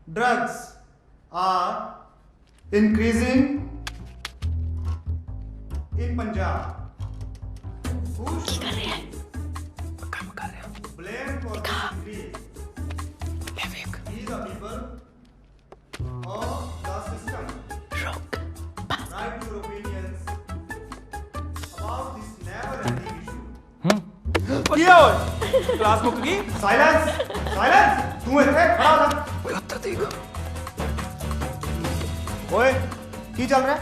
drugs are increasing in Punjab. Who should blame for this increase? These are people or the system? Write your opinions about this never-ending issue. क्या हो class मुक गई Silence! Silence! तू ਇੱਥੇ ਖੜਾ ਹੋ ਜਾ। ਓਏ ਕੀ ਚੱਲ ਰਿਹਾ?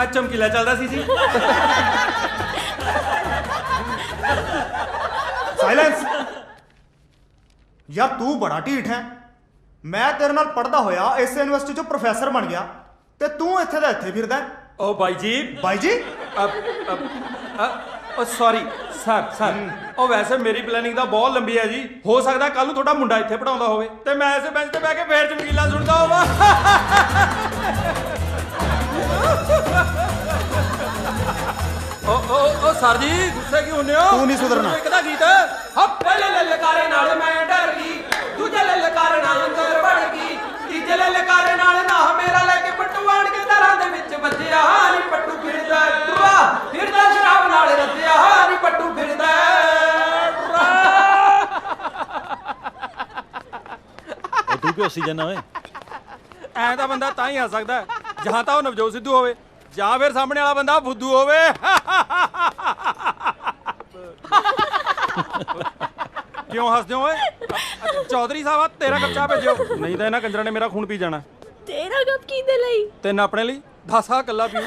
ਅੱਜ ਚਮਕੀਲਾ ਚੱਲਦਾ ਸੀ ਜੀ ਸਾਇਲੈਂਸ ਯਾਰ ਤੂੰ ਬੜਾ ਢੀਠ ਹੈ। ਮੈਂ ਤੇਰੇ ਨਾਲ ਪੜਦਾ ਹੋਇਆ ਇਸ ਯੂਨੀਵਰਸਿਟੀ ਚੋਂ ਪ੍ਰੋਫੈਸਰ ਬਣ ਗਿਆ ਤੇ ਤੂੰ ਇੱਥੇ ਦਾ ਇੱਥੇ ਫਿਰਦਾ ਹੈ। ਓ ਬਾਈ ਜੀ ਬਾਈ ਜੀ ਓ ਸੌਰੀ ਸਰ ਉਹ ਵੈਸੇ ਮੇਰੀ ਪਲੈਨਿੰਗ ਤਾਂ ਬਹੁਤ ਲੰਬੀ ਹੈ ਜੀ। ਹੋ ਸਕਦਾ ਕੱਲ ਨੂੰ ਤੁਹਾਡਾ ਮੁੰਡਾ ਇੱਥੇ ਪੜਾਉਂਦਾ ਹੋਵੇ ਤੇ ਮੈਂ ਇਸੇ ਬੈਂਚ ਤੇ ਬਹਿ ਕੇ ਫੇਰ ਚਮਕੀਲਾ ਸੁਣਦਾ ਹੋਵਾਂ। ਓ ਸਰ ਜੀ ਗੁੱਸੇ ਕਿਉਂ ਹੁੰਦੇ ਹੋ? ਤੂੰ ਨਹੀਂ ਸੁਧਰਨਾ। ਇੱਕ ਦਾ ਗੀਤ ਹਾ ਪਹਿਲੇ ਲਲਕਾਰੇ ਨਾਲ ਮੈਂ ਡਰ ਗਈ, ਦੂਜੇ ਲਲਕਾਰੇ ਨਾਲ ਅੰਦਰ ਵੜ ਗਈ, ਤੀਜੇ ਲਲਕਾਰੇ ਨਾਲ ਨਾ ਮੇਰਾ ਲੈ ਕੇ ਪੱਟੂ ਆਣ ਕੇ ਦਰਾਂ ਦੇ ਵਿੱਚ ਵੱਜਿਆ। ਨੀ ਪੱਟੂ ਫਿਰਦਾ ਟੁਆ ਫਿਰਦਾ ਸ਼ਰਾਬ ਨਾਲ ਰੱਜਿਆ। ਨੀ ਪੱਟੂ ਫਿਰਦਾ ਤੂੰ ਕਿਉਂ ਹੱਸੀ ਜਾਂਦਾ ਓਏ? ਐ ਤਾਂ ਬੰਦਾ ਤਾਂ ਹੀ ਆ ਸਕਦਾ ਜਾਂ ਤਾਂ ਉਹ ਨਵਜੋਤ ਸਿੱਧੂ ਹੋਵੇ ਜਾਂ ਫਿਰ ਸਾਹਮਣੇ ਵਾਲਾ ਬੰਦਾ ਫੁੱਦੂ ਹੋਵੇ। ਕਿਉਂ ਹੱਸਦੇ ਹੋ ਓਏ? ਚੌਧਰੀ ਸਾਹਿਬ ਤੇਰਾ ਕੱਪ ਚਾਹ ਭੇਜਿਓ, ਨਹੀਂ ਤਾਂ ਇਹਨਾਂ ਕੰਜਰਾਂ ਨੇ ਮੇਰਾ ਖੂਨ ਪੀ ਜਾਣਾ। ਤੇਰਾ ਕੱਪ ਕਿਹਦੇ ਲਈ? ਤਿੰਨ ਆਪਣੇ ਲਈ 10 ਕੱਲਾ ਪੀਊ।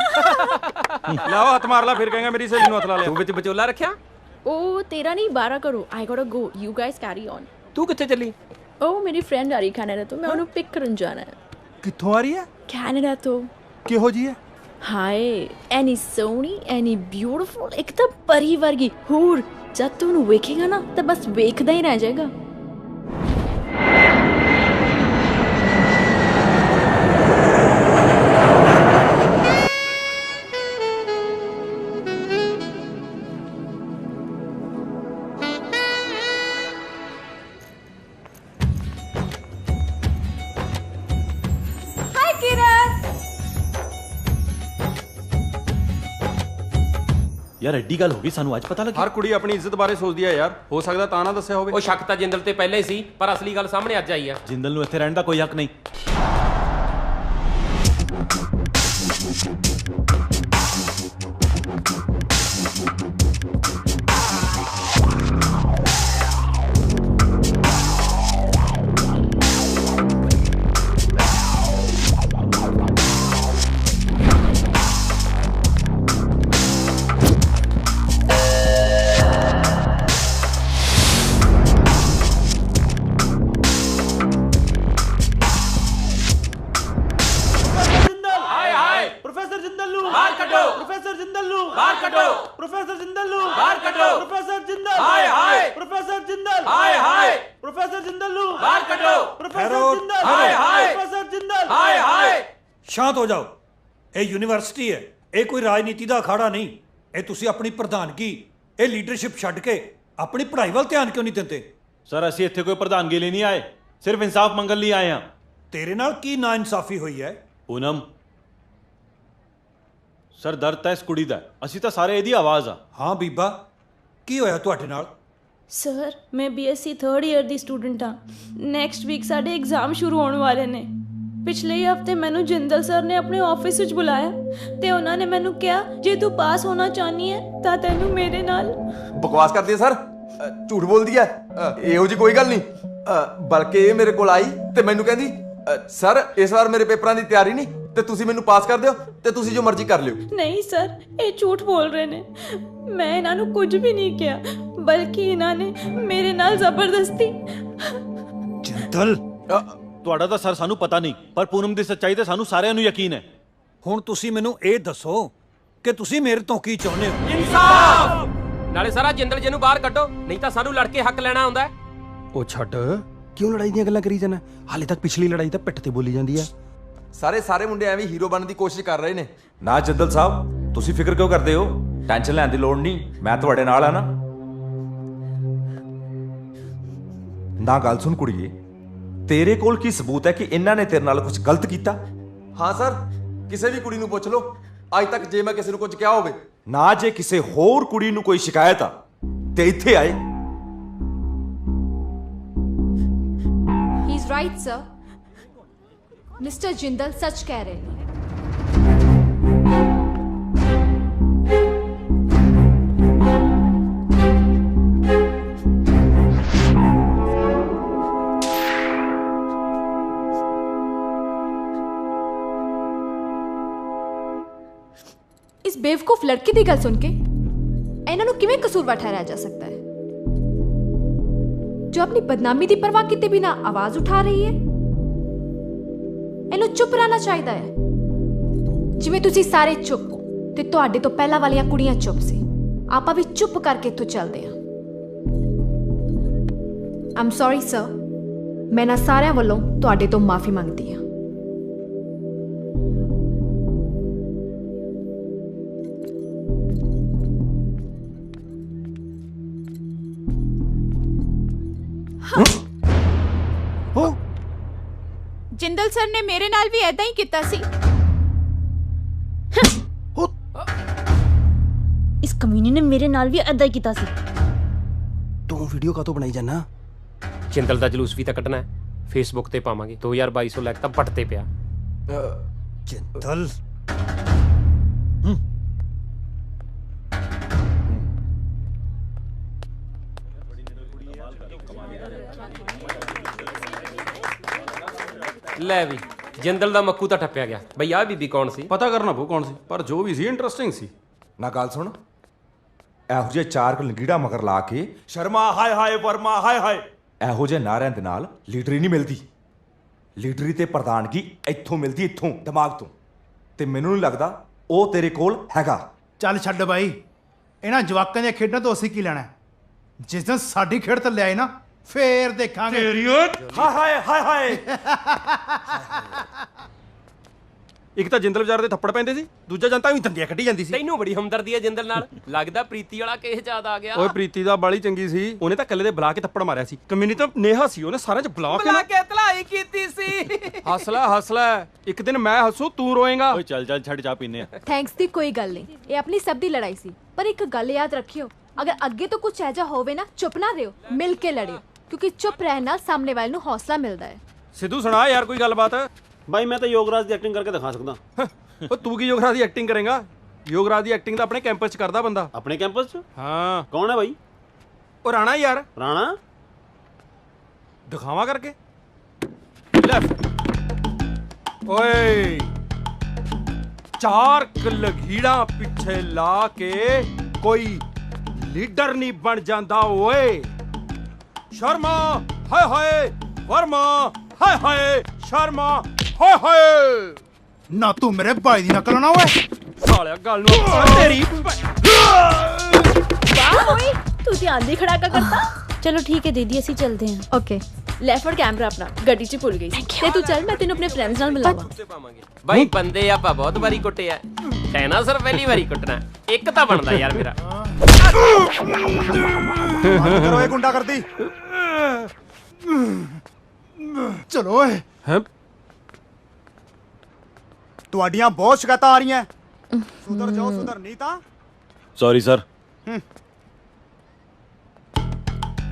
ਲਾਓ ਹੱਥ ਮਾਰ ਲਾ, ਫਿਰ ਕਹੇਗਾ ਮੇਰੀ ਸਹੇਲੀ ਨੂੰ ਹੱਥ ਲਾ ਲਿਆ। ਤੂੰ ਵਿੱਚ ਵਿਚੋਲਾ ਰੱਖਿਆ? ਉਹ ਤੇਰਾ ਨਹੀਂ 12 ਕਰੋ। ਆਈ ਗੋਟਾ ਗੋ, ਯੂ ਗਾਇਸ ਕੈਰੀ ਔਨ। ਤੂੰ ਕਿੱਥੇ ਚੱਲੀ? ਉਹ ਮੇਰੀ ਫਰੈਂਡ ਆ ਰਹੀ ਕੈਨੇਡਾ ਤੋਂ, ਮੈਂ ਉਹਨੂੰ ਪਿਕ ਕਰਨ ਜਾਣਾ ਹੈ। ਕਿੱਥੋਂ ਆ ਰਹੀ ਹੈ? ਕੈਨੇਡਾ ਤੋਂ। ਕਿਹੋ ਜੀ ਹੈ? ਹਾਏ ਐਨੀ ਸੋਹਣੀ, ਐਨੀ ਬਿਊਟੀਫੁਲ, ਇੱਕ ਤਾਂ ਪਰੀ ਵਰਗੀ। ਹੋਰ ਜਦ ਤੂੰ ਉਹਨੂੰ ਵੇਖੇਗਾ ਨਾ ਤਾਂ ਬਸ ਵੇਖਦਾ ਹੀ ਰਹਿ ਜਾਏਗਾ। ਯਾਰ ਐਡੀ ਗੱਲ ਹੋ ਗਈ, ਸਾਨੂੰ ਅੱਜ ਪਤਾ ਲੱਗਾ। ਹਰ ਕੁੜੀ ਆਪਣੀ ਇੱਜ਼ਤ ਬਾਰੇ ਸੋਚਦੀ ਹੈ ਯਾਰ, ਹੋ ਸਕਦਾ ਤਾਂ ਨਾ ਦੱਸਿਆ ਹੋਵੇ। ਉਹ ਸ਼ੱਕ ਤਾਂ ਜਿੰਦਲ ਤੇ ਪਹਿਲਾਂ ਹੀ ਸੀ, ਪਰ ਅਸਲੀ ਗੱਲ ਸਾਹਮਣੇ ਅੱਜ ਆਈ ਆ। ਜਿੰਦਲ ਨੂੰ ਇੱਥੇ ਰਹਿਣ ਦਾ ਕੋਈ ਹੱਕ ਨਹੀਂ। शांत हो जाओ। ये यूनिवर्सिटी है, ये कोई राजनीति का अखाड़ा नहीं। ये तुसी अपनी प्रधानगी, ये लीडरशिप छड्ड के अपनी पढ़ाई वाल ध्यान क्यों नहीं देते? सर ਅਸੀਂ ਇੱਥੇ ਕੋਈ ਪ੍ਰਧਾਨਗੀ ਲਈ ਨਹੀਂ ਆਏ, ਸਿਰਫ ਇਨਸਾਫ ਮੰਗਣ ਲਈ ਆਏ ਹਾਂ। तेरे नाल की नाइंसाफी हुई है? ਪੂਨਮ ਸਰ ਦਰਦ ਤਾਂ ਇਸ ਕੁੜੀ ਦਾ, ਅਸੀਂ ਤਾਂ ਸਾਰੇ ਇਹਦੀ ਆਵਾਜ਼ ਆ। हाँ बीबा, की होया तुहाडे नाल? ਸਰ ਮੈਂ BSc 3rd ਈਅਰ ਦੀ ਸਟੂਡੈਂਟ ਹਾਂ। ਨੈਕਸਟ ਵੀਕ ਸਾਡੇ ਐਗਜ਼ਾਮ ਸ਼ੁਰੂ ਹੋਣ ਵਾਲੇ ਨੇ। ਪਿਛਲੇ ਹਫਤੇ ਮੈਨੂੰ ਜਿੰਦਲ ਸਰ ਨੇ ਆਪਣੇ ਆਫਿਸ ਵਿੱਚ ਬੁਲਾਇਆ ਤੇ ਉਹਨਾਂ ਨੇ ਮੈਨੂੰ ਕਿਹਾ ਜੇ ਤੂੰ ਪਾਸ ਹੋਣਾ ਚਾਹਨੀ ਹੈ ਤਾਂ ਤੈਨੂੰ ਮੇਰੇ ਨਾਲ। ਬਕਵਾਸ ਕਰਦੀ ਹੈ ਸਰ, ਝੂਠ ਬੋਲਦੀ ਹੈ। ਇਹੋ ਜੀ ਕੋਈ ਗੱਲ ਨਹੀਂ। ਬਲਕਿ ਇਹ ਮੇਰੇ ਕੋਲ ਆਈ ਤੇ ਮੈਨੂੰ ਕਹਿੰਦੀ ਸਰ ਇਸ ਵਾਰ ਮੇਰੇ ਪੇਪਰਾਂ ਦੀ ਤਿਆਰੀ ਨਹੀਂ ਤੇ ਤੁਸੀਂ ਮੈਨੂੰ ਪਾਸ ਕਰ ਦਿਓ ਤੇ ਤੁਸੀਂ ਜੋ ਮਰਜ਼ੀ ਕਰ ਲਿਓ। ਨਹੀਂ ਸਰ, ਇਹ ਝੂਠ ਬੋਲ ਰਹੇ ਨੇ। ਮੈਂ ਇਹਨਾਂ ਨੂੰ ਕੁਝ ਵੀ ਨਹੀਂ ਕਿਹਾ, ਬਲਕਿ ਇਹਨਾਂ ਨੇ ਮੇਰੇ ਨਾਲ ਜ਼ਬਰਦਸਤੀ। जिंदल ਤੁਹਾਡਾ ਤਾਂ ਸਰ ਸਾਨੂੰ ਪਤਾ ਨਹੀਂ, ਪਰ ਪੂਨਮ ਦੀ ਸੱਚਾਈ ਤੇ ਸਾਨੂੰ ਸਾਰਿਆਂ ਨੂੰ ਯਕੀਨ ਹੈ। ਹੁਣ ਤੁਸੀਂ ਮੈਨੂੰ ਇਹ ਦੱਸੋ ਕਿ ਤੁਸੀਂ ਮੇਰੇ ਤੋਂ ਕੀ ਚਾਹੁੰਦੇ ਹੋ? ਇਨਸਾਫ। ਨਾਲੇ ਸਾਰਾ ਜਿੰਦਲ ਜੀ ਨੂੰ ਬਾਹਰ ਕੱਢੋ, ਨਹੀਂ ਤਾਂ ਸਾਨੂੰ ਲੜ ਕੇ ਹੱਕ ਲੈਣਾ ਆਉਂਦਾ ਹੈ। ਉਹ ਛੱਡ, ਕਿਉਂ ਲੜਾਈ ਦੀਆਂ ਗੱਲਾਂ ਕਰੀ ਜਾਣਾ? ਹਾਲੇ ਤੱਕ ਪਿਛਲੀ ਲੜਾਈ ਤਾਂ ਪਿੱਠ ਤੇ ਬੋਲੀ ਜਾਂਦੀ ਹੈ। ਸਾਰੇ ਮੁੰਡੇ ਐਵੇਂ ਹੀਰੋ ਬਣਨ ਦੀ ਕੋਸ਼ਿਸ਼ ਕਰ ਰਹੇ ਨੇ। ਨਾ ਜਿੰਦਲ ਸਾਹਿਬ, ਤੁਸੀਂ ਫਿਕਰ ਕਿਉਂ ਕਰਦੇ ਹੋ? ਟੈਨਸ਼ਨ ਲੈਣ ਦੀ ਲੋੜ ਨਹੀਂ, ਮੈਂ ਤੁਹਾਡੇ ਨਾਲ ਆ ਨਾ। ਗੱਲ ਸੁਣ ਕੁੜੀਏ, ਤੇਰੇ ਕੋਲ ਕੀ ਸਬੂਤ ਹੈ ਕਿ ਇਹਨਾਂ ਨੇ ਤੇਰੇ ਨਾਲ ਕੁਝ ਗਲਤ ਕੀਤਾ? ਹਾਂ ਸਰ, ਕਿਸੇ ਵੀ ਕੁੜੀ ਨੂੰ ਪੁੱਛ ਲਓ, ਅੱਜ ਤੱਕ ਜੇ ਮੈਂ ਕਿਸੇ ਨੂੰ ਕੁਝ ਕਿਹਾ ਹੋਵੇ। ਨਾ ਜੇ ਕਿਸੇ ਹੋਰ ਕੁੜੀ ਨੂੰ ਕੋਈ ਸ਼ਿਕਾਇਤ ਆ ਤੇ ਇੱਥੇ ਆਏ। He is right sir, mister Jindal सच कह रहे हैं। इस बेवकूफ लड़के की गल सुन के इन्हां नूं किवें कसूरवार ठहराया जा सकता है जो अपनी बदनामी की परवाह किए बिना आवाज उठा रही है? इन्हू चुप रहना चाहिए है, जिवें तुसी सारे चुप हो ते तुहाडे तो पहला वालियां कुड़ियां चुप सी। आपां भी चुप करके इत्थों चलदे हां। आई एम सॉरी सर, मैं ना सारिਆਂ ਵੱਲੋਂ ਤੁਹਾਡੇ ਤੋਂ माफी ਮੰਗਦੀ ਹਾਂ। ਜਿੰਦਲ ਸਰ ਨੇ ਮੇਰੇ ਨਾਲ ਵੀ ਐਦਾਂ ਹੀ ਕੀਤਾ ਸੀ। ਇਸ ਕਮੀਨੀ ਨੇ ਮੇਰੇ ਨਾਲ ਵੀ ਐਦਾਂ ਹੀ ਕੀਤਾ ਸੀ। ਤੂੰ ਵੀਡੀਓ ਕਾਤੋਂ ਬਣਾਈ ਜਾਨਾ? ਜਿੰਦਲ ਦਾ ਜਲੂਸ ਵੀ ਤਾਂ ਕੱਢਣਾ ਹੈ, ਫੇਸਬੁੱਕ ਤੇ ਪਾਵਾਂਗੇ। 2200 ਲਾਈਕ ਤਾਂ ਪੱਟ ਤੇ ਪਿਆ। ਜਿੰਦਲ ਲੈ ਵੀ ਜਿੰਦਲ ਦਾ ਮੱਕੂ ਤਾਂ ਠੱਪਿਆ ਗਿਆ। ਬਈ ਆਹ ਬੀਬੀ ਕੌਣ ਸੀ? ਪਤਾ ਕਰਨਾ ਪਊ ਕੌਣ ਸੀ, ਪਰ ਜੋ ਵੀ ਸੀ ਇੰਟਰਸਟਿੰਗ ਸੀ। ਨਾ ਗੱਲ ਸੁਣ, ਇਹੋ ਜਿਹੇ ਚਾਰ ਲੰਗੀੜਾ ਮਗਰ ਲਾ ਕੇ ਸ਼ਰਮਾ ਹਾਏ ਹਾਏ, ਵਰਮਾ ਹਾਏ ਹਾਏ, ਇਹੋ ਜਿਹੇ ਨਾਰਿਆਂ ਦੇ ਨਾਲ ਲੀਡਰੀ ਨਹੀਂ ਮਿਲਦੀ। ਲੀਡਰੀ ਤੇ ਪ੍ਰਧਾਨਗੀ ਇੱਥੋਂ ਮਿਲਦੀ, ਇੱਥੋਂ ਦਿਮਾਗ ਤੋਂ। ਤੇ ਮੈਨੂੰ ਨਹੀਂ ਲੱਗਦਾ ਉਹ ਤੇਰੇ ਕੋਲ ਹੈਗਾ। ਚੱਲ ਛੱਡ ਬਾਈ, ਇਹਨਾਂ ਜਵਾਕਾਂ ਦੀਆਂ ਖੇਡਾਂ ਤੋਂ ਅਸੀਂ ਕੀ ਲੈਣਾ? ਜਿਸ ਦਿਨ ਸਾਡੀ ਖੇਡ ਤੇ ਲਿਆਏ ਨਾ, ਫੇਰ ਦੇਖਾਂਗੇ। ਹਾਏ ਹਾਏ ਹਾਏ ਹਾਏ। ਇੱਕ ਤਾਂ ਜਿੰਦਲ ਵਿਚਾਰ ਦੇ ਥੱਪੜ ਪੈਂਦੇ ਸੀ, ਦੂਜਾ ਜਨਤਾ ਵੀ ਦੰਦੀਆਂ ਕੱਢੀ ਜਾਂਦੀ ਸੀ। ਤੈਨੂੰ ਬੜੀ ਹਮਦਰਦੀ ਹੈ ਜਿੰਦਲ ਨਾਲ। ਲੱਗਦਾ ਪ੍ਰੀਤੀ ਵਾਲਾ ਕੇਸ ਯਾਦ ਆ ਗਿਆ। ਓਏ ਪ੍ਰੀਤੀ ਦਾ ਬਾਲੀ ਚੰਗੀ ਸੀ, ਉਹਨੇ ਤਾਂ ਕੱਲੇ ਦੇ ਬੁਲਾ ਕੇ ਥੱਪੜ ਮਾਰਿਆ ਸੀ। ਕਮੀਨੀ ਤਾਂ ਨੇਹਾ ਸੀ, ਉਹਨੇ ਸਾਰਿਆਂ ਚ ਬੁਲਾ ਕੇ ਧਲਾਈ ਕੀਤੀ ਸੀ। ਹੱਸਲਾ ਇੱਕ ਦਿਨ ਮੈਂ ਹੱਸੂ ਤੂੰ ਰੋਏਗਾ। ਓਏ ਚੱਲ ਚੱਲ ਛੱਡ, ਚਾਹ ਪੀਨੇ ਆ। ਥੈਂਕਸ ਦੀ ਕੋਈ ਗੱਲ ਨਹੀਂ, ਇਹ ਆਪਣੀ ਸਭ ਦੀ ਲੜਾਈ ਸੀ। ਪਰ ਇੱਕ ਗੱਲ ਯਾਦ ਰੱਖਿਓ, ਅਗਰ ਅੱਗੇ ਤੋਂ ਕੁਝ ਐਜਾ ਹੋਵੇ ਨਾ, ਚੁੱਪ ਨਾ ਰਹੋ, ਮਿਲ ਕੇ ਲੜਿਓ, ਕਿਉਂਕਿ ਚੁੱਪ ਰਹਿਣ ਨਾਲ ਸਾਹਮਣੇ ਵਾਲੇ ਨੂੰ ਹੌਸਲਾ ਮਿਲਦਾ ਹੈ। ਸਿੱਧੂ ਸੁਣਾ ਯਾਰ ਕੋਈ ਗੱਲਬਾਤ। ਬਾਈ ਮੈਂ ਤਾਂ ਯੋਗਰਾਜ ਦੀ ਐਕਟਿੰਗ ਕਰਕੇ ਦਿਖਾ ਸਕਦਾ। ਓ ਤੂੰ ਕੀ ਯੋਗਰਾਜ ਦੀ ਐਕਟਿੰਗ ਕਰੇਗਾ? ਯੋਗਰਾਜ ਦੀ ਐਕਟਿੰਗ ਤਾਂ ਆਪਣੇ ਕੈਂਪਸ 'ਚ ਕਰਦਾ ਬੰਦਾ। ਆਪਣੇ ਕੈਂਪਸ 'ਚ? ਹਾਂ। ਕੌਣ ਹੈ ਬਾਈ? ਉਹ ਰਾਣਾ ਯਾਰ। ਰਾਣਾ? ਦਿਖਾਵਾਂ ਕਰਕੇ ਲੈ। ਓਏ ਚਾਰ ਲਗੀੜਾਂ ਪਿੱਛੇ ਲਾ ਕੇ ਕੋਈ ਲੀਡਰ ਨਹੀਂ ਬਣ ਜਾਂਦਾ ਓਏ। ਸ਼ਰਮਾ ਹਾਏ ਹਾਏ, ਵਰਮਾ ਹਾਏ ਹਾਏ, ਸ਼ਰਮਾ ਹਾਏ ਹਾਏ। ਨਾ ਤੂੰ ਮੇਰੇ ਭਾਈ ਦੀ ਨਕਲ ਨਾ ਓਏ। ਸਾਲਿਆ ਗੱਲ ਨੂੰ ਤੇਰੀ। ਵਾਹ ਓਏ, ਤੂੰ ਧਿਆਨ ਦੀ ਖੜਾਕਾ ਕਰਤਾ। ਚਲੋ ਠੀਕ ਹੈ ਦੀਦੀ, ਅਸੀਂ ਚੱਲਦੇ ਹਾਂ। ਓਕੇ, ਲੈ ਫੜ ਕੈਮਰਾ ਆਪਣਾ, ਗੱਡੀ 'ਚ ਭੁੱਲ ਗਈ ਸੀ। ਤੇ ਤੂੰ ਚੱਲ, ਮੈਂ ਤੈਨੂੰ ਆਪਣੇ ਫਰੈਂਡਸ ਨਾਲ ਮਿਲਾਵਾਂ। ਬਾਈ ਬੰਦੇ ਆਪਾਂ ਬਹੁਤ ਵਾਰੀ ਕੁੱਟੇ ਆ, ਕਹਿਣਾ ਸਰ ਪਹਿਲੀ ਵਾਰੀ ਕੁੱਟਣਾ। ਇੱਕ ਤਾਂ ਬਣਦਾ ਯਾਰ ਮੇਰਾ। ਕਰੋ ਇਹ ਗੁੰਡਾ ਕਰਦੀ। ਚਲੋ ਓਏ। ਹੈ ਤੁਹਾਡੀਆਂ ਬਹੁਤ ਸ਼ਿਕਾਇਤਾਂ ਆ ਰਹੀਆਂ। ਸੁਧਰ ਜਾਓ, ਸੁਧਰ ਨਹੀਂ ਤਾਂ। Sorry sir.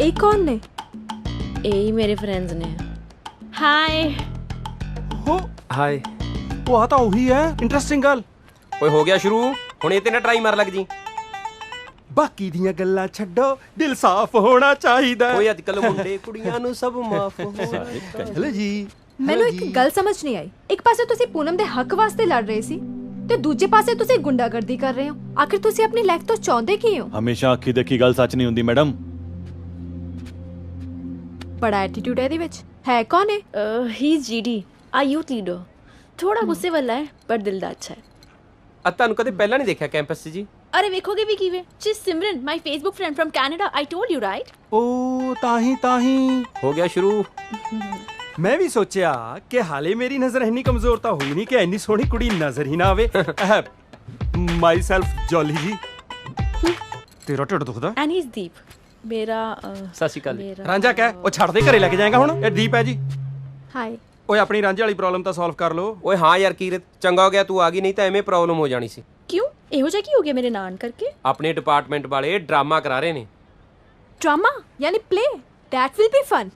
ਇਹ ਕੌਣ ਨੇ? ਇਹ ਹੀ ਮੇਰੇ ਫਰੈਂਡਸ ਨੇ। ਹਾਏ ਹੋ ਹਾਏ। ਉਹ ਆ ਤਾਂ ਉਹੀ ਹੈ, ਇੰਟਰਸਟਿੰਗ ਗੱਲ। ਓਏ ਹੋ ਗਿਆ ਸ਼ੁਰੂ, ਹੁਣ ਇਹ ਤੇ ਨਾ ਟਰਾਈ ਮਾਰ ਲੱਗ ਜੀ। ਬਾਕੀ ਦੀਆਂ ਗੱਲਾਂ ਛੱਡੋ, ਦਿਲ ਸਾਫ਼ ਹੋਣਾ ਚਾਹੀਦਾ। ਓਏ ਅੱਜ ਕੱਲ ਮੁੰਡੇ ਕੁੜੀਆਂ ਨੂੰ ਸਭ ਮਾਫ ਹੋਣਾ। ਹਲੋ ਜੀ, ਮੈਨੂੰ ਇੱਕ ਗੱਲ ਸਮਝ ਨਹੀਂ ਆਈ। ਇੱਕ ਪਾਸੇ ਤੁਸੀਂ ਪੂਨਮ ਦੇ ਹੱਕ ਵਾਸਤੇ ਲੜ ਰਹੇ ਸੀ ਤੇ ਦੂਜੇ ਪਾਸੇ ਤੁਸੀਂ ਗੁੰਡਾਗਰਦੀ ਕਰ ਰਹੇ ਹੋ। ਆਖਿਰ ਤੁਸੀਂ ਆਪਣੀ ਲਾਈਫ ਤੋਂ ਚਾਹੁੰਦੇ ਕੀ ਹੋ? ਹਮੇਸ਼ਾ ਅੱਖੀ ਦੇਖੀ ਗੱਲ ਸੱਚ ਨਹੀਂ ਹੁੰਦੀ ਮੈਡਮ। ਬੜਾ ਐਟੀਟਿਊਡ ਹੈ ਇਹਦੇ ਵਿੱਚ। ਹੈ ਕੌਣ ਹੈ? ਹੀ ਇਜ਼ ਜੀਡੀ, ਆ ਯੂਥ ਲੀਡਰ। ਥੋੜਾ ਗੁੱਸੇ ਵਾਲਾ ਹੈ ਪਰ ਦਿਲ ਦਾ ਅੱਛਾ ਹੈ। ਆ ਤੁਹਾਨੂੰ ਕਦੇ ਪਹਿਲਾਂ ਨਹੀਂ ਦੇਖਿਆ ਕੈਂਪਸ 'ਚ ਜੀ। ਅਰੇ ਵੇਖੋਗੇ ਵੀ ਕਿਵੇਂ? ਜੀ Simran, my Facebook friend from Canada, I told you right. ਓ ਤਾਹੀਂ ਹੋ ਗਿਆ ਸ਼ੁਰੂ। ਮੈਂ ਵੀ ਸੋਚਿਆ ਕਿ ਹਾਲੇ ਮੇਰੀ ਨਜ਼ਰ ਇੰਨੀ ਕਮਜ਼ੋਰ ਤਾਂ ਹੋਈ ਨਹੀਂ ਕਿ ਇੰਨੀ ਸੋਹਣੀ ਕੁੜੀ ਨਜ਼ਰ ਹੀ ਨਾ ਆਵੇ। ਮਾਈ ਸੈਲਫ ਜੋਲੀ ਜੀ। ਤੇਰਾ ਢਿੱਡ ਦੁਖਦਾ? ਐਂਡ ਹੀ ਇਜ਼ ਦੀਪ, ਮੇਰਾ ਸਤਿ ਸ਼੍ਰੀ ਅਕਾਲ। ਰਾਂਝਾ ਕਹਿ, ਉਹ ਛੱਡ ਦੇ, ਘਰੇ ਲੈ ਕੇ ਜਾਏਗਾ ਹੁਣ। ਇਹ ਦੀਪ ਹੈ ਜੀ। ਹਾਈ। ਓਏ ਆਪਣੀ ਰਾਂਝੇ ਵਾਲੀ ਪ੍ਰੋਬਲਮ ਤਾਂ ਸੋਲਵ ਕਰ ਲਓ। ਓਏ ਹਾਂ ਯਾਰ ਕੀਰਤ, ਚੰਗਾ ਹੋ ਗਿਆ ਤੂੰ ਆ ਗਈ, ਨਹੀਂ ਤਾਂ ਐਵੇਂ ਪ੍ਰੋਬਲਮ ਹੋ ਜਾਣੀ ਸੀ। ਕਿਉਂ ਇਹੋ ਜਿਹਾ ਕੀ ਹੋ ਗਿਆ ਮੇਰੇ ਨਾਨ ਕਰਕੇ? ਆਪਣੇ ਡਿਪਾਰਟਮੈਂਟ ਵਾਲੇ ਡਰਾਮਾ ਕਰਾ ਰਹੇ ਨੇ। ਡਰਾਮਾ ਯਾਨੀ play? That will be fun.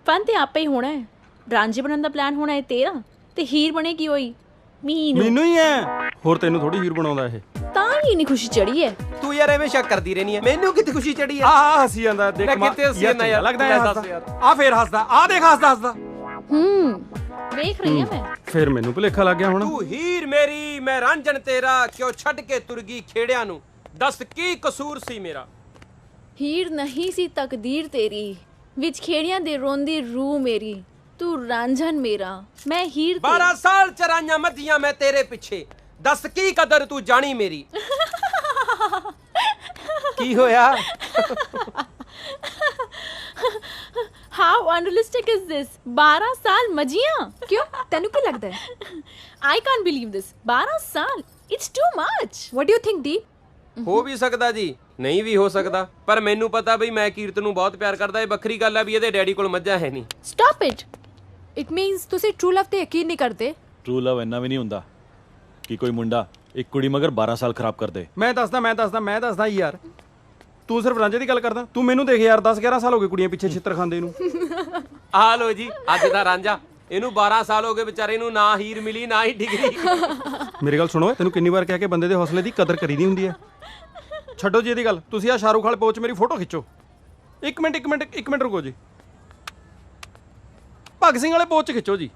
Fun ਤੇ ਆਪੇ ਹੀ ਹੋਣਾ ਹੈ। ਰਾਂਝੇ ਬਣਨ ਦਾ ਪਲਾਨ ਹੋਣਾ ਹੈ ਤੇਰਾ, ਤੇ ਹੀਰ ਬਣੇਗੀ ਹੋਈ ਮੀਨੂ। ਮੈਨੂੰ ਹੀ ਐ, ਹੋਰ ਤੈਨੂੰ ਥੋੜੀ ਹੀਰ ਬਣਾਉਂਦਾ ਇਹ। ਤਾਂ ਹੀ ਇੰਨੀ ਖੁਸ਼ੀ ਚੜੀ ਹੈ। ਤੂੰ ਯਾਰ ਐਵੇਂ ਸ਼ੱਕ ਕਰਦੀ ਰਹਿਣੀ ਹੈ, ਮੈਨੂੰ ਕਿੱਥੇ ਖੁਸ਼ੀ ਚੜੀ ਹੈ। ਆਹ ਹੱਸੀ ਜਾਂਦਾ ਦੇਖ। ਲੈ ਕਿੱਥੇ ਹੱਸੀ ਜਾਂਦਾ ਯਾਰ, ਲੱਗਦਾ ਲੈ ਹੈ ਦੱਸ ਹੱਸਦਾ। ਯਾਰ। ਆ ਫੇਰ ਹੱਸਦਾ, ਆ ਦੇਖ ਹੱਸਦਾ। ਵੇਖ ਰਹੀ ਹਾਂ ਮੈਂ। ਫੇਰ ਮੈਨੂੰ ਭੁਲੇਖਾ ਲੱਗ ਗਿਆ ਹੁਣ। ਤੂੰ ਹੀਰ ਮੇਰੀ, ਮੈਂ ਰਾਂਝਣ ਤੇਰਾ, ਕਿਉਂ ਛੱਡ ਕੇ ਤੁਰ ਗਈ ਖੇੜਿਆਂ ਨੂੰ, ਦੱਸ ਕੀ ਕਸੂਰ ਸੀ ਮੇਰਾ। ਹੀਰ ਨਹੀਂ ਸੀ ਤਕਦੀਰ ਤੇਰੀ, ਵਿੱਚ ਖੇੜਿਆਂ ਦੇ ਰੋਂਦੀ ਰੂਹ ਮੇਰੀ। ਤੂੰ ਰਾਂਝਣ ਮੇਰਾ, ਮੈਂ ਹੀਰ 12 ਸਾਲ ਚਰਾਈਆਂ ਮੱਝੀਆਂ ਮੈਂ ਤੇਰੇ ਪਿੱਛੇ, ਦੱਸ ਕੀ ਕਦਰ ਤੂੰ ਜਾਣੀ ਮੇਰੀ। ਕੀ ਹੋਇਆ? How unrealistic is this? 12 ਸਾਲ ਮਜੀਆਂ। ਕਿਉਂ ਤੈਨੂੰ ਕੀ ਲੱਗਦਾ ਹੈ? I can't believe this. 12 ਸਾਲ, it's too much. What do you think, Deep? ਹੋ ਵੀ ਸਕਦਾ ਜੀ, ਨਹੀਂ ਵੀ ਹੋ ਸਕਦਾ, ਪਰ ਮੈਨੂੰ ਪਤਾ ਬਈ ਮੈਂ ਕੀਰਤ ਨੂੰ ਬਹੁਤ ਪਿਆਰ ਕਰਦਾ। ਇਹ ਵੱਖਰੀ ਗੱਲ ਆ ਵੀ ਇਹਦੇ ਡੈਡੀ ਕੋਲ ਮੱਝਾਂ ਹੈ ਨਹੀਂ। Stop it. It means ਤੁਸੀਂ ਟਰੂ ਲਵ ਤੇ ਯਕੀਨ ਨਹੀਂ ਕਰਦੇ। ਟਰੂ ਲਵ ਇੰਨਾ ਵੀ ਨਹੀਂ ਹੁੰਦਾ ਕਿ ਕੋਈ ਮੁੰਡਾ ਇੱਕ ਕੁੜੀ ਮਗਰ 12 ਸਾਲ ਖਰਾਬ ਕਰ ਦੇ। ਮੈਂ ਦੱਸਦਾ ਯਾਰ, ਤੂੰ ਸਿਰਫ ਰਾਂਝੇ ਦੀ ਗੱਲ ਕਰਦਾ। ਤੂੰ ਮੈਨੂੰ ਦੇਖ ਯਾਰ, 10-11 ਸਾਲ ਹੋ ਗਏ ਕੁੜੀਆਂ ਪਿੱਛੇ ਛਿੱਤਰ ਖਾਂਦੇ ਨੂੰ। ਆ ਲੋ ਜੀ, ਅੱਜ ਦਾ ਰਾਂਝਾ, ਇਹਨੂੰ 12 ਸਾਲ ਹੋ ਗਏ ਵਿਚਾਰੇ ਨੂੰ, ਨਾ ਹੀਰ ਮਿਲੀ ਨਾ ਹੀ ਡਿਗਰੀ। ਮੇਰੀ ਗੱਲ ਸੁਣੋ, ਤੈਨੂੰ ਕਿੰਨੀ ਵਾਰ ਕਿਹਾ ਕਿ ਬੰਦੇ ਦੇ ਹੌਸਲੇ ਦੀ ਕਦਰ ਕਰੀਦੀ ਹੁੰਦੀ ਹੈ। ਛੱਡੋ ਜੀ ਇਹਦੀ ਗੱਲ, ਤੁਸੀਂ ਆ ਸ਼ਾਹਰੁਖ ਵਾਲੇ ਪੋਚ ਮੇਰੀ ਫੋਟੋ ਖਿੱਚੋ। ਇੱਕ ਮਿੰਟ ਰੁਕੋ ਜੀ। ਭਗਤ ਸਿੰਘ ਵਾਲੇ ਪੋਚ ਖਿੱਚੋ ਜੀ।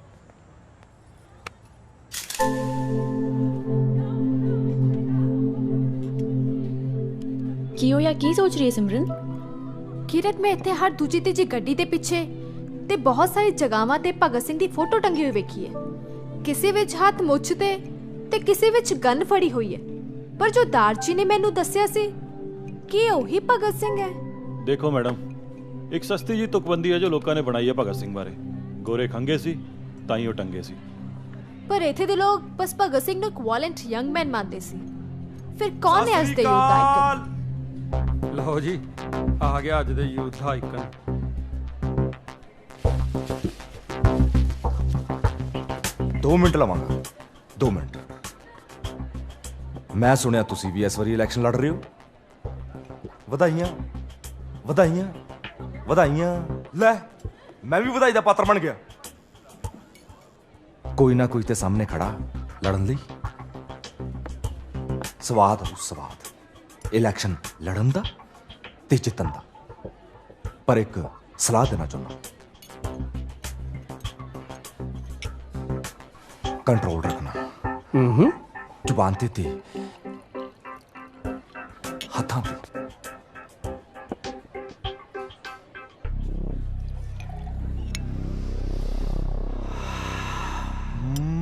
ਕੀ ਹੋਇਆ? ਕੀ ਸੋਚ ਰਹੀ ਹੈ ਸਿਮਰਨ? ਕਿਰਤ, ਮੈਂ ਇੱਥੇ ਹਰ ਦੂਜੀ ਤੀਜੀ ਗੱਡੀ ਦੇ ਪਿੱਛੇ ਤੇ ਬਹੁਤ ਸਾਰੀ ਜਗ੍ਹਾਵਾਂ ਤੇ ਭਗਤ ਸਿੰਘ ਦੀ ਫੋਟੋ ਟੰਗੀ ਹੋਈ ਵੇਖੀ ਹੈ। ਕਿਸੇ ਵਿੱਚ ਹੱਥ ਮੁੱਛ ਤੇ ਕਿਸੇ ਵਿੱਚ ਗਨ ਫੜੀ ਹੋਈ ਹੈ। ਪਰ ਜੋ ਦਾਰਜੀ ਨੇ ਮੈਨੂੰ ਦੱਸਿਆ ਸੀ ਕਿ ਇਹ ਉਹੀ ਭਗਤ ਸਿੰਘ ਹੈ। ਦੇਖੋ ਮੈਡਮ, ਇੱਕ ਸਸਤੀ ਜੀ ਤੁਕਬੰਦੀ ਹੈ ਜੋ ਲੋਕਾਂ ਨੇ ਬਣਾਈ ਹੈ ਭਗਤ ਸਿੰਘ ਬਾਰੇ। ਗੋਰੇ ਖੰਗੇ ਸੀ ਤਾਂ ਹੀ ਉਹ ਟੰਗੇ ਸੀ। ਪਰ ਇੱਥੇ ਦੇ ਲੋਕ ਬਸ ਭਗਤ ਸਿੰਘ ਨੂੰ ਇੱਕ ਵਾਇਲੈਂਟ ਯੰਗ ਮੈਨ ਮੰਨਦੇ ਸੀ। ਫਿਰ ਕੌਣ ਹੈ ਅੱਜ ਦੇ ਯੂਥ ਆਈਕਨ? ਲਓ ਜੀ, ਆ ਗਿਆ ਅੱਜ ਦੇ ਯੂਥ ਆਈਕਨ। ਦੋ ਮਿੰਟ ਲਵਾਂਗਾ, 2 ਮਿੰਟ। ਮੈਂ ਸੁਣਿਆ ਤੁਸੀਂ ਵੀ ਇਸ ਵਾਰੀ ਇਲੈਕਸ਼ਨ ਲੜ ਰਹੇ ਹੋ। ਵਧਾਈਆਂ। ਲੈ, ਮੈਂ ਵੀ ਵਧਾਈ ਦਾ ਪਾਤਰ ਬਣ ਗਿਆ। ਕੋਈ ਨਾ ਕੋਈ ਤੇ ਸਾਹਮਣੇ ਖੜਾ ਲੜਨ ਲਈ। ਸਵਾਦ ਇਲੈਕਸ਼ਨ ਲੜਨ ਦਾ ਤੇ ਜਿੱਤਣ ਦਾ। ਪਰ ਇੱਕ ਸਲਾਹ ਦੇਣਾ ਚਾਹੁੰਦਾ, ਕੰਟਰੋਲ ਰੱਖਣਾ। ਜ਼ੁਬਾਨ ਤੇ ਹੱਥਾਂ ਤੇ।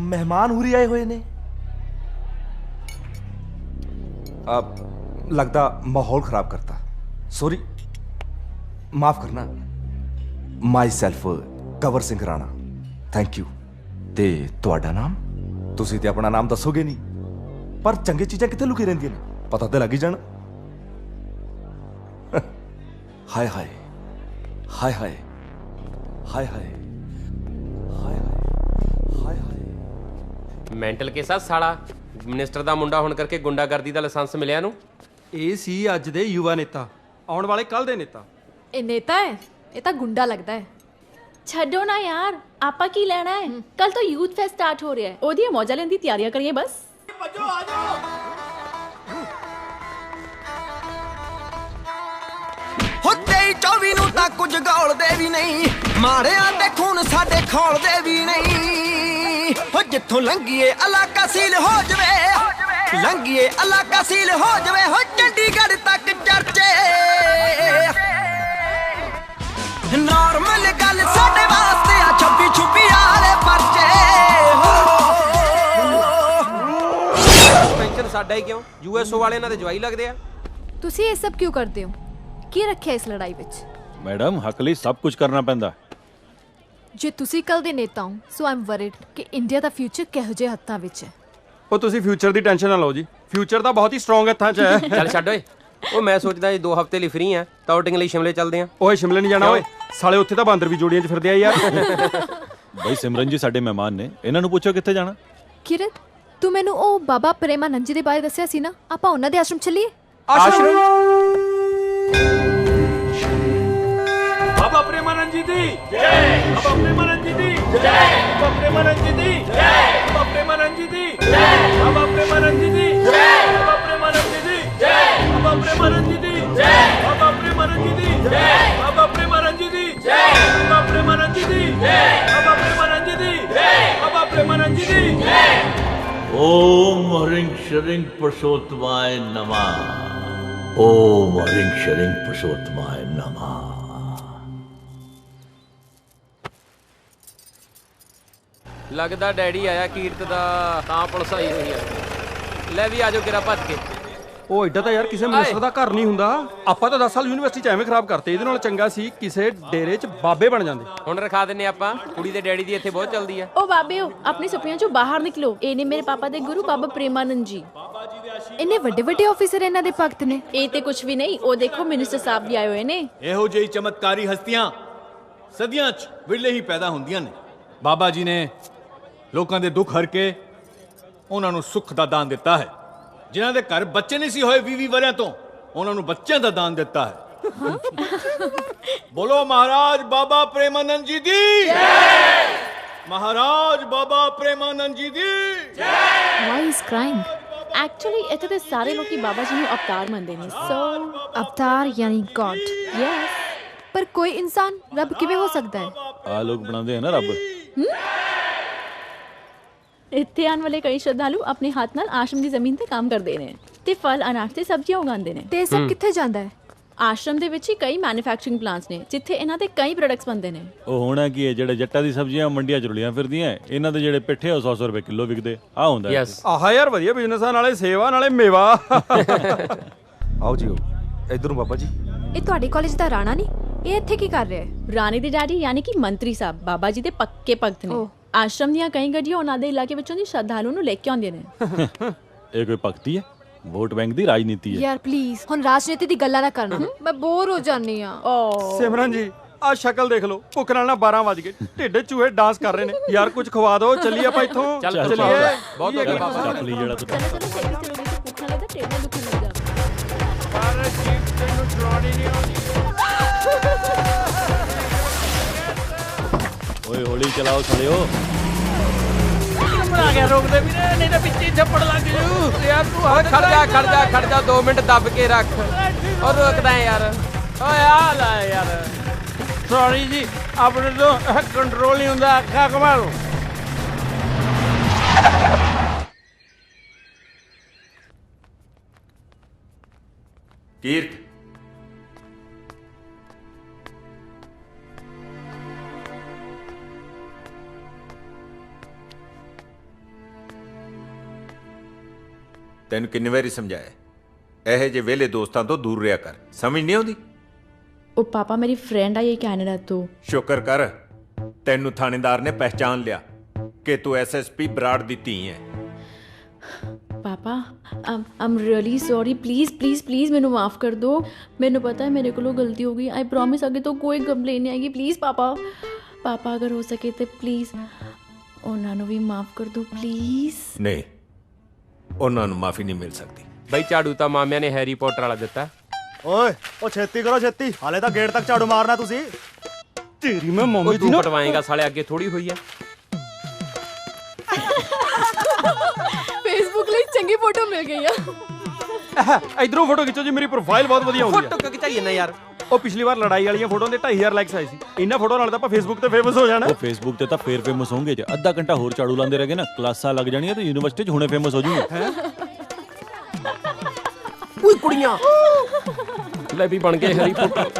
ਮਹਿਮਾਨ ਹੁਰੀ ਆਏ ਹੋਏ ਨੇ। लगता माहौल खराब करता। सॉरी, माफ करना। Myself Kanwar Singh Rana. Thank you. ते तुहाडा नाम? तुसी ते अपना नाम दसोगे नहीं, पर चंगी चीज़ां कित्थे लुकी रहिंदियां ने, पता ते लग ही जाना। हाय हाय हाय हाय हाय हाय हाय हाय हाय। ਮੈਂਟਲ ਕੇ ਸਾਥ ਸਾਲਾ ਮਿਨਿਸਟਰ ਦਾ ਮੁੰਡਾ ਹੋਣ ਕਰਕੇ ਗੁੰਡਾਗਰਦੀ ਦਾ ਲਾਇਸੈਂਸ ਮਿਲਿਆ ਨੂੰ। ਇਹ ਸੀ ਅੱਜ ਦੇ ਯੁਵਾ ਨੇਤਾ, ਆਉਣ ਵਾਲੇ ਕੱਲ ਦੇ ਨੇਤਾ। ਇਹ ਨੇਤਾ ਹੈ, ਇਹ ਤਾਂ ਗੁੰਡਾ ਲੱਗਦਾ ਹੈ। ਛੱਡੋ ਨਾ ਯਾਰ, ਆਪਾਂ ਕੀ ਲੈਣਾ ਹੈ? ਕੱਲ ਤੋਂ ਯੂਥ ਫੈਸਟ ਸਟਾਰਟ ਹੋ ਰਿਹਾ ਹੈ, ਉਹਦੀਆਂ ਮੌਜਾਂ ਲੈਣ ਦੀ ਤਿਆਰੀਆਂ ਕਰੀਏ ਬਸ। ਹੁੱਤੇ 24 ਨੂੰ ਤਾਂ ਕੁਝ ਗੌਲਦੇ ਵੀ ਨਹੀਂ, ਮਾਰਿਆਂ ਤੇ ਖੂਨ ਸਾਡੇ ਖੋਲਦੇ ਵੀ ਨਹੀਂ। ਹੋ ਜਿੱਥੋਂ ਲੰਘੀਏ ਇਲਾਕਾ ਸੀਲ ਹੋ ਜਵੇ, ਲੰਘੀਏ ਇਲਾਕਾ ਸੀਲ ਹੋ ਜਵੇ। ਹੋ ਚੰਡੀਗੜ੍ਹ ਤੱਕ ਚਰਚੇ, ਨਾਰਮਲ ਗੱਲ ਸਾਡੇ ਵਾਸਤੇ ਆ 26 ਵਾਲੇ ਪਰਚੇ। ਪੈਂਸ਼ਨ ਸਾਡਾ ਹੀ ਕਿਉਂ? ਯੂਐਸਓ ਵਾਲੇ ਇਹਨਾਂ ਦੇ ਜਵਾਈ ਲੱਗਦੇ ਆ। ਤੁਸੀਂ ਇਹ ਸਭ ਕਿਉਂ ਕਰਦੇ ਹੋ? ਕੀ ਰੱਖਿਆ ਇਸ ਲੜਾਈ ਵਿੱਚ? ਮੈਡਮ, ਹੱਕ ਲਈ ਸਭ ਕੁਝ ਕਰਨਾ ਪੈਂਦਾ। ਜੇ ਤੁਸੀਂ ਕੱਲ ਦੇ ਨੇਤਾ ਹੋ, ਸੋ ਆਮ ਵਰਿਡ ਕਿ ਇੰਡੀਆ ਦਾ ਫਿਊਚਰ ਕਿਹੋ ਜਿਹੇ ਹੱਥਾਂ ਵਿੱਚ ਹੈ। ਉਹ ਤੁਸੀਂ ਫਿਊਚਰ ਦੀ ਟੈਨਸ਼ਨ ਨਾ ਲਓ ਜੀ, ਫਿਊਚਰ ਤਾਂ ਬਹੁਤ ਹੀ ਸਟਰੋਂਗ ਹੱਥਾਂ 'ਚ ਹੈ। ਚੱਲ ਛੱਡ ਓਏ। ਉਹ ਮੈਂ ਸੋਚਦਾ ਜੇ 2 ਹਫ਼ਤੇ ਲਈ ਫ੍ਰੀ ਆ ਤਾਂ ਆਊਟਿੰਗ ਲਈ ਸ਼ਿਮਲੇ ਚੱਲਦੇ ਆ। ਓਏ ਸ਼ਿਮਲੇ ਨਹੀਂ ਜਾਣਾ ਓਏ, ਸਾਲੇ ਉੱਥੇ ਤਾਂ ਬਾਂਦਰ ਵੀ ਜੋੜੀਆਂ 'ਚ ਫਿਰਦੇ ਆ ਯਾਰ। ਬਈ ਸਿਮਰਨ ਜੀ ਸਾਡੇ ਮਹਿਮਾਨ ਨੇ, ਇਹਨਾਂ ਨੂੰ ਪੁੱਛੋ ਕਿੱਥੇ ਜਾਣਾ। ਕਿਰਤ, ਤੂੰ ਮੈਨੂੰ ਉਹ ਬਾਬਾ ਪ੍ਰੇਮਾਨੰਦ ਜੀ ਦੇ ਬਾਰੇ ਦੱਸਿਆ ਸੀ ਨਾ, ਆਪਾਂ ਉਹਨਾਂ ਦੇ ਆਸ਼ਰਮ ਚੱਲੀਏ। बाबा प्रेमानंद जी दी जय, बाबा प्रेमानंद जी दी जय, बाबा प्रेमानंद जी दी जय, बाबा प्रेमानंद जी दी जय, बाबा प्रेमानंद जी दी जय, बाबा प्रेमानंद जी दी जय, बाबा प्रेमानंद जी दी जय, बाबा प्रेमानंद जी दी जय, बाबा प्रेमानंद जी दी जय, बाबा प्रेमानंद जी दी जय, बाबा प्रेमानंद जी दी जय, बाबा प्रेमानंद जी दी जय। ओम ह्रीं श्रीं पुरुषोत्तमाय नमः। ओम ह्रीं श्रीं पुरुषोत्तमाय नमः। ਲੱਗਦਾ ਡੈਡੀ ਆਇਆ ਕੀਰਤ ਦਾ, ਤਾਂ ਪੁਲਿਸ ਆਈ ਹੋਈ ਆ। ਲੈ ਵੀ ਆਜੋ ਕਿਰਾ ਭੱਜ ਕੇ। ਉਹ ਐਡਾ ਤਾਂ ਯਾਰ ਕਿਸੇ ਮਿਨਿਸਟਰ ਦਾ ਘਰ ਨਹੀਂ ਹੁੰਦਾ। ਆਪਾਂ ਤਾਂ 10 ਸਾਲ ਯੂਨੀਵਰਸਿਟੀ ਚ ਐਵੇਂ ਖਰਾਬ ਕਰਤੇ, ਇਹਦੇ ਨਾਲ ਚੰਗਾ ਸੀ ਕਿਸੇ ਡੇਰੇ ਚ ਬਾਬੇ ਬਣ ਜਾਂਦੇ। ਹੁਣ ਰਖਾ ਦਿੰਨੇ ਆਪਾਂ, ਕੁੜੀ ਦੇ ਡੈਡੀ ਦੀ ਇੱਥੇ ਬਹੁਤ ਚੱਲਦੀ ਆ। ओ बाबेओ, अपनी सपनियों चों बाहर निकलो। ये ने मेरे पापा दे गुरु बाबा प्रेमानंद जी। ਇੰਨੇ ਵੱਡੇ ਵੱਡੇ ਆਫੀਸਰ ਇਹਨਾਂ ਦੇ ਭਗਤ ਨੇ। ਇਹ ਤੇ ਕੁਝ ਵੀ ਨਹੀਂ, ਉਹ ਦੇਖੋ ਮਿਨਿਸਟਰ ਸਾਹਿਬ ਵੀ ਆਏ ਹੋਏ ਨੇ। ਇਹੋ ਜਿਹੀ ਚਮਤਕਾਰੀ ਹਸਤੀਆਂ ਸਦੀਆਂ 'ਚ ਵਿਰਲੇ ਹੀ ਪੈਦਾ ਹੁੰਦੀਆਂ ਨੇ। ਬਾਬਾ ਜੀ ਨੇ ਲੋਕਾਂ ਦੇ ਦੁੱਖ ਹਰ ਕੇ ਉਹਨਾਂ ਨੂੰ ਸੁੱਖ ਦਾ ਦਾਨ ਦਿੱਤਾ ਹੈ। ਜਿਨ੍ਹਾਂ ਦੇ ਘਰ ਬੱਚੇ ਨਹੀਂ ਸੀ ਹੋਏ 20 ਵਰਿਆਂ ਤੋਂ, ਉਹਨਾਂ ਨੂੰ ਬੱਚਿਆਂ ਦਾ ਦਾਨ ਦਿੱਤਾ ਹੈ। ਬੋਲੋ ਮਹਾਰਾਜ ਬਾਬਾ ਪ੍ਰੇਮਾਨੰਦ ਜੀ ਦੀ ਜੈ, ਮਹਾਰਾਜ ਬਾਬਾ ਪ੍ਰੇਮਾਨੰਦ ਜੀ ਦੀ ਜੈ। Why is crying? ਐਕਚੁਅਲੀ ਇੱਥੇ ਤੇ ਸਾਰੇ ਲੋਕੀ ਬਾਬਾ ਜੀ ਨੂੰ ਅਵਤਾਰ ਮੰਨਦੇ ਨੇ। ਸੋ ਅਵਤਾਰ ਯਾਨੀ ਗॉड। ਯੈਸ, ਪਰ ਕੋਈ ਇਨਸਾਨ ਰੱਬ ਕਿਵੇਂ ਹੋ ਸਕਦਾ ਹੈ? ਆ ਲੋਕ ਬਣਾਉਂਦੇ ਆ ਨਾ ਰੱਬ। ਇੱਥੇ ਆਉਣ ਵਾਲੇ ਕਈ ਸ਼ਰਧਾਲੂ ਆਪਣੇ ਹੱਥ ਨਾਲ ਆਸ਼ਰਮ ਦੀ ਜ਼ਮੀਨ ਤੇ ਕੰਮ ਕਰਦੇ ਨੇ ਤੇ ਫਲ ਅਨਾਜ ਤੇ ਸਬਜ਼ੀਆਂ ਉਗਾਉਂਦੇ ਨੇ। ਤੇ ਇਹ ਸਭ ਕਿੱਥੇ ਜਾਂਦਾ ਹੈ? ਆਸ਼ਰਮ ਦੇ ਵਿੱਚ ਹੀ ਕਈ ਮੈਨੂਫੈਕਚਰਿੰਗ ਪਲਾਂਟਸ ਨੇ ਜਿੱਥੇ ਇਹਨਾਂ ਦੇ ਕਈ ਪ੍ਰੋਡਕਟਸ ਬਣਦੇ ਨੇ। ਉਹ ਹੋਣਾ ਕੀ ਹੈ, ਜਿਹੜੇ ਜੱਟਾਂ ਦੀ ਸਬਜ਼ੀਆਂ ਮੰਡੀਆਂ ਚ ਰੁਲੀਆਂ ਫਿਰਦੀਆਂ, ਇਹਨਾਂ ਦੇ ਜਿਹੜੇ ਪਿੱਠੇ 100 ਰੁਪਏ ਕਿਲੋ ਵਿਕਦੇ ਆ ਹੁੰਦਾ। ਯੈਸ, ਆਹਾ ਯਾਰ ਵਧੀਆ ਬਿਜ਼ਨਸ ਆ, ਨਾਲੇ ਸੇਵਾ ਨਾਲੇ ਮੇਵਾ। ਆਓ ਜੀ, ਇਧਰ ਨੂੰ ਬਾਬਾ ਜੀ। ਇਹ ਤੁਹਾਡੇ ਕਾਲਜ ਦਾ ਰਾਣਾ ਨਹੀਂ? ਇਹ ਇੱਥੇ ਕੀ ਕਰ ਰਿਹਾ ਹੈ? ਰਾਣੀ ਦੇ ਡੈਡੀ ਯਾਨੀ ਕਿ ਮੰਤਰੀ ਸਾਹਿਬ ਬਾਬਾ ਜੀ ਦੇ ਪੱਕੇ ਭਗਤ ਨੇ। ਓਹ। ਆਸ਼ਰਮ ਦੀਆਂ ਕਈ ਗੱਡੀਆਂ ਉਹਨਾਂ ਦੇ ਇਲਾਕੇ ਵਿੱਚੋਂ ਦੀ ਸ਼ਰਧਾਲੂ ਨੂੰ ਲੈ ਕੇ ਆਉਂਦੀਆਂ ਨੇ। ਇਹ ਕੋਈ ਭਗਤੀ ਹੈ? ਵੋਟ ਬੈਂਕ ਦੀ ਰਾਜਨੀਤੀ ਹੈ। ਯਾਰ ਪਲੀਜ਼ ਹੁਣ ਰਾਜਨੀਤੀ ਦੀ ਗੱਲਾਂ ਨਾ ਕਰਨਾ, ਮੈਂ ਬੋਰ ਹੋ ਜਾਨੀ ਆ। ਸਿਮਰਨ ਜੀ ਆ ਸ਼ਕਲ ਦੇਖ ਲਓ, ਭੁੱਖ ਨਾਲ ਨਾ 12 ਵਜ ਗਏ, ਢਿੱਡ ਚੂਹੇ ਡਾਂਸ ਕਰ ਰਹੇ ਨੇ। ਯਾਰ ਕੁਝ ਖਵਾ ਦਿਓ, ਚੱਲੀਏ ਆਪਾਂ ਇੱਥੋਂ। ਚੱਲੀਏ, ਬਹੁਤ ਹੋ ਗਿਆ ਬਾਬਾ। ਚੱਪ ਲਈ ਜਿਹੜਾ ਤੂੰ। ਚਲੋ ਚਲੋ ਛੇਤੀ ਚਲੋ, ਨਹੀਂ ਤਾਂ ਭੁੱਖਾ ਲੱਗਦਾ, ਢਿੱਡ ਦੁਖਣ ਲੱਗਾ। ਓਏ ਹੌਲੀ ਚਲਾਓ ਸਾਲਿਓ। ਆ ਗਿਆ, ਰੋਕਦੇ ਵੀ ਨਹੀਂ ਤਾਂ ਪਿੱਛੇ ਛੱਪੜ ਲੱਗ ਜੂ। ਯਾਰ ਤੂੰ ਖੜ ਜਾ 2 ਮਿੰਟ ਦੱਬ ਕੇ ਰੱਖ। ਔਰ ਰੋਕਦਾ ਯਾਰ। ਓਏ ਆ ਲੈ ਯਾਰ। ਸੌਰੀ ਜੀ, ਆਪਣੇ ਤੋਂ ਕੰਟਰੋਲ ਨਹੀਂ ਹੁੰਦਾ, ਅੱਖਾਂ ਘੁਮਾ ਲਓ। ਕੀਰਤ, ਤੈਨੂੰ ਕਿੰਨੇ ਵਾਰੀ ਸਮਝਾਇਆ ਇਹੋ ਜਿਹੇ ਵਿਹਲੇ ਦੋਸਤਾਂ ਤੋਂ ਦੂਰ ਰਿਹਾ ਕਰ, ਸਮਝ ਨਹੀਂ ਆਉਂਦੀ? ਉਹ ਪਾਪਾ ਮੇਰੀ ਫਰੈਂਡ ਆਈ ਹੈ ਕੈਨੇਡਾ ਤੋਂ। ਸ਼ੁਕਰ ਕਰ ਤੈਨੂੰ ਥਾਣੇਦਾਰ ਨੇ ਪਹਿਚਾਨ ਲਿਆ ਕਿ ਤੂੰ ਐਸਐਸਪੀ ਬਰਾੜ ਦੀ ਧੀ ਹੈ। ਪਾਪਾ I'm really sorry, please please please ਮੈਨੂੰ ਮਾਫ ਕਰ ਦਿਓ। ਮੈਨੂੰ ਪਤਾ ਹੈ ਮੇਰੇ ਕੋਲੋਂ ਗਲਤੀ ਹੋ ਗਈ। ਆਈ ਪ੍ਰੋਮਿਸ ਅੱਗੇ ਤੋਂ ਕੋਈ ਕੰਪਲੇਨ ਨਹੀਂ ਆਏਗੀ। ਪਲੀਜ਼ ਪਾਪਾ ਅਗਰ ਹੋ ਸਕੇ ਤੇ ਪਲੀਜ਼ ਉਹਨਾਂ ਨੂੰ ਵੀ ਮਾਫ ਕਰ ਦਿਓ ਪਲੀਜ਼। ਨਹੀਂ, ਉਹਨਾਂ ਨੂੰ ਮਾਫੀ ਨਹੀਂ ਮਿਲ ਸਕਦੀ। ਬਈ ਝਾੜੂ ਤਾਂ ਮਾਮਿਆਂ ਨੇ ਹੈਰੀ ਪੋਟਰ ਵਾਲਾ ਦਿੱਤਾ। ਓਏ ਉਹ ਛੇਤੀ ਕਰੋ ਛੇਤੀ, ਹਾਲੇ ਤਾਂ ਗੇਟ ਤੱਕ ਝਾੜੂ ਮਾਰਨਾ ਤੁਸੀਂ। ਤੇਰੀ ਮੈਂ ਮੰਮੀ ਦੀ ਤੂੰ ਨਾ ਪਟਵਾਏਗਾ ਸਾਲੇ, ਅੱਗੇ ਥੋੜੀ ਹੋਈ ਆ। ਫੇਸਬੁੱਕ ਲਈ ਚੰਗੀ ਫੋਟੋ ਮਿਲ ਗਈ ਆ। ਇਧਰੋਂ ਫੋਟੋ ਖਿੱਚੋ ਜੀ, ਮੇਰੀ ਪ੍ਰੋਫਾਈਲ ਬਹੁਤ ਵਧੀਆ ਹੁੰਦੀ ਫੋਟੋ ਕਿਉਂ ਚਾਹੀਏ ਨਾ ਯਾਰ? ਉਹ ਪਿਛਲੀ ਵਾਰ ਲੜਾਈ ਵਾਲੀਆਂ ਫੋਟੋਆਂ ਦੇ 2500 ਲਾਈਕਸ ਆਏ ਸੀ। ਇਹਨਾਂ ਫੋਟੋ ਨਾਲ ਤਾਂ ਆਪਾਂ ਫੇਸਬੁੱਕ ਤੇ ਫੇਮਸ ਹੋ ਜਾਣਾ। ਉਹ ਫੇਸਬੁੱਕ ਤੇ ਤਾਂ ਫੇਰ ਫੇਮਸ ਹੋਣਗੇ ਜੇ ਅੱਧਾ ਘੰਟਾ ਹੋਰ ਝਾੜੂ ਲਾਉਂਦੇ ਰਹੇਗੇ ਨਾ, ਕਲਾਸਾਂ ਲੱਗ ਜਾਣੀਆਂ ਤੇ ਯੂਨੀਵਰਸਿਟੀ 'ਚ ਹੁਣੇ ਫੇਮਸ ਹੋ ਜੂਗੇ। ਓਏ ਕੁੜੀਆਂ ਲੈ ਵੀ ਬਣ ਗਏ ਹੈਰੀ ਪੋਟਰ।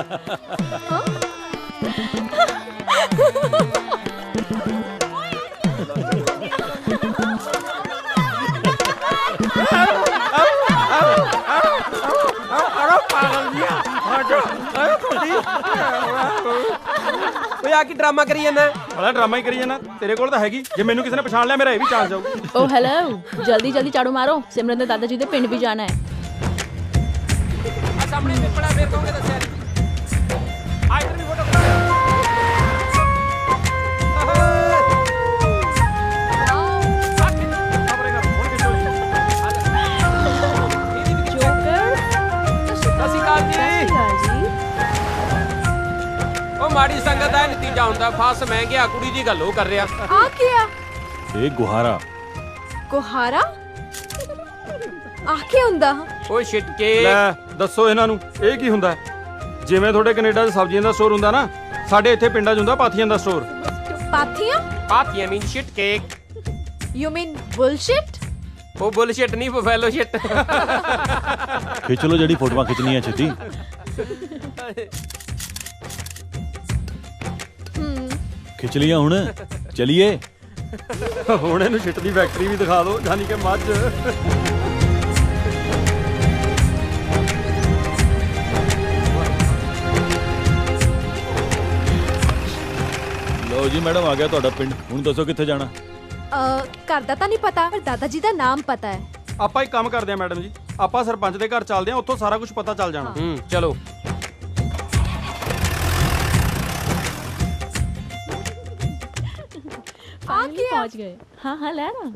ਓਏ ਆ ਕੀ ਡਰਾਮਾ ਕਰੀ ਜਾਂਦਾ? ਬੜਾ ਡਰਾਮਾ ਹੀ ਕਰੀ ਜਾਣਾ। ਤੇਰੇ ਕੋਲ ਤਾਂ ਹੈਗੀ, ਜੇ ਮੈਨੂੰ ਕਿਸੇ ਨੇ ਪਛਾਣ ਲਿਆ ਮੇਰਾ ਇਹ ਵੀ ਚਾਂਸ ਜਾਊ। ਓ ਹੈਲੋ, ਜਲਦੀ ਜਲਦੀ ਝਾੜੂ ਮਾਰੋ, ਸਿਮਰਨ ਦੇ ਦਾਦਾ ਜੀ ਦੇ ਪਿੰਡ ਵੀ ਜਾਣਾ ਹੈ। ਆ ਸਾਹਮਣੇ ਪਿੱਪੜਾ ਫੇਰ ਕਹੋਗੇ ਦੱਸਿਆ ਨਹੀਂ। ਆ ਇਧਰ ਵੀ ਫੋਟੋ ਕਰਾ। ਹੁੰਦਾ ਫਸ ਮੈਂ ਗਿਆ ਕੁੜੀ ਦੀ ਗੱਲ ਉਹ ਕਰ ਰਿਹਾ ਆ ਕੀ ਆ ਇਹ ਗੁਹਾਰਾ ਕੋਹਾਰਾ ਆ ਕੀ ਹੁੰਦਾ ਓਏ ਛਿਟਕੇ ਲੈ ਦੱਸੋ ਇਹਨਾਂ ਨੂੰ ਇਹ ਕੀ ਹੁੰਦਾ ਹੈ? ਜਿਵੇਂ ਤੁਹਾਡੇ ਕੈਨੇਡਾ 'ਚ ਸਬਜ਼ੀਆਂ ਦਾ ਸਟੋਰ ਹੁੰਦਾ ਨਾ, ਸਾਡੇ ਇੱਥੇ ਪਿੰਡਾਂ 'ਚ ਹੁੰਦਾ ਪਾਥੀਆਂ ਦਾ ਸਟੋਰ। ਪਾਥੀਆਂ mean shit cake you mean bullshit ਉਹ ਬੁਲਸ਼ਿਟ ਨਹੀਂ ਬਫੈਲੋ ਸ਼ਿਟ ਖਿੱਚ ਲੋ ਜਿਹੜੀ ਫੋਟੋਆਂ ਖਿੱਚਣੀਆਂ ਛੇਤੀ। ਖਿੱਚ ਲਿਆ ਹੁਣ ਚਲਿਏ। ਹੁਣ ਇਹਨੂੰ ਸ਼ਿਟ ਦੀ ਫੈਕਟਰੀ ਵੀ ਦਿਖਾ ਦਿਓ, ਯਾਨੀ ਕਿ ਮੱਝ। ਲਓ ਜੀ ਮੈਡਮ, ਆ ਗਿਆ ਤੁਹਾਡਾ ਪਿੰਡ। ਹੁਣ ਦੱਸੋ ਕਿੱਥੇ ਜਾਣਾ? ਘਰ ਦਾ ਤਾਂ ਨਹੀਂ ਪਤਾ, ਪਰ ਦਾਦਾ ਜੀ ਦਾ ਨਾਮ ਪਤਾ ਹੈ। ਆਪਾਂ ਇੱਕ ਕੰਮ ਕਰਦੇ ਆ ਮੈਡਮ ਜੀ, ਆਪਾਂ ਸਰਪੰਚ ਦੇ ਘਰ ਚੱਲਦੇ ਆ, ਉੱਥੋਂ ਸਾਰਾ ਕੁਝ ਪਤਾ ਚੱਲ ਜਾਣਾ। ਚਲੋ। पहुंच गए। हाँ हाँ ले ना।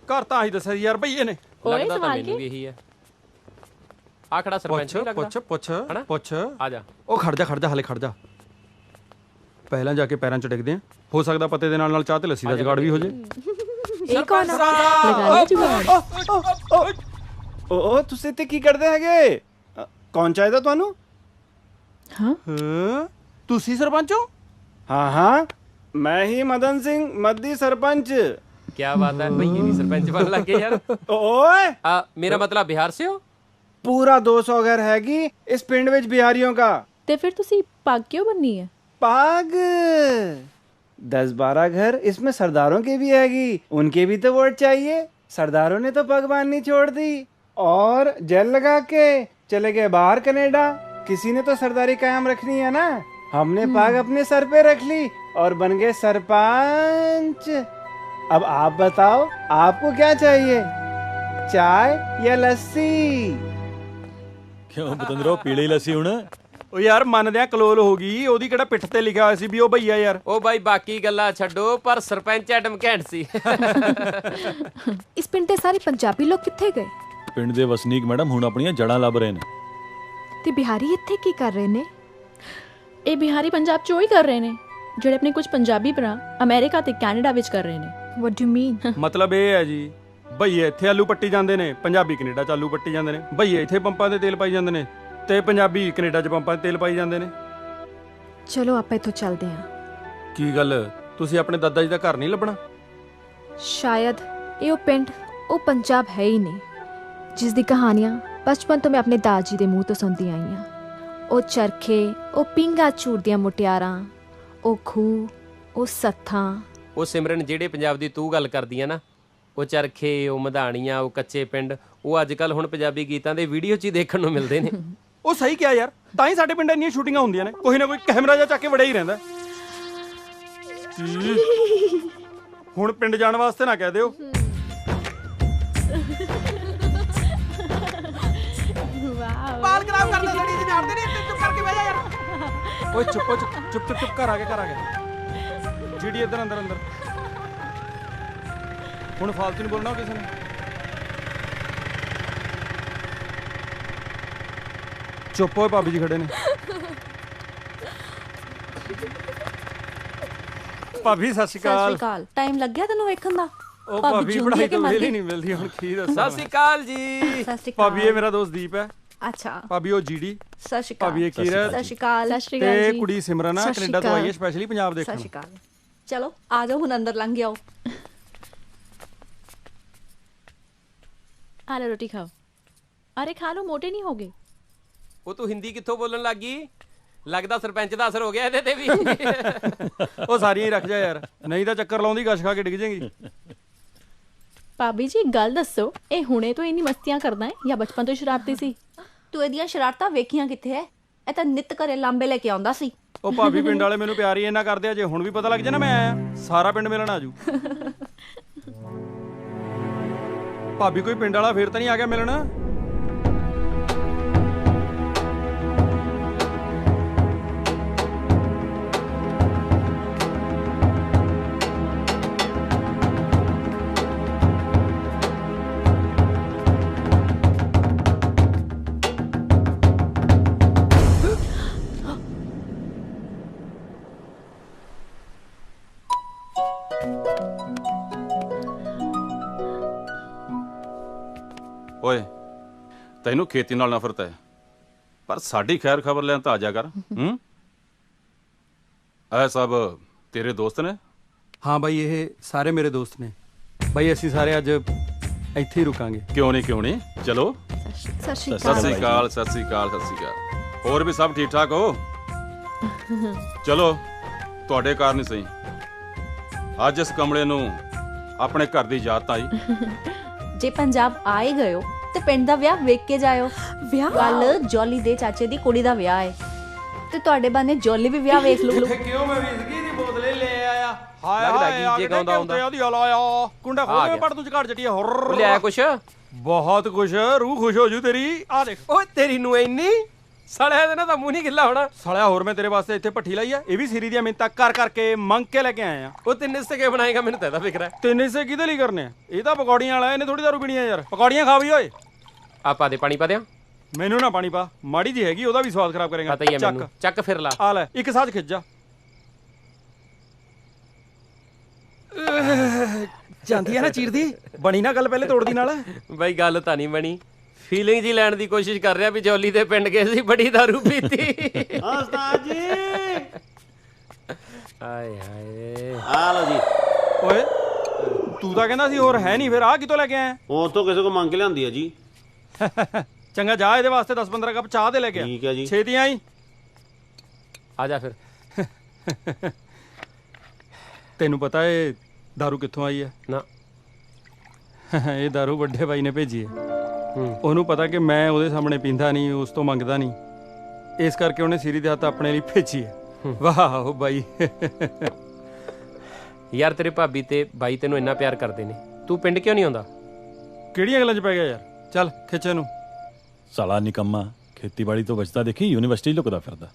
ਘਰ ਤਾਂ ਆਹੀ ਦੱਸਿਆ ਯਾਰ ਭਈਏ ਨੇ। ਲੱਗਦਾ ਤਾਂ ਮੈਨੂੰ ਵੀ ਇਹੀ ਹੈ। ਆ ਖੜਾ ਸਰਪੰਚ ਨਹੀਂ ਲੱਗਦਾ। ਪੁੱਛ ਆ ਜਾ। ਉਹ ਖੜ ਜਾ ਹਲੇ ਖੜ ਜਾ। ਪਹਿਲਾਂ ਜਾ ਕੇ ਪੈਰਾਂ 'ਚ ਡਿੱਗਦੇ ਆ, ਹੋ ਸਕਦਾ ਪਤੇ ਦੇ ਨਾਲ ਨਾਲ ਚਾਹ ਤੇ ਲੱਸੀ ਦਾ ਜੁਗਾੜ ਵੀ ਹੋ ਜੇ। ਇਹ ਕੌਣ ਆ? लगा लिया जुगाड़। ਓ ਤੁਸੀਂ ਇੱਥੇ ਕੀ ਕਰਦੇ ਹੈਗੇ? ਕੌਣ ਚਾਹੀਦਾ ਤੁਹਾਨੂੰ? हाँ ਤੁਸੀਂ ਸਰਪੰਚ ਹੋ? ਹਾਂ ਹਾਂ ਮੈਂ ਹੀ ਮਦਨ ਸਿੰਘ ਮੱਦੀ ਸਰਪੰਚ। क्या बात है भैया भी सरपंच बन लग गए यार। ਓਏ मेरा मतलब बिहार से हो? ਪੂਰਾ 200 ਘਰ ਹੈਗੀ ਇਸ ਪਿੰਡ ਵਿੱਚ ਬਿਹਾਰੀਆਂ का। ते फिर तुसी पग क्यों बननी है? पाग 10-12 घर इसमें सरदारों के भी हैगी, उनके भी तो वोट चाहिए। सरदारों ने तो पग बांधनी छोड़ दी और जेल लगा के चले गए बाहर कनाडा। किसी ने तो सरदारी कायम रखनी है ना। हमने पग अपने सर पे रख ली और बन गए सरपंच। अब आप बताओ आपको क्या चाहिए, चाय या लस्सी? ਕਿਉਂ ਪਤੰਦਰੋ ਪੀਲੇ ਹੀ ਲੱਸੀ ਹੁਣ? ਉਹ ਯਾਰ ਮੰਨਦੇ ਆ ਕਲੋਲ ਹੋ ਗਈ, ਉਹਦੀ ਕਿਹੜਾ ਪਿੱਠ ਤੇ ਲਿਖਿਆ ਹੋਇਆ ਸੀ ਵੀ ਉਹ ਭਈਆ ਯਾਰ। ਉਹ ਬਾਈ ਬਾਕੀ ਗੱਲਾਂ ਛੱਡੋ, ਪਰ ਸਰਪੰਚ ਐਡਮ ਘੈਂਟ ਸੀ। ਇਸ ਪਿੰਡ ਦੇ ਸਾਰੇ ਪੰਜਾਬੀ ਲੋਕ ਕਿੱਥੇ ਗਏ? ਪਿੰਡ ਦੇ ਵਸਨੀਕ ਮੈਡਮ ਹੁਣ ਆਪਣੀਆਂ ਜੜਾਂ ਲੱਭ ਰਹੇ ਨੇ। ਤੇ ਬਿਹਾਰੀ ਇੱਥੇ ਕੀ ਕਰ ਰਹੇ ਨੇ? ਇਹ ਬਿਹਾਰੀ ਪੰਜਾਬ ਚੋਂ ਹੀ ਕਰ ਰਹੇ ਨੇ ਜਿਹੜੇ ਆਪਣੇ ਕੁਝ ਪੰਜਾਬੀ ਭਰਾ ਅਮਰੀਕਾ ਤੇ ਕੈਨੇਡਾ ਵਿੱਚ ਕਰ ਰਹੇ ਨੇ। What do you mean? ਮਤਲਬ ਇਹ ਹੈ ਜੀ, ਭਈਏ ਇੱਥੇ ਆਲੂ ਪੱਟੀ ਜਾਂਦੇ ਨੇ, ਪੰਜਾਬੀ ਕੈਨੇਡਾ 'ਚ ਆਲੂ ਪੱਟੀ ਜਾਂਦੇ ਨੇ। ਭਈਏ ਇੱਥੇ ਪੰਪਾਂ ਤੇ ਤੇਲ ਪਾਈ ਜਾਂਦੇ ਨੇ ਤੇ ਪੰਜਾਬੀ ਕੈਨੇਡਾ 'ਚ ਪੰਪਾਂ ਤੇ ਤੇਲ ਪਾਈ ਜਾਂਦੇ ਨੇ। ਚਲੋ ਆਪਾਂ ਇੱਥੋਂ ਚੱਲਦੇ ਹਾਂ। ਕੀ ਗੱਲ, ਤੁਸੀਂ ਆਪਣੇ ਦਾਦਾ ਜੀ ਦਾ ਘਰ ਨਹੀਂ ਲੱਭਣਾ? ਸ਼ਾਇਦ ਇਹ ਉਹ ਪਿੰਡ, ਉਹ ਪੰਜਾਬ ਹੈ ਹੀ ਨਹੀਂ ਜਿਸ ਦੀ ਕਹਾਣੀਆਂ ਬਚਪਨ ਤੋਂ ਮੈਂ ਆਪਣੇ ਦਾਦੀ ਦੇ ਮੂੰਹ ਤੋਂ ਸੁਣਦੀ ਆਈ ਹਾਂ। ਉਹ ਚਰਖੇ, ਉਹ ਪਿੰਗਾ ਝੂਟਦੀਆਂ ਮੁਟਿਆਰਾਂ, ਉਹ ਖੂਹ, ਉਹ ਸੱਥਾਂ। ਉਹ ਸਿਮਰਨ ਜਿਹੜੇ ਪੰਜਾਬ ਦੀ ਤੂੰ ਗੱਲ ਕਰਦੀ ਆ ਨਾ, ਉਹ ਚਰਖੇ, ਉਹ ਮਧਾਣੀਆਂ, ਉਹ ਕੱਚੇ ਪਿੰਡ, ਉਹ ਅੱਜ ਕੱਲ ਹੁਣ ਪੰਜਾਬੀ ਗੀਤਾਂ ਦੇ ਵੀਡੀਓ 'ਚ ਹੀ ਦੇਖਣ ਨੂੰ ਮਿਲਦੇ ਨੇ। ਉਹ ਸਹੀ ਕਿਹਾ ਯਾਰ, ਤਾਂ ਹੀ ਸਾਡੇ ਪਿੰਡ ਇੰਨੀਆਂ ਸ਼ੂਟਿੰਗਾਂ ਹੁੰਦੀਆਂ ਨੇ, ਕੋਈ ਨਾ ਕੋਈ ਕੈਮਰਾ ਜਿਹਾ ਚੱਕ ਕੇ ਵੜਿਆ ਹੀ ਰਹਿੰਦਾ। ਹੁਣ ਪਿੰਡ ਜਾਣ ਵਾਸਤੇ ਨਾ ਕਹਿ ਦਿਓ। ਬਾਲ ਖਰਾਬ ਕਰਦਾ ਸੜੀ ਜੀ ਜਾਣਦੇ ਨਹੀਂ, ਚੁੱਪ ਕਰਕੇ ਬਹਿ ਜਾ ਯਾਰ। ਓਏ ਚੁੱਪ ਘਰ ਆ ਗਿਆ। ਜੀਡੀ ਇੱਧਰ ਅੰਦਰ ਹੁਣ ਫਾਲਤੂ ਨਹੀਂ ਬੋਲਣਾ ਕਿਸੇ ਨੇ। ਚੁੱਪ ਹੋਏ, ਭਾਬੀ ਜੀ ਖੜੇ ਨੇ। ਭਾਬੀ ਸਤਿ ਸ਼੍ਰੀ ਅਕਾਲ। ਟਾਈਮ ਲੱਗ ਗਿਆ ਤੈਨੂੰ ਵੇਖਣ ਦਾ? ਉਹ ਭਾਬੀ ਪੜਾਈ ਤੋਂ ਵੇਲੀ ਨਹੀਂ ਮਿਲਦੀ, ਹੁਣ ਕੀ ਦੱਸਾਂ। ਸਤਿ ਸ਼੍ਰੀ ਅਕਾਲ ਜੀ। ਭਾਬੀ ਇਹ ਮੇਰਾ ਦੋਸਤ ਦੀਪ ਹੈ। ਅੱਛਾ ਭਾਬੀ ਉਹ ਜੀਡੀ। ਸਤਿ ਸ਼੍ਰੀ ਅਕਾਲ। ਭਾਬੀ ਇਹ ਕੀਰਤ। ਸਤਿ ਸ਼੍ਰੀ ਅਕਾਲ। ਤੇ ਕੁੜੀ ਸਿਮਰਨ ਆ, ਕੈਨੇਡਾ ਤੋਂ ਆਈ ਹੈ ਸਪੈਸ਼ਲੀ ਪੰਜਾਬ ਦੇਖਣ। ਸਤਿ ਸ਼੍ਰੀ ਅਕਾਲ। ਚਲੋ ਆ ਜਾਓ, ਹੁਣ ਅੰਦਰ ਲੰਘ ਜਾਓ। आ लो रोटी खाओ। अरे खा लो, मोटे नहीं होगे। ਉਹ ਤੂੰ ਹਿੰਦੀ ਕਿੱਥੋਂ ਬੋਲਣ ਲੱਗ ਗਈ? ਲੱਗਦਾ ਸਰਪੰਚ ਦਾ ਅਸਰ ਹੋ ਗਿਆ ਇਹਦੇ ਤੇ ਵੀ। ਉਹ ਸਾਰੀਆਂ ਹੀ ਰੱਖ ਜਾ ਯਾਰ, ਨਹੀਂ ਤਾਂ ਚੱਕਰ ਲਾਉਂਦੀ ਗਸ਼ ਖਾ ਕੇ ਡਿੱਗ ਜਾਏਗੀ। ਭਾਬੀ ਜੀ ਗੱਲ ਦੱਸੋ, ਇਹ ਹੁਣੇ ਤੋਂ ਇੰਨੀ ਮਸਤੀਆਂ ਕਰਦਾ ਹੈ ਜਾਂ ਬਚਪਨ ਤੋਂ ਸ਼ਰਾਰਤੀ ਸੀ? ਤੂੰ ਇਹਦੀਆਂ ਸ਼ਰਾਰਤਾਂ ਵੇਖੀਆਂ ਕਿੱਥੇ ਐ? ਇਹ ਤਾਂ ਨਿੱਤ ਘਰੇ ਲਾਂਬੇ ਲੈ ਕੇ ਆਉਂਦਾ ਸੀ। ਉਹ ਭਾਬੀ ਪਿੰਡ ਵਾਲੇ ਮੈਨੂੰ ਪਿਆਰ ਹੀ ਇੰਨਾ ਕਰਦੇ ਆ, ਜੇ ਹੁਣ ਵੀ ਪਤਾ ਲੱਗ ਜਾ ਨਾ ਮੈਂ ਆਇਆ, ਸਾਰਾ ਪਿੰਡ ਮਿਲਣ ਆਜੂ। ਭਾਬੀ ਕੋਈ ਪਿੰਡ ਵਾਲਾ ਫੇਰ ਤਾਂ ਨਹੀਂ ਆ ਗਿਆ ਮਿਲਣ? ਓਏ ਤੈਨੂੰ ਖੇਤੀ ਨਾਲ ਨਫ਼ਰਤ ਹੈ, ਪਰ ਸਾਡੀ ਖੈਰ ਖਬਰ ਲੈਣ ਤਾਂ ਆ ਜਾ ਕਰ। ਇਹ ਸਭ ਤੇਰੇ ਦੋਸਤ ਨੇ? ਹਾਂ ਬਾਈ, ਇਹ ਸਾਰੇ ਮੇਰੇ ਦੋਸਤ ਨੇ ਬਾਈ। ਅਸੀਂ ਸਾਰੇ ਅੱਜ ਇੱਥੇ ਹੀ ਰੁਕਾਂਗੇ। ਕਿਉਂ ਨਹੀਂ ਚਲੋ। ਸਤਿ ਸ਼੍ਰੀ ਸਤਿ ਸ੍ਰੀ ਅਕਾਲ, ਸਤਿ ਸ੍ਰੀ ਅਕਾਲ, ਸਤਿ ਸ੍ਰੀ ਅਕਾਲ। ਹੋਰ ਵੀ ਸਭ ਠੀਕ ਠਾਕ ਹੋ? ਚਲੋ ਤੁਹਾਡੇ ਕਾਰਨ ਹੀ ਸਹੀ ਅੱਜ ਇਸ ਕਮਲੇ ਨੂੰ ਆਪਣੇ ਘਰ ਦੀ ਯਾਦ ਤਾਂ ਆਈ। ਜੇ ਪੰਜਾਬ ਆ ਹੀ ਗਏ ਹੋ ਤੇ ਪਿੰਡ ਦਾ ਵਿਆਹ ਵੇਖ ਕੇ ਜਾਇਓ। ਵਿਆਹ ਕੱਲ ਜੋਲੀ ਦੇ ਚਾਚੇ ਦੀ ਕੁੜੀ ਦਾ ਵਿਆਹ ਹੈ ਤੇ ਤੁਹਾਡੇ ਬਾਨੇ ਜੋਲੀ ਵੀ ਵਿਆਹ ਵੇਖ ਲੂ। ਕਿਉਂ ਮੈਂ ਵਿਸਕੀ ਦੀ ਬੋਤਲੇ ਲੈ ਆਇਆ। ਹਾਏ ਲੱਗਦਾ ਹਾਏ ਗੀਜੇ ਗਾਉਂਦਾ ਹੁੰਦਾ। ਉਹਦੀ ਹਲਾਇਆ ਕੁੰਡਾ ਖੋਲ ਕੇ ਪੜ ਤੂੰ ਝਾੜ ਜੱਟੀਆ ਹੋਰ ਲਿਆ ਕੁਛ ਬਹੁਤ ਕੁਛ। ਰੂਹ ਖੁਸ਼ ਹੋ ਜੂ ਤੇਰੀ। ਆ ਦੇਖ ਓਏ ਤੇਰੀ ਨੂੰ ਇੰਨੀ ਸੜਿਆ ਦੇ ਨਾ ਤਾਂ ਮੂੰਹ ਨਹੀਂ ਗਿੱਲਾ ਹੋਣਾ। ਸਾਲਿਆ ਹੋਰ ਮੈਂ ਤੇਰੇ ਵਾਸਤੇ ਇੱਥੇ ਭੱਠੀ ਲਾਈ ਆ। ਇਹ ਵੀ ਸਿਰੀ ਦੀਆਂ ਮਿੰਤਾਂ ਕਰ ਕਰਕੇ ਮੰਗ ਕੇ ਲੈ ਕੇ ਆਏ ਆ। ਉਹ ਤਿੰਨ ਹਿੱਸੇ ਕੇ ਬਣਾਏਗਾ ਮੈਨੂੰ ਤਾਂ ਇਹਦਾ ਫਿਕਰ ਹੈ। ਤਿੰਨ ਹਿੱਸੇ ਕਿਹਦੇ ਲਈ ਕਰਨੇ ਆ? ਇਹ ਤਾਂ ਪਕੌੜੀਆਂ ਵਾਲਾ, ਇਹਨੇ ਥੋੜੀ ਦਾਰੂ ਪੀਣੀ ਆ ਯਾਰ। ਪਕੌੜੀਆਂ ਖਾ ਵੀ ਓਏ। ਆ ਪਾ ਦੇ ਪਾਣੀ ਪਾ ਦਿਆਂ। ਮੈਨੂੰ ਨਾ ਪਾਣੀ ਪਾ, ਮਾੜੀ ਜੀ ਹੈਗੀ ਉਹਦਾ ਵੀ ਸਵਾਦ ਖਰਾਬ ਕਰੇਗਾ। ਪਤਾ ਹੀ ਹੈ ਮੈਨੂੰ। ਚੱਕ ਫਿਰ ਲਾ। ਆ ਲੈ ਇੱਕ ਸਾਥ ਖਿੱਚ ਜਾ। ਜਾਂਦੀ ਆ ਨਾ ਚੀਰਦੀ। ਬਣੀ ਨਾ ਗੱਲ ਪਹਿਲੇ ਤੋੜਦੀ ਨਾਲ। ਬਈ ਗੱਲ ਤਾਂ ਨਹੀਂ ਬਣੀ। ਫੀਲਿੰਗ ਜੀ ਲੈਣ ਦੀ ਕੋਸ਼ਿਸ਼ ਕਰ ਰਿਹਾ ਵੀ ਜੋਲੀ ਦੇ ਪਿੰਡ ਗਏ ਸੀ, ਬੜੀ ਦਾਰੂ ਪੀਤੀ। ਉਸਤਾਦ ਜੀ ਆਏ ਹਾਏ। ਆ ਲਓ ਜੀ। ਓਏ ਤੂੰ ਤਾਂ ਕਹਿੰਦਾ ਸੀ ਹੋਰ ਹੈ ਨਹੀਂ, ਫਿਰ ਆ ਕਿਤੋਂ ਲੈ ਕੇ ਆਇਆ? ਉਹ ਤੋਂ ਕਿਸੇ ਕੋ ਮੰਗ ਕੇ ਲਿਆਂਦੀ ਆ ਜੀ। ਚੰਗਾ ਜਾ ਇਹਦੇ ਵਾਸਤੇ 10-15 ਕੱਪ ਚਾਹ ਦੇ ਲੈ ਕੇ ਆ। ਠੀਕ ਹੈ ਜੀ। ਛੇਤੀ ਆਈ। ਆ ਜਾ ਫਿਰ। ਤੈਨੂੰ ਪਤਾ ਇਹ ਦਾਰੂ ਕਿੱਥੋਂ ਆਈ ਹੈ? ਨਾ। ਇਹ ਦਾਰੂ ਵੱਡੇ ਬਾਈ ਨੇ ਭੇਜੀ ਹੈ। ਉਹਨੂੰ ਪਤਾ ਕਿ ਮੈਂ ਉਹਦੇ ਸਾਹਮਣੇ ਪੀਂਦਾ ਨਹੀਂ, ਉਸ ਤੋਂ ਮੰਗਦਾ ਨਹੀਂ, ਇਸ ਕਰਕੇ ਉਹਨੇ ਸਿਰੀ ਦੇ ਹੱਥ ਆਪਣੇ ਲਈ ਭੇਜੀ ਹੈ। ਵਾਹ ਉਹ ਬਾਈ। ਯਾਰ ਤੇਰੇ ਭਾਬੀ ਤੇ ਬਾਈ ਤੈਨੂੰ ਇੰਨਾ ਪਿਆਰ ਕਰਦੇ ਨੇ, ਤੂੰ ਪਿੰਡ ਕਿਉਂ ਨਹੀਂ ਆਉਂਦਾ? ਕਿਹੜੀਆਂ ਗੱਲਾਂ 'ਚ ਪੈ ਗਿਆ ਯਾਰ? ਚੱਲ ਖਿੱਚ ਇਹਨੂੰ। ਸਾਲਾ ਨਿਕੰਮਾ, ਖੇਤੀਬਾੜੀ ਤੋਂ ਬਚਦਾ ਦੇਖੀ ਯੂਨੀਵਰਸਿਟੀ ਲੁਕਦਾ ਫਿਰਦਾ।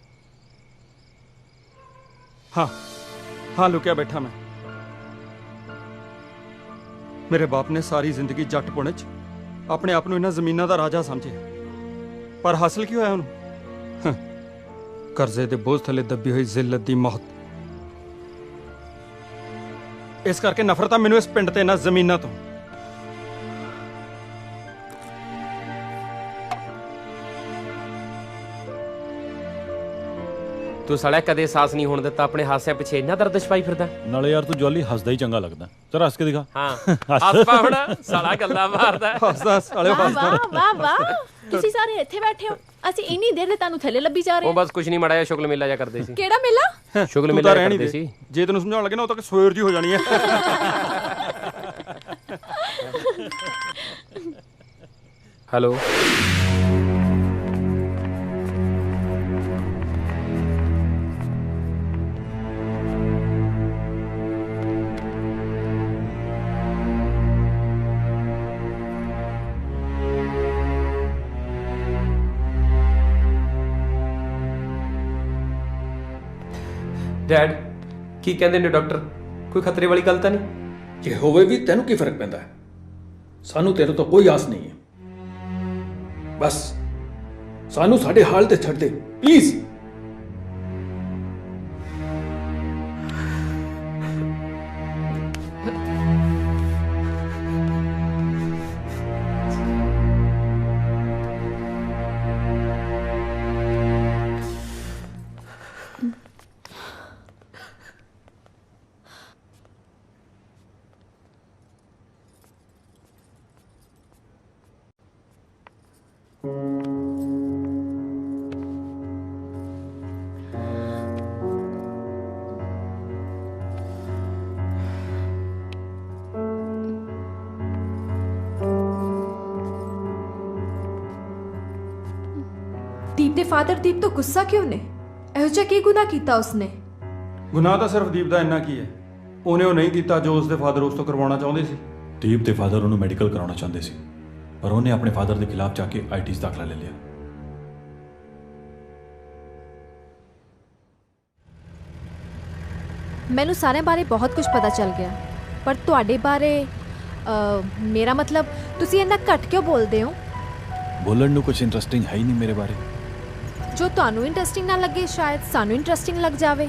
ਹਾਂ ਲੁਕਿਆ ਬੈਠਾ ਮੈਂ। ਮੇਰੇ ਬਾਪ ਨੇ ਸਾਰੀ ਜ਼ਿੰਦਗੀ ਜੱਟ ਪੁਣੇ 'ਚ ਆਪਣੇ ਆਪ ਨੂੰ ਇਹਨਾਂ ਜ਼ਮੀਨਾਂ ਦਾ ਰਾਜਾ ਸਮਝਿਆ, ਪਰ ਹਾਸਲ ਕੀ ਹੋਇਆ ਉਹਨੂੰ? ਕਰਜ਼ੇ ਦੇ ਬੋਝ ਥੱਲੇ ਦੱਬੀ ਹੋਈ ਜ਼ਿਲਤ ਦੀ ਮੌਤ। ਇਸ ਕਰਕੇ ਨਫ਼ਰਤ ਆ ਮੈਨੂੰ ਇਸ ਪਿੰਡ ਤੇ ਇਹਨਾਂ ਜ਼ਮੀਨਾਂ ਤੋਂ। ਤੂੰ ਸਾਲਿਆ ਕਦੇ ਸਾਹਸ ਨਹੀਂ ਹੋਣ ਦਿੱਤਾ ਆਪਣੇ ਹਾਸਿਆਂ ਪਿੱਛੇ ਇੰਨਾ ਦਰਦ ਛਪਾਈ ਫਿਰਦਾ। ਨਾਲੇ ਯਾਰ ਤੂੰ ਜੋਲੀ ਹੱਸਦਾ ਹੀ ਚੰਗਾ ਲੱਗਦਾ। ਚਲ ਹੱਸ ਕੇ ਦਿਖਾ। ਹਾਂ ਹੱਸ ਪਾ ਹੁਣ। ਸਾਲਾ ਗੱਲਾਂ ਮਾਰਦਾ। ਹੱਸਦਾ ਸਾਲਿਓ ਹੱਸਦਾ। ਵਾਹ ਵਾਹ ਤੁਸੀਂ ਸਾਰੇ ਇੱਥੇ ਬੈਠੇ ਹੋ, ਅਸੀਂ ਇੰਨੀ ਦੇਰ ਦੇ ਤੁਹਾਨੂੰ ਥੱਲੇ ਲੱਭੀ ਜਾ ਰਹੇ ਉਹ ਬਸ ਕੁਝ ਨਹੀਂ ਮਾੜਾ ਜਿਹਾ ਸ਼ੁਗਲ ਮੇਲਾ ਜਾ ਕਰਦੇ ਸੀ। ਕਿਹੜਾ ਮੇਲਾ? ਸ਼ੁਗਲ ਮੇਲਾ ਕਰਦੇ ਸੀ। ਜੇ ਤੈਨੂੰ ਸਮਝਾਉਣ ਲੱਗੇ ਨਾ ਉਹ ਤਾਂ ਸਵੇਰ ਜੀ ਹੋ ਜਾਣੀ ਹੈ। ਹੈਲੋ। ਡੈਡ ਕੀ ਕਹਿੰਦੇ ਨੇ ਡਾਕਟਰ? ਕੋਈ ਖਤਰੇ ਵਾਲੀ ਗੱਲ ਤਾਂ ਨਹੀਂ? ਜੇ ਹੋਵੇ ਵੀ ਤੈਨੂੰ ਕੀ ਫਰਕ ਪੈਂਦਾ? ਸਾਨੂੰ ਤੇਰੇ ਤੋਂ ਕੋਈ ਆਸ ਨਹੀਂ ਹੈ। ਬਸ ਸਾਨੂੰ ਸਾਡੇ ਹਾਲ ਤੇ ਛੱਡ ਦੇ ਪਲੀਜ਼। ਦੀਪ ਦੇ ਫਾਦਰ ਦੀਪ ਤੋਂ ਗੁੱਸਾ ਕਿਉਂ ਨੇ? ਇਹੋ ਜਿਹਾ ਕੀ ਗੁਨਾਹ ਕੀਤਾ ਉਸਨੇ? ਗੁਨਾਹ ਤਾਂ ਸਿਰਫ ਦੀਪ ਦਾ ਇੰਨਾ ਕੀ ਹੈ, ਉਹਨੇ ਉਹ ਨਹੀਂ ਕੀਤਾ ਜੋ ਉਸਦੇ ਫਾਦਰ ਉਸ ਤੋਂ ਕਰਵਾਉਣਾ ਚਾਹੁੰਦੇ ਸੀ। ਦੀਪ ਦੇ ਫਾਦਰ ਉਹਨੂੰ ਮੈਡੀਕਲ ਕਰਾਉਣਾ ਚਾਹੁੰਦੇ ਸੀ, ਪਰ ਉਹਨੇ ਆਪਣੇ ਫਾਦਰ ਦੇ ਖਿਲਾਫ ਜਾ ਕੇ ਆਈਟੀ 'ਚ ਦਾਖਲਾ ਲੈ ਲਿਆ। ਮੈਨੂੰ ਸਾਰਿਆਂ ਬਾਰੇ ਬਹੁਤ ਕੁਝ ਪਤਾ ਚੱਲ ਗਿਆ, ਪਰ ਤੁਹਾਡੇ ਬਾਰੇ ਮੇਰਾ ਮਤਲਬ ਤੁਸੀਂ ਇੰਨਾ ਘੱਟ ਕਿਉਂ ਬੋਲਦੇ ਹੋ? ਬੋਲਣ ਨੂੰ ਕੁਝ ਇੰਟਰਸਟਿੰਗ ਹੈ ਹੀ ਨਹੀਂ ਮੇਰੇ ਬਾਰੇ। ਜੋ ਤੁਹਾਨੂੰ ਇੰਟਰਸਟਿੰਗ ਨਾ ਲੱਗੇ ਸ਼ਾਇਦ ਸਾਨੂੰ ਇੰਟਰਸਟਿੰਗ ਲੱਗ ਜਾਵੇ।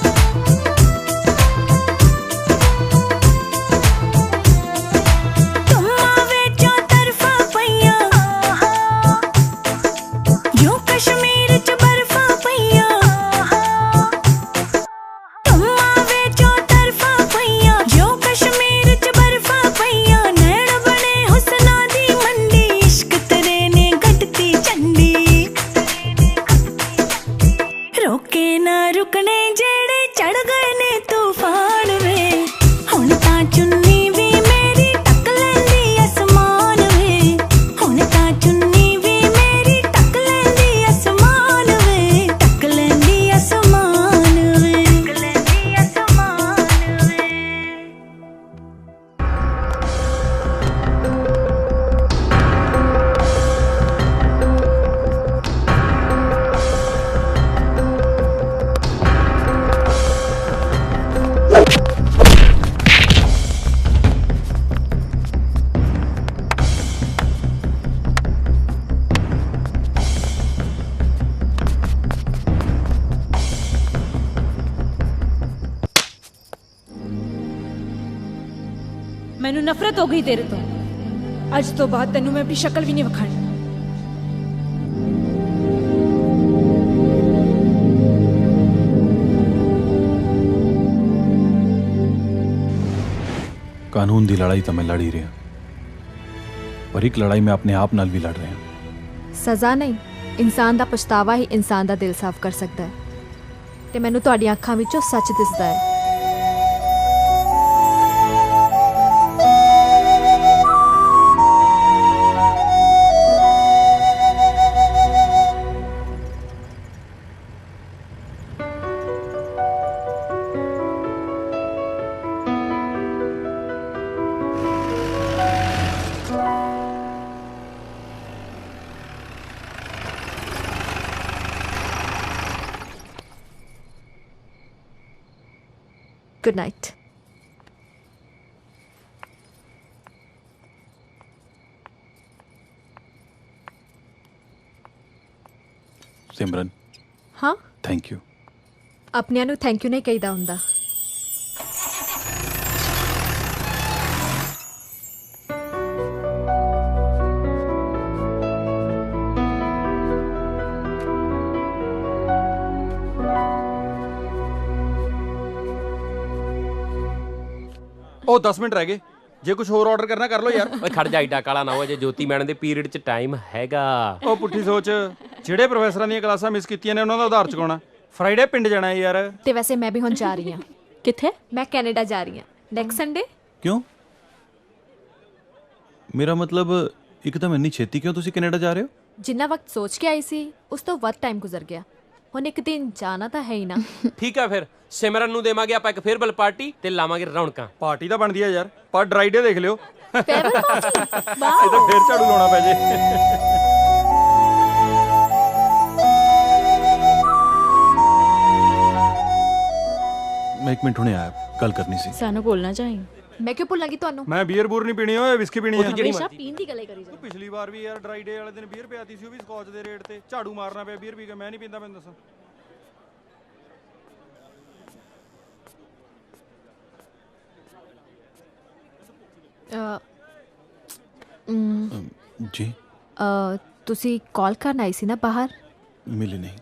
सुकने जेड़े चढ़ गए ने तूफान वे हुण तां चुन्नी भी मेरी टक लैंदी आसमान वे हुण तां चुन्नी भी मेरी टक लैंदी आसमान वे टक लैंदी आसमान वे टक लैंदी आसमान वे। ਮੈਨੂੰ ਨਫ਼ਰਤ ਹੋ ਗਈ ਤੇਰੇ ਤੋਂ। ਅੱਜ ਤੋਂ ਬਾਅਦ ਤੈਨੂੰ ਮੈਂ ਆਪਣੀ ਸ਼ਕਲ ਵੀ ਨਹੀਂ ਵਿਖਾਣੀ। ਕਾਨੂੰਨ ਦੀ ਲੜਾਈ ਤਾਂ ਮੈਂ ਲੜ ਹੀ ਰਿਹਾ, ਪਰ ਇੱਕ ਲੜਾਈ ਮੈਂ ਆਪਣੇ ਆਪ ਨਾਲ ਵੀ ਲੜ ਰਿਹਾ। ਸਜ਼ਾ ਨਹੀਂ, ਇਨਸਾਨ ਦਾ ਪਛਤਾਵਾ ਹੀ ਇਨਸਾਨ ਦਾ ਦਿਲ ਸਾਫ਼ ਕਰ ਸਕਦਾ ਹੈ ਤੇ ਮੈਨੂੰ ਤੁਹਾਡੀਆਂ ਅੱਖਾਂ ਵਿੱਚੋਂ ਸੱਚ ਦਿਸਦਾ ਹੈ। Good night. ਸਿਮਰਨ, ਹਾਂ, ਥੈਂਕ ਯੂ। ਆਪਣਿਆਂ ਨੂੰ ਥੈਂਕ ਯੂ ਨਹੀਂ ਕਹੀਦਾ ਹੁੰਦਾ। ਉਹ 10 ਮਿੰਟ ਰਹਿ ਗਏ, ਜੇ ਕੁਝ ਹੋਰ ਆਰਡਰ ਕਰਨਾ ਕਰ ਲਓ ਯਾਰ। ਓਏ ਖੜ ਜਾ, ਏਡਾ ਕਾਲਾ ਨਾ ਹੋ ਜੇ। ਜੋਤੀ ਮੈਡਮ ਦੇ ਪੀਰੀਅਡ 'ਚ ਟਾਈਮ ਹੈਗਾ। ਉਹ ਪੁੱਠੀ ਸੋਚ, ਜਿਹੜੇ ਪ੍ਰੋਫੈਸਰਾਂ ਦੀਆਂ ਕਲਾਸਾਂ ਮਿਸ ਕੀਤੀਆਂ ਨੇ ਉਹਨਾਂ ਦਾ ਉਧਾਰ ਚੁਕਾਉਣਾ। ਫਰਾਈਡੇ ਪਿੰਡ ਜਾਣਾ ਹੈ ਯਾਰ। ਤੇ ਵੈਸੇ ਮੈਂ ਵੀ ਹੁਣ ਜਾ ਰਹੀ ਹਾਂ। ਕਿੱਥੇ? ਮੈਂ ਕੈਨੇਡਾ ਜਾ ਰਹੀ ਹਾਂ ਨੈਕਸਟ ਸੰਡੇ। ਕਿਉਂ? ਮੇਰਾ ਮਤਲਬ ਇੱਕਦਮ ਇੰਨੀ ਛੇਤੀ ਕਿਉਂ ਤੁਸੀਂ ਕੈਨੇਡਾ ਜਾ ਰਹੇ ਹੋ? ਜਿੰਨਾ ਵਕਤ ਸੋਚ ਕੇ ਆਈ ਸੀ ਉਸ ਤੋਂ ਵੱਧ ਟਾਈਮ ਗੁਜ਼ਰ ਗਿਆ। ਹੁਣ ਇੱਕ ਦਿਨ ਜਾਣਾ ਤਾਂ ਹੈ ਹੀ ਨਾ। ਠੀਕ ਆ, ਫਿਰ ਸਿਮਰਨ ਨੂੰ ਦੇਵਾਂਗੇ ਆਪਾਂ ਇੱਕ ਫੇਅਰਵੈਲ ਪਾਰਟੀ ਤੇ ਲਾਵਾਂਗੇ ਰੌਣਕਾਂ। ਪਾਰਟੀ ਤਾਂ ਬਣਦੀ ਹੈ ਯਾਰ, ਪਰ ਡਰਾਈ ਡੇ ਦੇਖ ਲਿਓ। Farewell party? ਇਹ ਤਾਂ ਫੇਰ ਝਾੜੂ ਲਾਉਣਾ ਪੈ ਜੇ। ਮੈਂ ਇੱਕ ਮਿੰਟ ਹੁਣੇ ਆਇਆ, ਗੱਲ ਕਰਨੀ ਸੀ। ਸਾਨੂੰ ਬੋਲਣਾ ਚਾਹੀਏ। ਮੈਂ ਕਿਉਂ ਭੁੱਲਾਂਗੀ ਤੁਹਾਨੂੰ? ਮੈਂ ਬੀਅਰ ਬੂਰ ਨਹੀਂ ਪੀਣੀ, ਓਏ ਵਿਸਕੀ ਪੀਣੀ ਹੈ। ਹਮੇਸ਼ਾ ਪੀਣ ਦੀ ਗੱਲੇ ਕਰੀ ਜਾ। ਪਿਛਲੀ ਵਾਰ ਵੀ ਯਾਰ ਡਰਾਈ ਡੇ ਵਾਲੇ ਦਿਨ ਬੀਅਰ ਪਿਆਤੀ ਸੀ, ਉਹ ਵੀ ਸਕੌਚ ਦੇ ਰੇਟ ਤੇ। ਝਾੜੂ ਮਾਰਨਾ ਪਿਆ ਬੀਅਰ ਪੀ ਕੇ। ਮੈਂ ਨਹੀਂ ਪੀਂਦਾ, ਮੈਨੂੰ ਦੱਸੋ। ਜੀ ਤੁਸੀਂ ਕਾਲ ਕਰਨ ਆਈ ਸੀ ਨਾ ਬਾਹਰ? ਮਿਲੀ ਨਹੀਂ।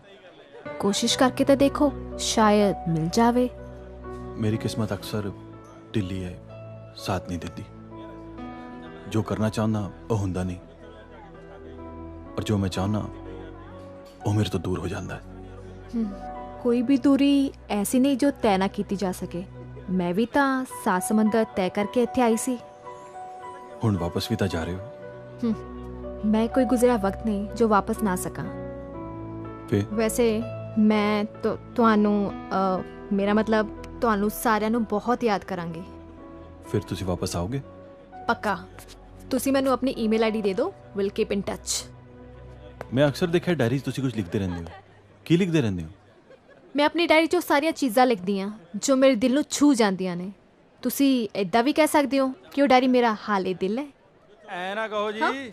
ਕੋਸ਼ਿਸ਼ ਕਰਕੇ ਤਾਂ ਦੇਖੋ, ਸ਼ਾਇਦ ਮਿਲ ਜਾਵੇ। ਮੇਰੀ ਕਿਸਮਤ ਅਕਸਰ ਢਿੱਲੀ ਹੈ, ਸਾਥ ਨਹੀਂ ਦਿੰਦੀ। ਜੋ ਕਰਨਾ ਚਾਹੁੰਦਾ ਉਹ ਹੁੰਦਾ ਨਹੀਂ, ਔਰ ਜੋ ਮੈਂ ਚਾਹੁੰਦਾ ਉਹ ਮੇਰੇ ਤੋਂ ਦੂਰ ਹੋ ਜਾਂਦਾ ਹੈ। ਕੋਈ ਵੀ ਦੂਰੀ ਐਸੀ ਨਹੀਂ ਜੋ ਤੈਅ ਨਾ ਕੀਤੀ ਜਾ ਸਕੇ। ਮੈਂ ਵੀ ਤਾਂ ਸਾਤ ਸਮੁੰਦਰ ਤੈਅ ਕਰਕੇ ਇੱਥੇ ਆਈ ਸੀ। ਹੁਣ ਵਾਪਸ ਵੀ ਤਾਂ ਜਾ ਰਹੇ ਹੋ। ਮੈਂ ਕੋਈ ਗੁਜ਼ਰਿਆ ਵਕਤ ਨਹੀਂ ਜੋ ਵਾਪਸ ਨਾ ਸਕਾਂ। ਫਿਰ ਵੈਸੇ ਮੈਂ ਤੁਹਾਨੂੰ ਮੇਰਾ ਮਤਲਬ ਤੁਹਾਨੂੰ ਸਾਰਿਆਂ ਨੂੰ ਬਹੁਤ ਯਾਦ ਕਰਾਂਗੀ। ਫਿਰ ਤੁਸੀਂ ਵਾਪਸ ਆਓਗੇ? ਪੱਕਾ। ਤੁਸੀਂ ਮੈਨੂੰ ਆਪਣੀ ਈਮੇਲ ਆਈਡੀ ਦੇ ਦਿਓ। Will keep in touch. ਮੈਂ ਅਕਸਰ ਦੇਖਿਆ ਡਾਇਰੀ 'ਚ ਤੁਸੀਂ ਕੁਝ ਲਿਖਦੇ ਰਹਿੰਦੇ ਹੋ। ਕੀ ਲਿਖਦੇ ਰਹਿੰਦੇ ਹੋ? ਮੈਂ ਆਪਣੀ ਡਾਇਰੀ 'ਚੋਂ ਸਾਰੀਆਂ ਚੀਜ਼ਾਂ ਲਿਖਦੀ ਹਾਂ ਜੋ ਮੇਰੇ ਦਿਲ ਨੂੰ ਛੂ ਜਾਂਦੀਆਂ ਨੇ। ਤੁਸੀਂ ਇੱਦਾਂ ਵੀ ਕਹਿ ਸਕਦੇ ਹੋ ਕਿ ਉਹ ਡਾਇਰੀ ਮੇਰਾ ਹਾਲੇ ਦਿਲ ਹੈ। ਐ ਨਾ ਕਹੋ ਜੀ,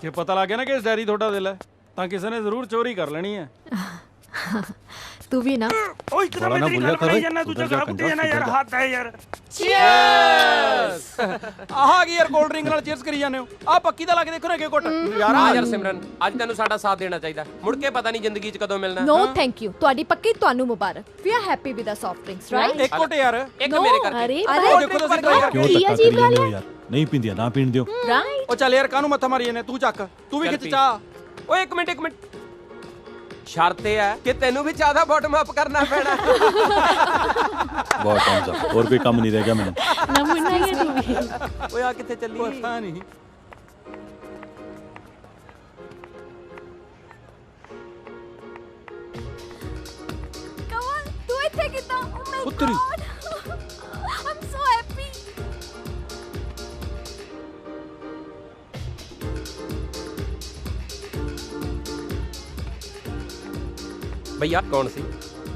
ਜੇ ਪਤਾ ਲੱਗ ਗਿਆ ਨਾ ਕਿ ਇਸ ਡਾਇਰੀ ਤੁਹਾਡਾ ਦਿਲ ਹੈ ਤਾਂ ਕਿਸੇ ਨੇ ਜ਼ਰੂਰ ਚੋਰੀ ਕਰ ਲੈਣੀ ਹੈ। ਤੂੰ ਵੀ ਨਾ। ਓਏ ਇਤਨਾ ਮੈਂ ਤੇਰੀ ਗੱਲ ਬਣਾਈ ਜਾਣਾ, ਤੂੰ ਜਗਾ ਕੁੱਟੀ ਜਾਣਾ ਯਾਰ। ਹੱਥ ਹੈ ਯਾਰ। ਚੀਅਰਸ। ਆਹ ਕੀ ਯਾਰ, ਕੋਲਡ ਡਰਿੰਕ ਨਾਲ ਚੀਅਰਸ ਕਰੀ ਜਾਂਦੇ ਹੋ? ਆ ਪੱਕੀ ਦਾ ਲਾ ਕੇ ਦੇਖੋ ਨਾ ਕਿ ਘੁੱਟ ਯਾਰ। ਆ ਯਾਰ ਸਿਮਰਨ, ਅੱਜ ਤੈਨੂੰ ਸਾਡਾ ਸਾਥ ਦੇਣਾ ਚਾਹੀਦਾ। ਮੁੜ ਕੇ ਪਤਾ ਨਹੀਂ ਜ਼ਿੰਦਗੀ 'ਚ ਕਦੋਂ ਮਿਲਣਾ। No thank you. ਤੁਹਾਡੀ ਪੱਕੀ ਤੁਹਾਨੂੰ ਮੁਬਾਰਕ। We are happy with a soft drinks, right? ਇੱਕ ਘੁੱਟ ਯਾਰ। ਇੱਕ ਮੇਰੇ ਕਰਕੇ। ਅਰੇ ਦੇਖੋ ਤੁਸੀਂ ਟਰਾਈ ਕਰਕੇ। ਕਿਉਂ ਧੱਕਾ ਕਰੀ ਜਾਂਦੇ ਹੋ ਯਾਰ? ਨਹੀਂ ਪੀਂਦੀਆਂ ਨਾ ਪੀਣ ਦਿਓ। ਰਾਈਟ। ਉਹ ਚੱਲ ਯਾਰ, ਕਾਹਨੂੰ ਮੱਥਾ ਮਾਰੀ ਜਾਂਦੇ? ਤੂੰ ਚੱਕ, ਤੂੰ ਵੀ ਖਿੱਚ ਚਾ। ਓਏ ਇੱਕ ਮਿੰਟ ਸ਼ਰਤ ਇਹ ਹੈ ਕਿ ਤੈਨੂੰ ਵੀ ਜ਼ਿਆਦਾ ਬਾਟਮ ਅਪ ਕਰਨਾ ਪੈਣਾ। ਬਹੁਤ ਟਾਈਮ ਤੱਕ ਹੋਰ ਕੋਈ ਕੰਮ ਨਹੀਂ ਰਹਿ ਗਿਆ ਮੈਨੂੰ। ਨਮੂਨਾ ਹੀ ਹੈ ਤੂੰ ਵੀ। ਓਏ ਆ ਕਿੱਥੇ ਚੱਲੀ? ਪਤਾ ਨਹੀਂ। ਕਮਲ ਤੂੰ ਇੱਥੇ ਕਿੱਦਾਂ? ਓ ਮਾਈ ਉੱਤਰੀ। ਗॉड ਆਮ ਸੋ ਹੈਪੀ। ਭਈਆ ਕੌਣ ਸੀ?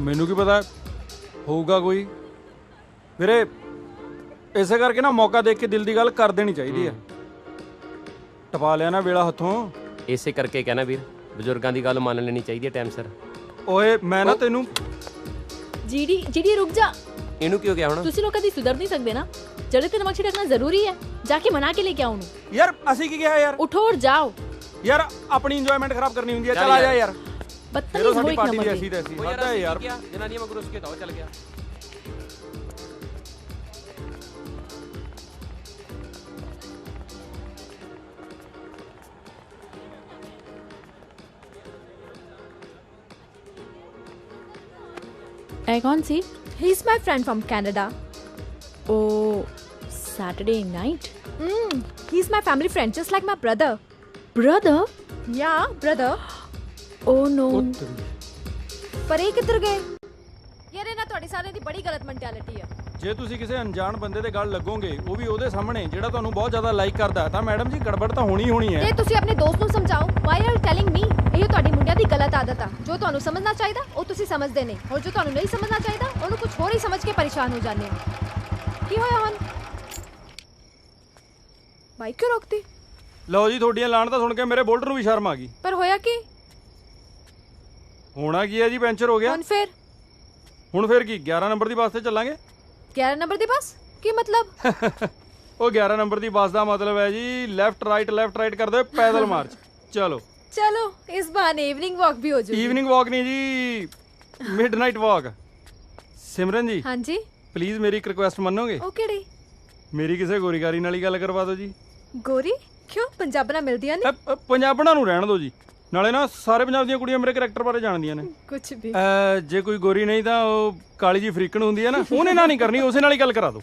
ਮੈਨੂੰ ਕੀ ਪਤਾ ਹੋਊਗਾ ਕੋਈ। ਵੀਰੇ ਇਸੇ ਕਰਕੇ ਨਾ ਮੌਕਾ ਦੇਖ ਕੇ ਦਿਲ ਦੀ ਗੱਲ ਕਰ ਦੇਣੀ ਚਾਹੀਦੀ ਆ। ਟਪਾ ਲਿਆ ਨਾ ਵੇਲਾ ਹੱਥੋਂ। ਇਸੇ ਕਰਕੇ ਕਹਿਣਾ ਵੀਰ, ਬਜ਼ੁਰਗਾਂ ਦੀ ਗੱਲ ਮੰਨ ਲੈਣੀ ਚਾਹੀਦੀ ਹੈ ਟਾਈਮ ਸਿਰ। ਓਏ ਮੈਂ ਨਾ ਤੈਨੂੰ ਜੀਡੀ ਰੁਕ ਜਾ। ਇਹਨੂੰ ਕਿਉਂ ਗਿਆ ਹੁਣ? ਤੁਸੀਂ ਲੋਕ ਕਦੀ ਸੁਧਰ ਨਹੀਂ ਸਕਦੇ ਨਾ। ਜੜੇ ਤੇ ਨਮਕ ਛਿੜਕਣਾ ਜ਼ਰੂਰੀ ਹੈ। ਜਾਕੇ ਮਨਾ ਕੇ ਲੈ ਕੇ ਆਉਂ ਨੂੰ। ਯਾਰ ਅਸੀਂ ਕੀ ਕਿਹਾ ਯਾਰ? ਉਠੋ ਔਰ ਜਾਓ। ਯਾਰ ਆਪਣੀ ਇੰਜੋਇਮੈਂਟ ਖਰਾਬ ਕਰਨੀ ਹੁੰਦੀ ਹੈ। ਚੱਲ ਆ ਜਾ ਯਾਰ। ਬਦਤਮੀਜ਼ ਹੋ ਇੱਕ ਪਾਰਟੀ ਨੰਬਰ ਵੀ ਐਸੀ ਤੈਸੀ ਹੱਦ ਹੈ ਯਾਰ। ਜਨਾਨੀਆਂ ਮਗਰ ਉਸਕੇ ਤਾਂ ਚੱਲ ਗਿਆ। ਇਹ ਕੌਣ ਸੀ? He is my friend from Canada. Oh, Saturday night? He's my family friend, just like my brother. Brother? Yeah, brother. Oh no. ਪਰ ਇਹ ਕਿੱਧਰ ਗਏ? ਯਾਰ ਇਹ ਨਾ ਤੁਹਾਡੀ ਸਾਰਿਆਂ ਦੀ ਬੜੀ ਗਲਤ ਮੈਂਟੈਲਿਟੀ ਆ। ਜੇ ਤੁਸੀਂ ਕਿਸੇ ਅਣਜਾਣ ਬੰਦੇ ਦੇ ਗੱਲ ਲੱਗੋਗੇ, ਉਹ ਵੀ ਉਹਦੇ ਸਾਹਮਣੇ ਜਿਹੜਾ ਤੁਹਾਨੂੰ ਬਹੁਤ ਜ਼ਿਆਦਾ ਲਾਈਕ ਕਰਦਾ, ਤਾਂ ਮੈਡਮ ਜੀ ਗੜਬੜ ਤਾਂ ਹੋਣੀ ਹੋਣੀ ਹੈ। ਤੇ ਤੁਸੀਂ ਆਪਣੇ ਦੋਸਤ ਨੂੰ ਸਮਝਾਓ। Why are you telling me? ਇਹ ਤੁਹਾਡੀ ਮੁੰਡਿਆਂ ਦੀ ਗਲਤ ਆਦਤ ਆ। ਜੋ ਤੁਹਾਨੂੰ ਸਮਝਣਾ ਚਾਹੀਦਾ ਉਹ ਤੁਸੀਂ ਸਮਝਦੇ ਨਹੀਂ, ਔਰ ਜੋ ਤੁਹਾਨੂੰ ਨਹੀਂ ਸਮਝਣਾ ਚਾਹੀਦਾ ਉਹਨੂੰ ਕੁਝ ਹੋਰ ਹੀ ਸਮਝ ਕੇ ਪਰੇਸ਼ਾਨ ਹੋ ਜਾਂਦੇ ਹੋ। ਕੀ ਹੋਇਆ ਹੁਣ? ਬਾਈਕ ਕਿਉਂ ਰੋਕਤੀ? ਲਓ ਜੀ ਤੁਹਾਡੀਆਂ ਲਾਹਣਤਾਂ ਸੁਣ ਕੇ ਮੇਰੇ ਬੁਲਟ ਨੂੰ ਵੀ ਸ਼ਰਮ ਆ ਗਈ। ਪਰ ਹੋਇਆ ਕੀ? ਹੋਣਾ ਕੀ ਹੈ ਜੀ, ਪੈਂਚਰ ਹੋ ਗਿਆ। ਹੁਣ ਫਿਰ ਕੀ 11 ਨੰਬਰ ਦੀ ਬੱਸ ਤੇ ਚੱਲਾਂਗੇ? 11 ਨੰਬਰ ਦੀ ਬੱਸ? ਕੀ ਮਤਲਬ? ਉਹ 11 ਨੰਬਰ ਦੀ ਬੱਸ ਦਾ ਮਤਲਬ ਹੈ ਜੀ ਲੈਫਟ ਰਾਈਟ ਕਰਦੇ ਹੋਏ ਪੈਦਲ ਮਾਰਚ। ਚਲੋ ਇਸ ਬਹਾਨੇ ਇਵਨਿੰਗ ਵਾਕ ਵੀ ਹੋ ਜੂਗੀ। ਇਵਨਿੰਗ ਵਾਕ ਨਹੀਂ ਜੀ, ਮਿਡਨਾਈਟ ਵਾਕ। ਸਿਮਰਨ ਜੀ। ਹਾਂਜੀ ਪਲੀਜ਼ ਮੇਰੀ ਇੱਕ ਰਿਕੁਐਸਟ ਮੰਨੋਗੇ? ਉਹ ਕਿਹੜੀ? ਮੇਰੀ ਕਿਸੇ ਗੋਰੀਗਾਰੀ ਨਾਲ ਹੀ ਗੱਲ ਕਰਵਾ ਦਿਓ ਜੀ। ਗੋਰੀ? ਕਿਉਂ ਪੰਜਾਬਣਾ ਮਿਲਦੀਆਂ ਨੇ? ਪੰਜਾਬਣਾ ਨੂੰ ਰਹਿਣ ਦਿਓ ਜੀ। ਨਾਲੇ ਨਾ ਸਾਰੇ ਪੰਜਾਬ ਦੀਆਂ ਕੁੜੀਆਂ ਮੇਰੇ ਕਰੈਕਟਰ ਬਾਰੇ ਜਾਣਦੀਆਂ ਨੇ। ਕੁਝ ਵੀ। ਜੇ ਕੋਈ ਗੋਰੀ ਨਹੀਂ ਤਾਂ ਉਹ ਕਾਲੀ ਜੀ ਫਰੀਕਣ ਹੁੰਦੀ ਹੈ ਨਾ, ਉਹਨੇ ਨਾਲ ਨਹੀਂ ਕਰਨੀ, ਉਸੇ ਨਾਲ ਹੀ ਗੱਲ ਕਰਾ ਦਿਓ।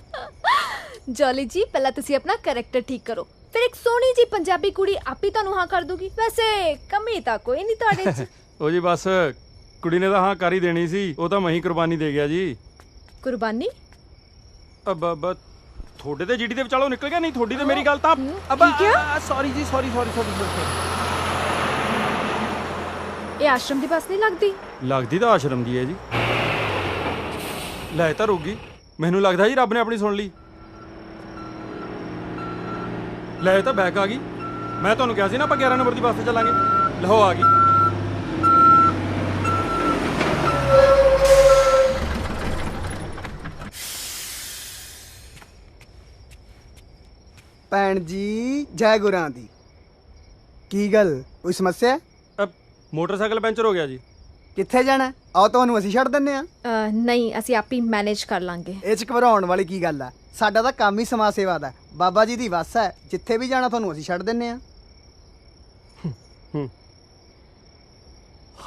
ਜੋਲੀ ਜੀ ਪਹਿਲਾਂ ਤੁਸੀਂ ਆਪਣਾ ਕਰੈਕਟਰ ਠੀਕ ਕਰੋ, ਫਿਰ ਇੱਕ ਸੋਹਣੀ ਜੀ ਪੰਜਾਬੀ ਕੁੜੀ ਆਪੀ ਤੁਹਾਨੂੰ ਹਾਂ ਕਰ ਦੂਗੀ। ਵੈਸੇ ਕਮੀ ਤਾਂ ਕੋਈ ਨਹੀਂ ਤੁਹਾਡੇ 'ਚ। ਉਹ ਜੀ ਬਸ ਕੁੜੀ ਨੇ ਤਾਂ ਹਾਂ ਕਰ ਹੀ ਦੇਣੀ ਸੀ, ਉਹ ਤਾਂ ਮੈਂ ਹੀ ਕੁਰਬਾਨੀ ਦੇ ਗਿਆ ਜੀ। ਕੁਰਬਾਨੀ? ਅਬ ਤੁਹਾਡੇ ਤੇ ਜੀਡੀ ਦੇ ਵਿਚਾਲੋਂ ਨਿਕਲ ਗਿਆ, ਨਹੀਂ ਤੁਹਾਡੀ ਤੇ ਮੇਰੀ ਗੱਲ ਤਾਂ ਸੌਰੀ ਜੀ, ਸੌਰੀ। ਇਹ ਆਸ਼ਰਮ ਦੀ ਬੱਸ ਨਹੀਂ ਲੱਗਦੀ? ਲੱਗਦੀ ਤਾਂ ਆਸ਼ਰਮ ਦੀ ਹੈ ਜੀ। ਲੈ ਤਾਂ ਰੋਗੀ, ਮੈਨੂੰ ਲੱਗਦਾ ਜੀ ਰੱਬ ਨੇ ਆਪਣੀ ਸੁਣ ਲਈ। ਲੈ ਤਾਂ ਬੈਕ ਆ ਗਈ। ਮੈਂ ਤੁਹਾਨੂੰ ਕਿਹਾ ਸੀ ਨਾ ਆਪਾਂ 11 ਨੰਬਰ ਦੀ ਬੱਸ ਤੇ ਚੱਲਾਂਗੇ। ਲਹੋ ਆ ਗਈ। ਭੈਣ ਜੀ ਜੈ ਗੁਰਾਂ ਦੀ। ਕੀ ਗੱਲ, ਕੋਈ ਸਮੱਸਿਆ? ਮੋਟਰਸਾਈਕਲ ਪੈਂਚਰ ਹੋ ਗਿਆ ਜੀ। ਕਿੱਥੇ ਜਾਣਾ? ਆਓ ਤੁਹਾਨੂੰ ਅਸੀਂ ਛੱਡ ਦਿੰਨੇ ਆ। ਨਹੀਂ ਅਸੀਂ ਆਪੇ ਮੈਨੇਜ ਕਰ ਲਾਂਗੇ। ਇਹ ਚ ਘਬਰਾਉਣ ਵਾਲੀ ਕੀ ਗੱਲ ਆ? ਸਾਡਾ ਤਾਂ ਕੰਮ ਹੀ ਸਮਾਜ ਸੇਵਾ ਦਾ। ਬਾਬਾ ਜੀ ਦੀ ਵੱਸ ਹੈ, ਜਿੱਥੇ ਵੀ ਜਾਣਾ ਤੁਹਾਨੂੰ ਅਸੀਂ ਛੱਡ ਦਿੰਨੇ ਆ।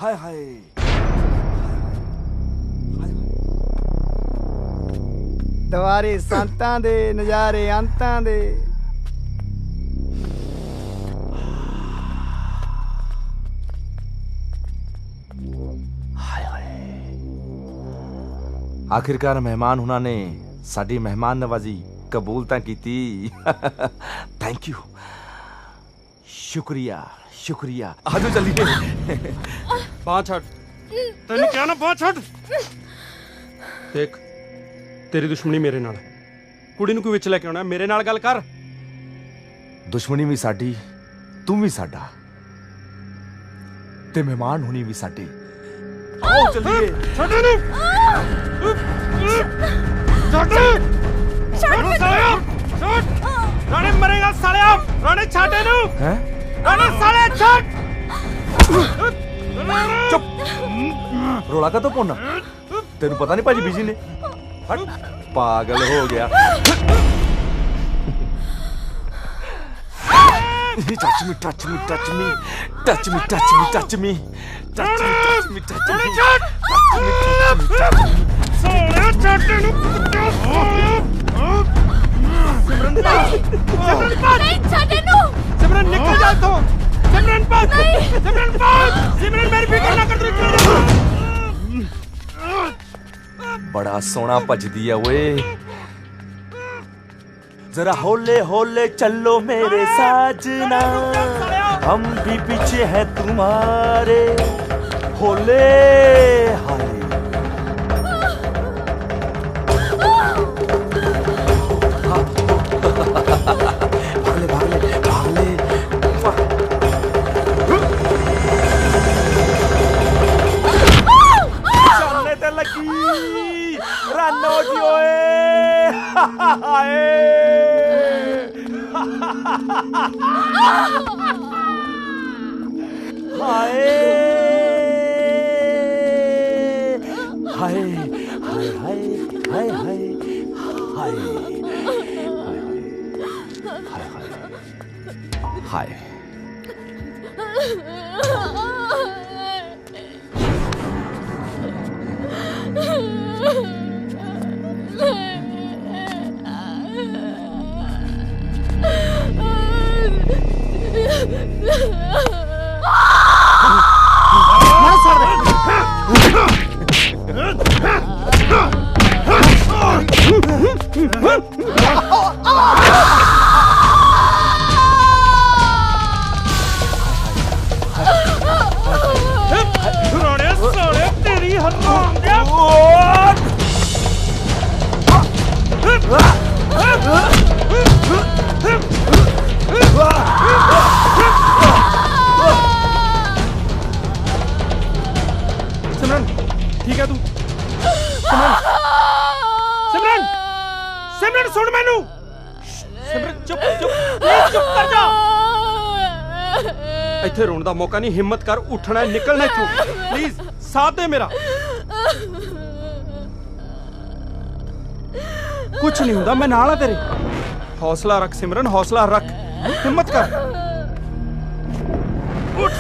ਹਾਏ ਹਾਏ ਦੁਆਰੇ ਸੰਤਾਂ ਦੇ ਨਜ਼ਾਰੇ ਅੰਤਾਂ ਦੇ। ਆਖਿਰਕਾਰ ਮਹਿਮਾਨ ਉਹਨਾਂ ਨੇ ਸਾਡੀ ਮਹਿਮਾਨ ਨਵਾਜ਼ੀ ਕਬੂਲ ਤਾਂ ਕੀਤੀ। ਥੈਂਕ ਯੂ, ਸ਼ੁਕਰੀਆ। ਆਜੋ ਚੱਲੀਏ। ਬਾਂਹ ਛੱਡ, ਤੈਨੂੰ ਕਿਹਾ ਨਾ ਬਾਂਹ ਛੱਡ। ਦੇਖ ਤੇਰੀ ਦੁਸ਼ਮਣੀ ਮੇਰੇ ਨਾਲ, ਕੁੜੀ ਨੂੰ ਕੋਈ ਵਿੱਚ ਲੈ ਕੇ ਆਉਣਾ, ਮੇਰੇ ਨਾਲ ਗੱਲ ਕਰ। ਦੁਸ਼ਮਣੀ ਵੀ ਸਾਡੀ, ਤੂੰ ਵੀ ਸਾਡਾ, ਤੇ ਮਹਿਮਾਨ ਹੁਣੀ ਵੀ ਸਾਡੇ। ਆਓ ਚੱਲੀਏ। ਛੱਡ ਇਹਨੂੰ। ਛੱਡ ਸਾਲਿਆ, ਛੱਡ। ਰਾਣੇ ਮਰੇਗਾ ਸਾਲਿਆ, ਰਾਣੇ ਛੱਡ ਇਹਨੂੰ। ਹੈ ਰਾਣੇ ਸਾਲਿਆ ਛੱਡ। ਚੁੱਪ, ਰੋਲਾ ਕਾ ਤੋਂ ਪੋਨਾ? ਤੈਨੂੰ ਪਤਾ ਨਹੀਂ ਭਾਜੀ ਬੀਜੀ ਨੇ? ਹਟ, ਪਾਗਲ ਹੋ ਗਿਆ। touch me, touch me, touch me, touch me, touch me, touch me, touch me, touch me, touch me, touch me, ਸੋਹਣਿਆ ਛੱਡ ਨੂੰ ਕੁੱਤਿਆ ਸਿਮਰਨ ਨਹੀਂ ਛੱਡ ਇਹਨੂੰ ਸਿਮਰਨ ਨਿਕਲ ਜਾ ਇੱਥੋਂ ਸਿਮਰਨ ਭੱਜ ਸਿਮਰਨ ਭੱਜ ਸਿਮਰਨ ਮੇਰੀ ਫਿਕਰ ਨਾ ਕਰ ਤੂੰ बड़ा सोना भज दिया ओए जरा होले होले चलो मेरे साजना हम भी पीछे हैं तुम्हारे होले हाय भागले भागले चलने ते लगी रानो जी ओए हाय हाय हाय हाय हाय हाय हाय हाय तेरी हराम सिमरन ठीक है तू सिमरन सिमरन सिमरन सुन मैनू सिमरन चुप चुप चुप कर जा ਇੱਥੇ ਰੋਣ ਦਾ ਮੌਕਾ ਨਹੀਂ ਹਿੰਮਤ ਕਰ ਉੱਠਣਾ ਨਿਕਲਣਾ ਇੱਥੋਂ ਪਲੀਜ਼ ਸਾਥ ਦੇ ਮੇਰਾ ਕੁਝ ਨਹੀਂ ਹੁੰਦਾ ਮੈਂ ਨਾਲ ਆ ਤੇਰੇ ਹੌਸਲਾ ਰੱਖ ਸਿਮਰਨ ਹੌਸਲਾ ਰੱਖ ਹਿੰਮਤ ਕਰ ਉੱਠ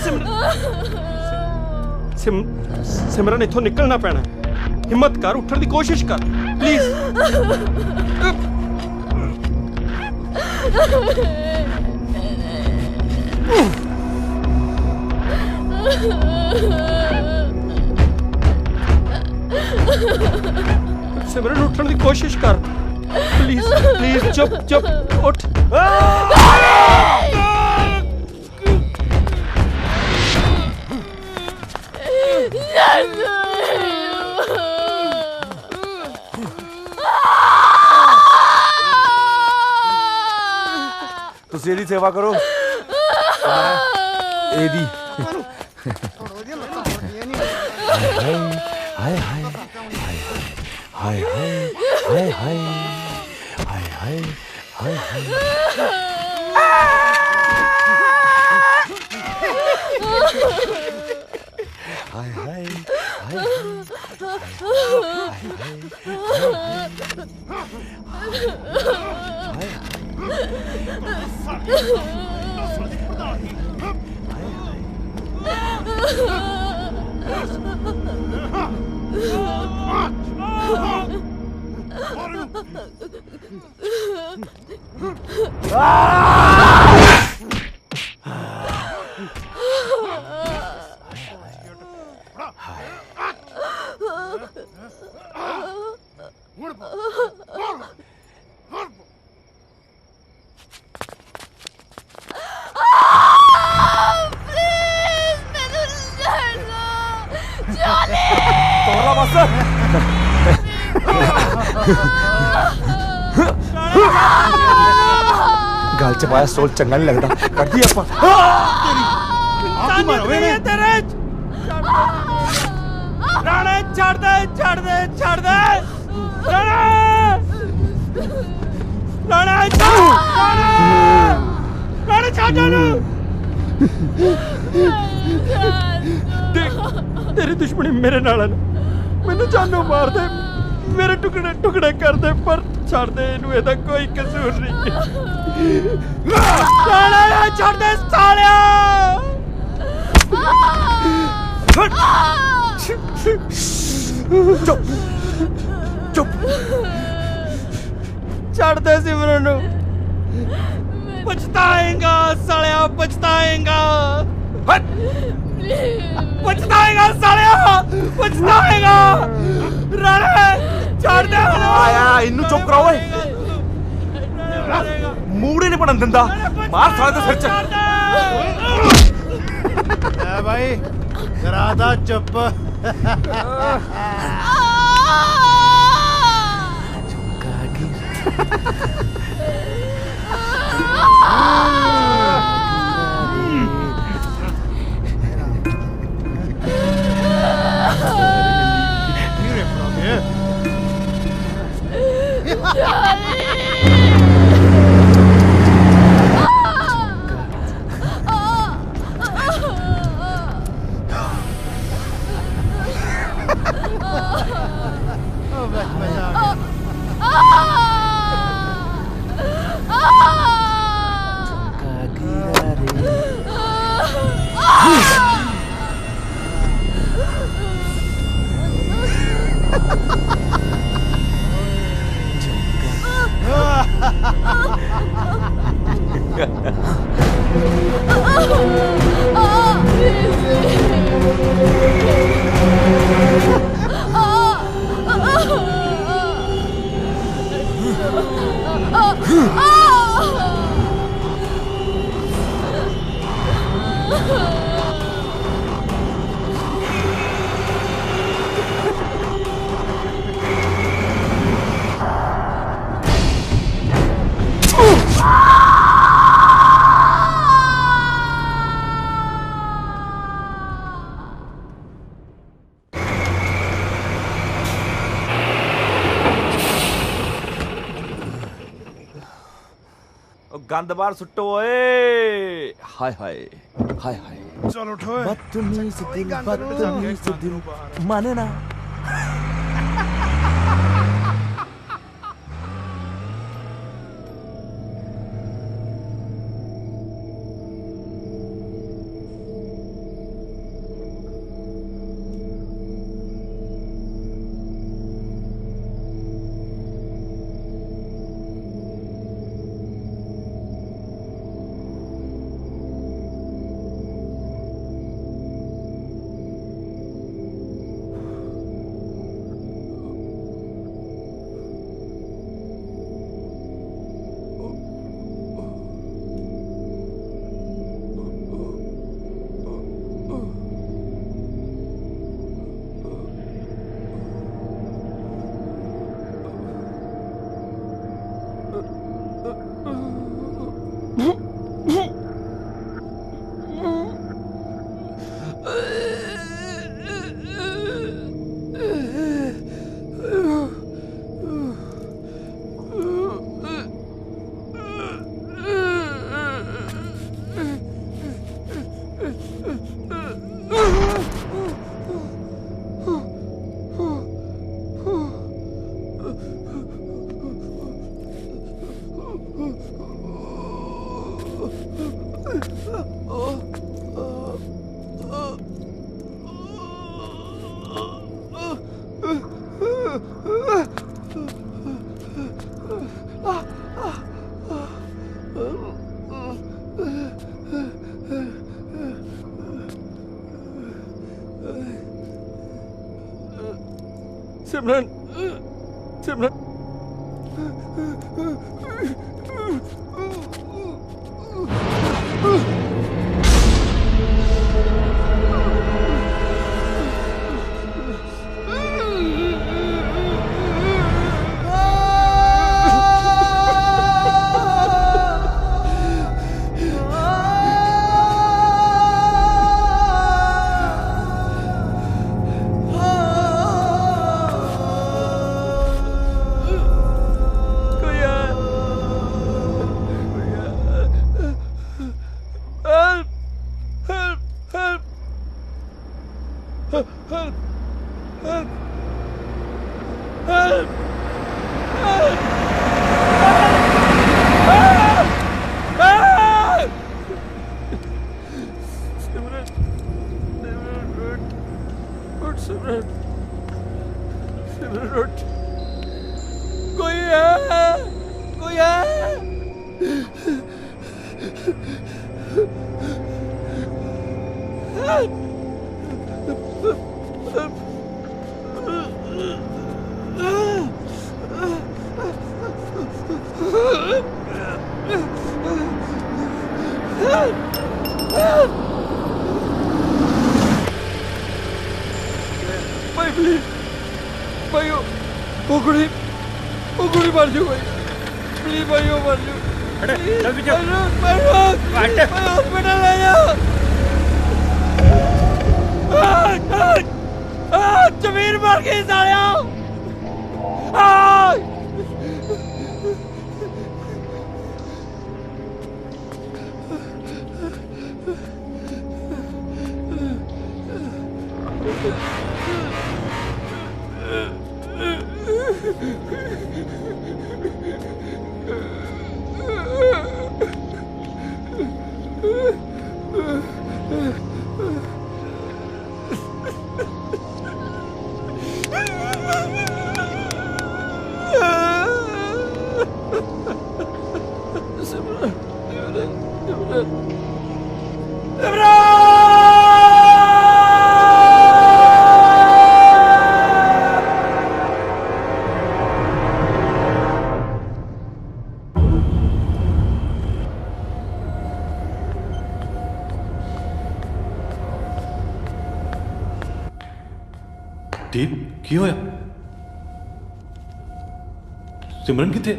ਸਿਮਰਨ ਇੱਥੋਂ ਨਿਕਲਣਾ ਪੈਣਾ ਹਿੰਮਤ ਕਰ ਉੱਠਣ ਦੀ ਕੋਸ਼ਿਸ਼ ਕਰ ਪਲੀਜ਼ सिमरन उठने की कोशिश कर प्लीज प्लीज चुप चुप उठ ਤੁਸੀਂ ਇਹਦੀ ਸੇਵਾ ਕਰੋ ਇਹਦੀ ਹਾਏ ਹਾਏ ਹਾਏ ਹਾਏ ਹਾਏ ਹਾਏ ਹਾਏ ਹਾਏ ਹਾਏ ਹਾਏ ਹਾਏ गल च पाया सोल चंगा नहीं लगता कर दी आप राणे छड़ दे छड़ दे छड़ दे राणे राणे राणे छड़ जाना तेरी दुश्मनी मेरे नाल है मैनू जानों मार दे मेरे टुकड़े टुकड़े कर दे पर छड़ दे इनू एदा कोई कसूर नहीं साले छोड़ दे सालिया चुप चुप छोड़ दे सिमरन नू पछताएगा सालिया पछताएगा पछताएगा सालिया पछताएगा राणे छोड़ दे आया इन्नू चुप कराओ ओए मूड ही नहीं पड़न दिंदा मार साले दे सिर च ए भाई करादा चुप गंद बाहर सुट्टो ओए हाय हाय हाय हाय चल उठो बदतमीज दिल माने ना सिमरन सिमरन सिमरन सिमरन उठ कोई है कोई भाई प्लीज भाई वो कुड़ी मार दो भाई प्लीज भाई वो मार दो हॉस्पिटल ले जाओ जमीन मार के साले दीप की होया सिमरन किथे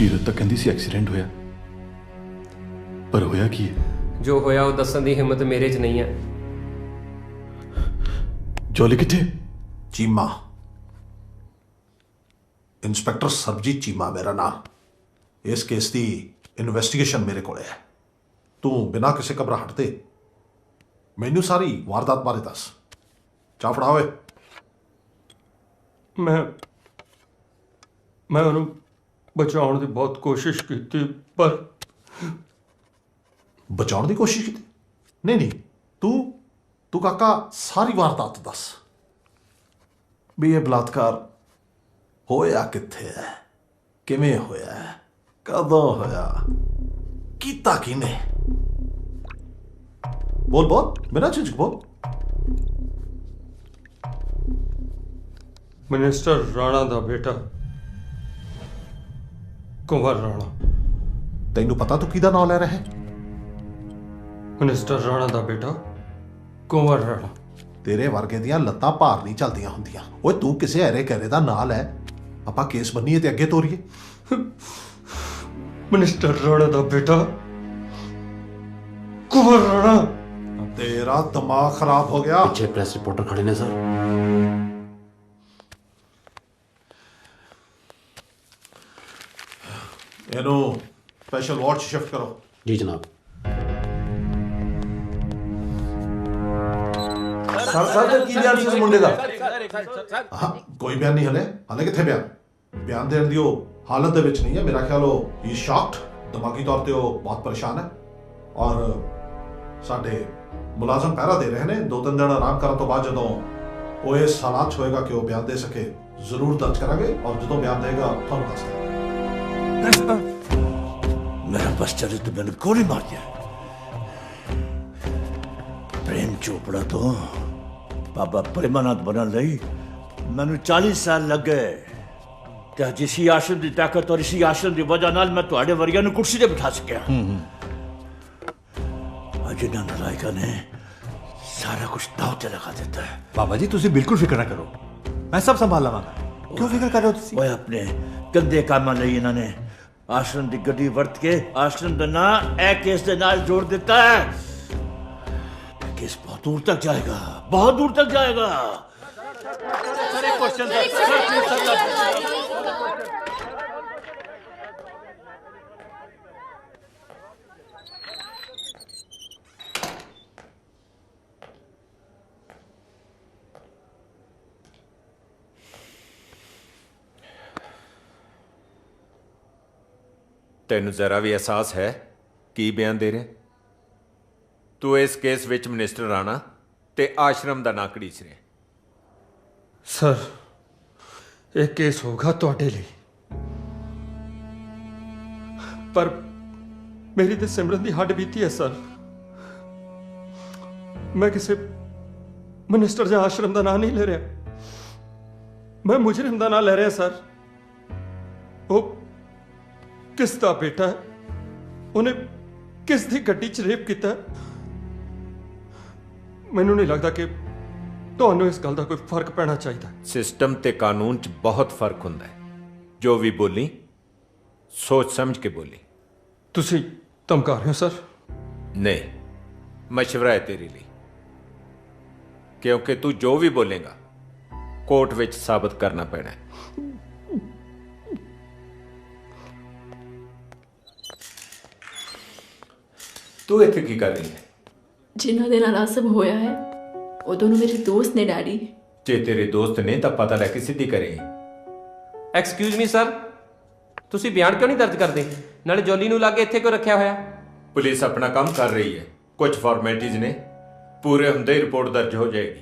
ਕੀਰਤ ਤਾਂ ਕਹਿੰਦੀ ਸੀ ਐਕਸੀਡੈਂਟ ਹੋਇਆ ਪਰ ਹੋਇਆ ਕੀ ਹੈ ਜੋ ਹੋਇਆ ਉਹ ਦੱਸਣ ਦੀ ਹਿੰਮਤ ਮੇਰੇ 'ਚ ਨਹੀਂ ਹੈ ਜੋਲੀ ਕਿੱਥੇ चीमा इंस्पैक्टर सरबजीत चीमा मेरा नाम इस केस की इन्वेस्टिगेशन मेरे को है तू बिना किसी घबराहट दे मैनू सारी वारदात बारे दस चा फड़ा होए मैं ਉਹਨੂੰ ਬਚਾਉਣ ਦੀ ਬਹੁਤ ਕੋਸ਼ਿਸ਼ ਕੀਤੀ ਪਰ बचाने की कोशिश की नहीं नहीं तू तू काका सारी वारदात दस भी ये बलात्कार होया किथे है किवें होया है कदों होया कीता किने बोल बोल बिना झिझक बोल मिनिस्टर राणा दा बेटा कुंवर राणा तेनू पता तू किदा नाम ले रहा है मिनिस्टर राणा दा बेटा कुंवर राणा तेरे वर्गे दियां लत्तां भार नहीं चलदियां हुंदियां ओए तू किसे हरे कहरे दा नाम लै आपां केस बन्नीए ते अगे तोरीए मिनिस्टर राणा दा बेटा कुंवर राणा तेरा दिमाग खराब हो गया पीछे प्रेस रिपोर्टर खड़े ने सर इनू स्पेशल वार्ड शिफ्ट करो जी जनाब सर की बयान सी मुंडे दा कोई बयान नहीं हले हले किथे बयान देने दी हालत दे विच नहीं है मेरा ख्याल ही शॉक्ड दिमागी तौर पे बहुत परेशान है और साडे मुलाजम पहरा दे रहे ने 2-3 दिन आराम करने तो बाद जदों वो इस हालात होएगा कि वो बयान दे सके जरूर दर्ज करांगे और जदों बयान देगा थानू दस देंगे मेरा बस चले तो मैंने गोली मार दिया प्रेम चोपड़ा तो बाबा प्रेमानंद बनन लई मैनू 40 साल लग गए ते अज इसी आश्रम की ताकत और इसी आश्रम की वजह नाल मैं तुहाडे वरिया नू कुर्सी ते बिठा सकिया अज इन्हां नलायकां ने सारा कुछ दाव ते लगा दिता है बाबा जी तुसी बिल्कुल फिक्र ना करो मैं सब संभाल लवांगा क्यों फिक्र कर रहे हो तुसी? ओए अपने गंदे कामां लई इन्हां ने आश्रम दी गड्डी वरत के आश्रम दा नाम ए केस दे नाल जोड़ दिता है। केस बहुत दूर तक जाएगा, बहुत दूर तक जाएगा। ਤੈਨੂੰ ਜ਼ਰਾ ਵੀ ਅਹਿਸਾਸ ਹੈ ਕੀ ਬਿਆਨ ਦੇ ਰਿਹਾ? ਤੂੰ ਇਸ ਕੇਸ ਵਿੱਚ ਮਿਨਿਸਟਰ ਰਾਣਾ ਤੇ ਆਸ਼ਰਮ ਦਾ ਨਾਂ ਘੜੀਸ ਰਿਹਾ। ਸਰ ਇਹ ਕੇਸ ਹੋਗਾ ਤੁਹਾਡੇ ਲਈ, ਪਰ ਮੇਰੀ ਤੇ ਸਿਮਰਨ ਦੀ ਹੱਡ ਬੀਤੀ ਹੈ ਸਰ। ਮੈਂ ਕਿਸੇ ਮਿਨਿਸਟਰ ਜਾਂ ਆਸ਼ਰਮ ਦਾ ਨਾਂ ਨਹੀਂ ਲੈ ਰਿਹਾ, ਮੈਂ ਮੁਜਰਿਮ ਦਾ ਨਾਂ ਲੈ ਰਿਹਾ ਸਰ। ਉਹ ਕਿਸ ਦਾ ਬੇਟਾ ਹੈ, ਉਹਨੇ ਕਿਸ ਦੀ ਗੱਡੀ 'ਚ ਰੇਪ ਕੀਤਾ। ਮੈਨੂੰ ਨਹੀਂ ਲੱਗਦਾ ਕਿ ਤੁਹਾਨੂੰ ਇਸ ਗੱਲ ਦਾ ਕੋਈ ਫਰਕ ਪੈਣਾ ਚਾਹੀਦਾ। ਸਿਸਟਮ ਤੇ ਕਾਨੂੰਨ 'ਚ ਬਹੁਤ ਫਰਕ ਹੁੰਦਾ ਹੈ। ਜੋ ਵੀ ਬੋਲੀ ਸੋਚ ਸਮਝ ਕੇ ਬੋਲੀ। ਤੁਸੀਂ ਧਮਕਾ ਰਹੇ ਹੋ ਸਰ? ਨਹੀਂ, ਮਸ਼ਵਰਾ ਹੈ ਤੇਰੇ ਲਈ, ਕਿਉਂਕਿ ਤੂੰ ਜੋ ਵੀ ਬੋਲੇਗਾ ਕੋਰਟ ਵਿੱਚ ਸਾਬਤ ਕਰਨਾ ਪੈਣਾ ਹੈ। ਤੂੰ ਇੱਥੇ ਕੀ ਕਰ ਰਹੀ ਹੈ? ਜਿਨ੍ਹਾਂ ਦੇ ਨਾਲ ਆਹ ਸਭ ਹੋਇਆ ਹੈ ਉਹ ਦੋਨੋਂ ਮੇਰੇ ਦੋਸਤ ਨੇ ਡੈਡੀ। ਜੇ ਤੇਰੇ ਦੋਸਤ ਨੇ ਤਾਂ ਪਤਾ ਲੈ ਕੇ ਸਿੱਧੀ ਕਰੇਗੀ। ਐਕਸਕਿਊਜ਼ ਮੀ ਸਰ, ਤੁਸੀਂ ਬਿਆਨ ਕਿਉਂ ਨਹੀਂ ਦਰਜ ਕਰਦੇ? ਨਾਲੇ ਜੋਲੀ ਨੂੰ ਲਾ ਕੇ ਇੱਥੇ ਕਿਉਂ ਰੱਖਿਆ ਹੋਇਆ? ਪੁਲਿਸ ਆਪਣਾ ਕੰਮ ਕਰ ਰਹੀ ਹੈ, ਕੁਝ ਫਾਰਮੈਲਿਟੀਜ਼ ਨੇ, ਪੂਰੇ ਹੁੰਦੇ ਹੀ ਰਿਪੋਰਟ ਦਰਜ ਹੋ ਜਾਏਗੀ।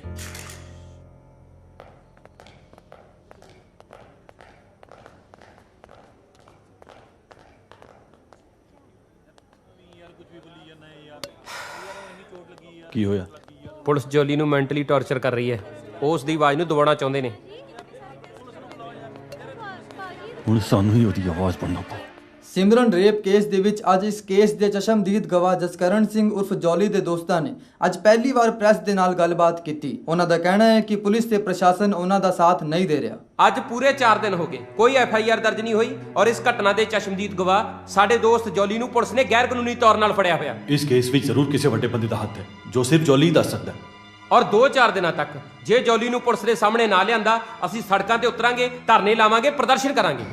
ਕੀ ਹੋਇਆ? ਪੁਲਿਸ ਜੋਲੀ ਨੂੰ ਮੈਂਟਲੀ ਟੌਰਚਰ ਕਰ ਰਹੀ ਹੈ। ਉਹ ਉਸ ਦੀ ਆਵਾਜ਼ ਨੂੰ ਦਬਾਉਣਾ ਚਾਹੁੰਦੇ ਨੇ। ਹੁਣ ਸਾਨੂੰ ਹੀ ਉਹਦੀ ਆਵਾਜ਼ ਬਣਨਾ ਪਊ। ਸਿਮਰਨ ਰੇਪ ਕੇਸ ਦੇ ਵਿੱਚ ਅੱਜ ਇਸ ਕੇਸ ਦੇ ਚਸ਼ਮਦੀਦ ਗਵਾਹ ਜਸਕਰਨ ਸਿੰਘ ਉਰਫ ਜੋਲੀ ਦੇ ਦੋਸਤਾਂ ਨੇ ਅੱਜ ਪਹਿਲੀ ਵਾਰ ਪ੍ਰੈਸ ਦੇ ਨਾਲ ਗੱਲਬਾਤ ਕੀਤੀ। ਉਹਨਾਂ ਦਾ ਕਹਿਣਾ ਹੈ ਕਿ ਪੁਲਿਸ ਤੇ ਪ੍ਰਸ਼ਾਸਨ ਉਹਨਾਂ ਦਾ ਸਾਥ ਨਹੀਂ ਦੇ ਰਿਹਾ। ਅੱਜ ਪੂਰੇ 4 ਦਿਨ ਹੋ ਗਏ, ਕੋਈ FIR ਦਰਜ ਨਹੀਂ ਹੋਈ ਔਰ ਇਸ ਘਟਨਾ ਦੇ ਚਸ਼ਮਦੀਦ ਗਵਾਹ ਸਾਡੇ ਦੋਸਤ ਜੋਲੀ ਨੂੰ ਪੁਲਿਸ ਨੇ ਗੈਰ ਕਾਨੂੰਨੀ ਤੌਰ ਨਾਲ ਫੜਿਆ ਹੋਇਆ। ਇਸ ਕੇਸ ਵਿੱਚ ਜ਼ਰੂਰ ਕਿਸੇ ਵੱਡੇ ਬੰਦੇ ਦਾ ਹੱਥ ਹੈ ਜੋ ਸਿਰਫ ਜੋਲੀ ਹੀ ਦੱਸ ਸਕਦਾ ਹੈ। ਔਰ 2-4 ਦਿਨਾਂ ਤੱਕ ਜੇ ਜੋਲੀ ਨੂੰ ਪੁਲਿਸ ਦੇ ਸਾਹਮਣੇ ਨਾ ਲਿਆਂਦਾ, ਅਸੀਂ ਸੜਕਾਂ ਤੇ ਉਤਰਾਂਗੇ, ਧਰਨੇ ਲਾਵਾਂਗੇ, ਪ੍ਰਦਰਸ਼ਨ ਕਰਾਂਗੇ।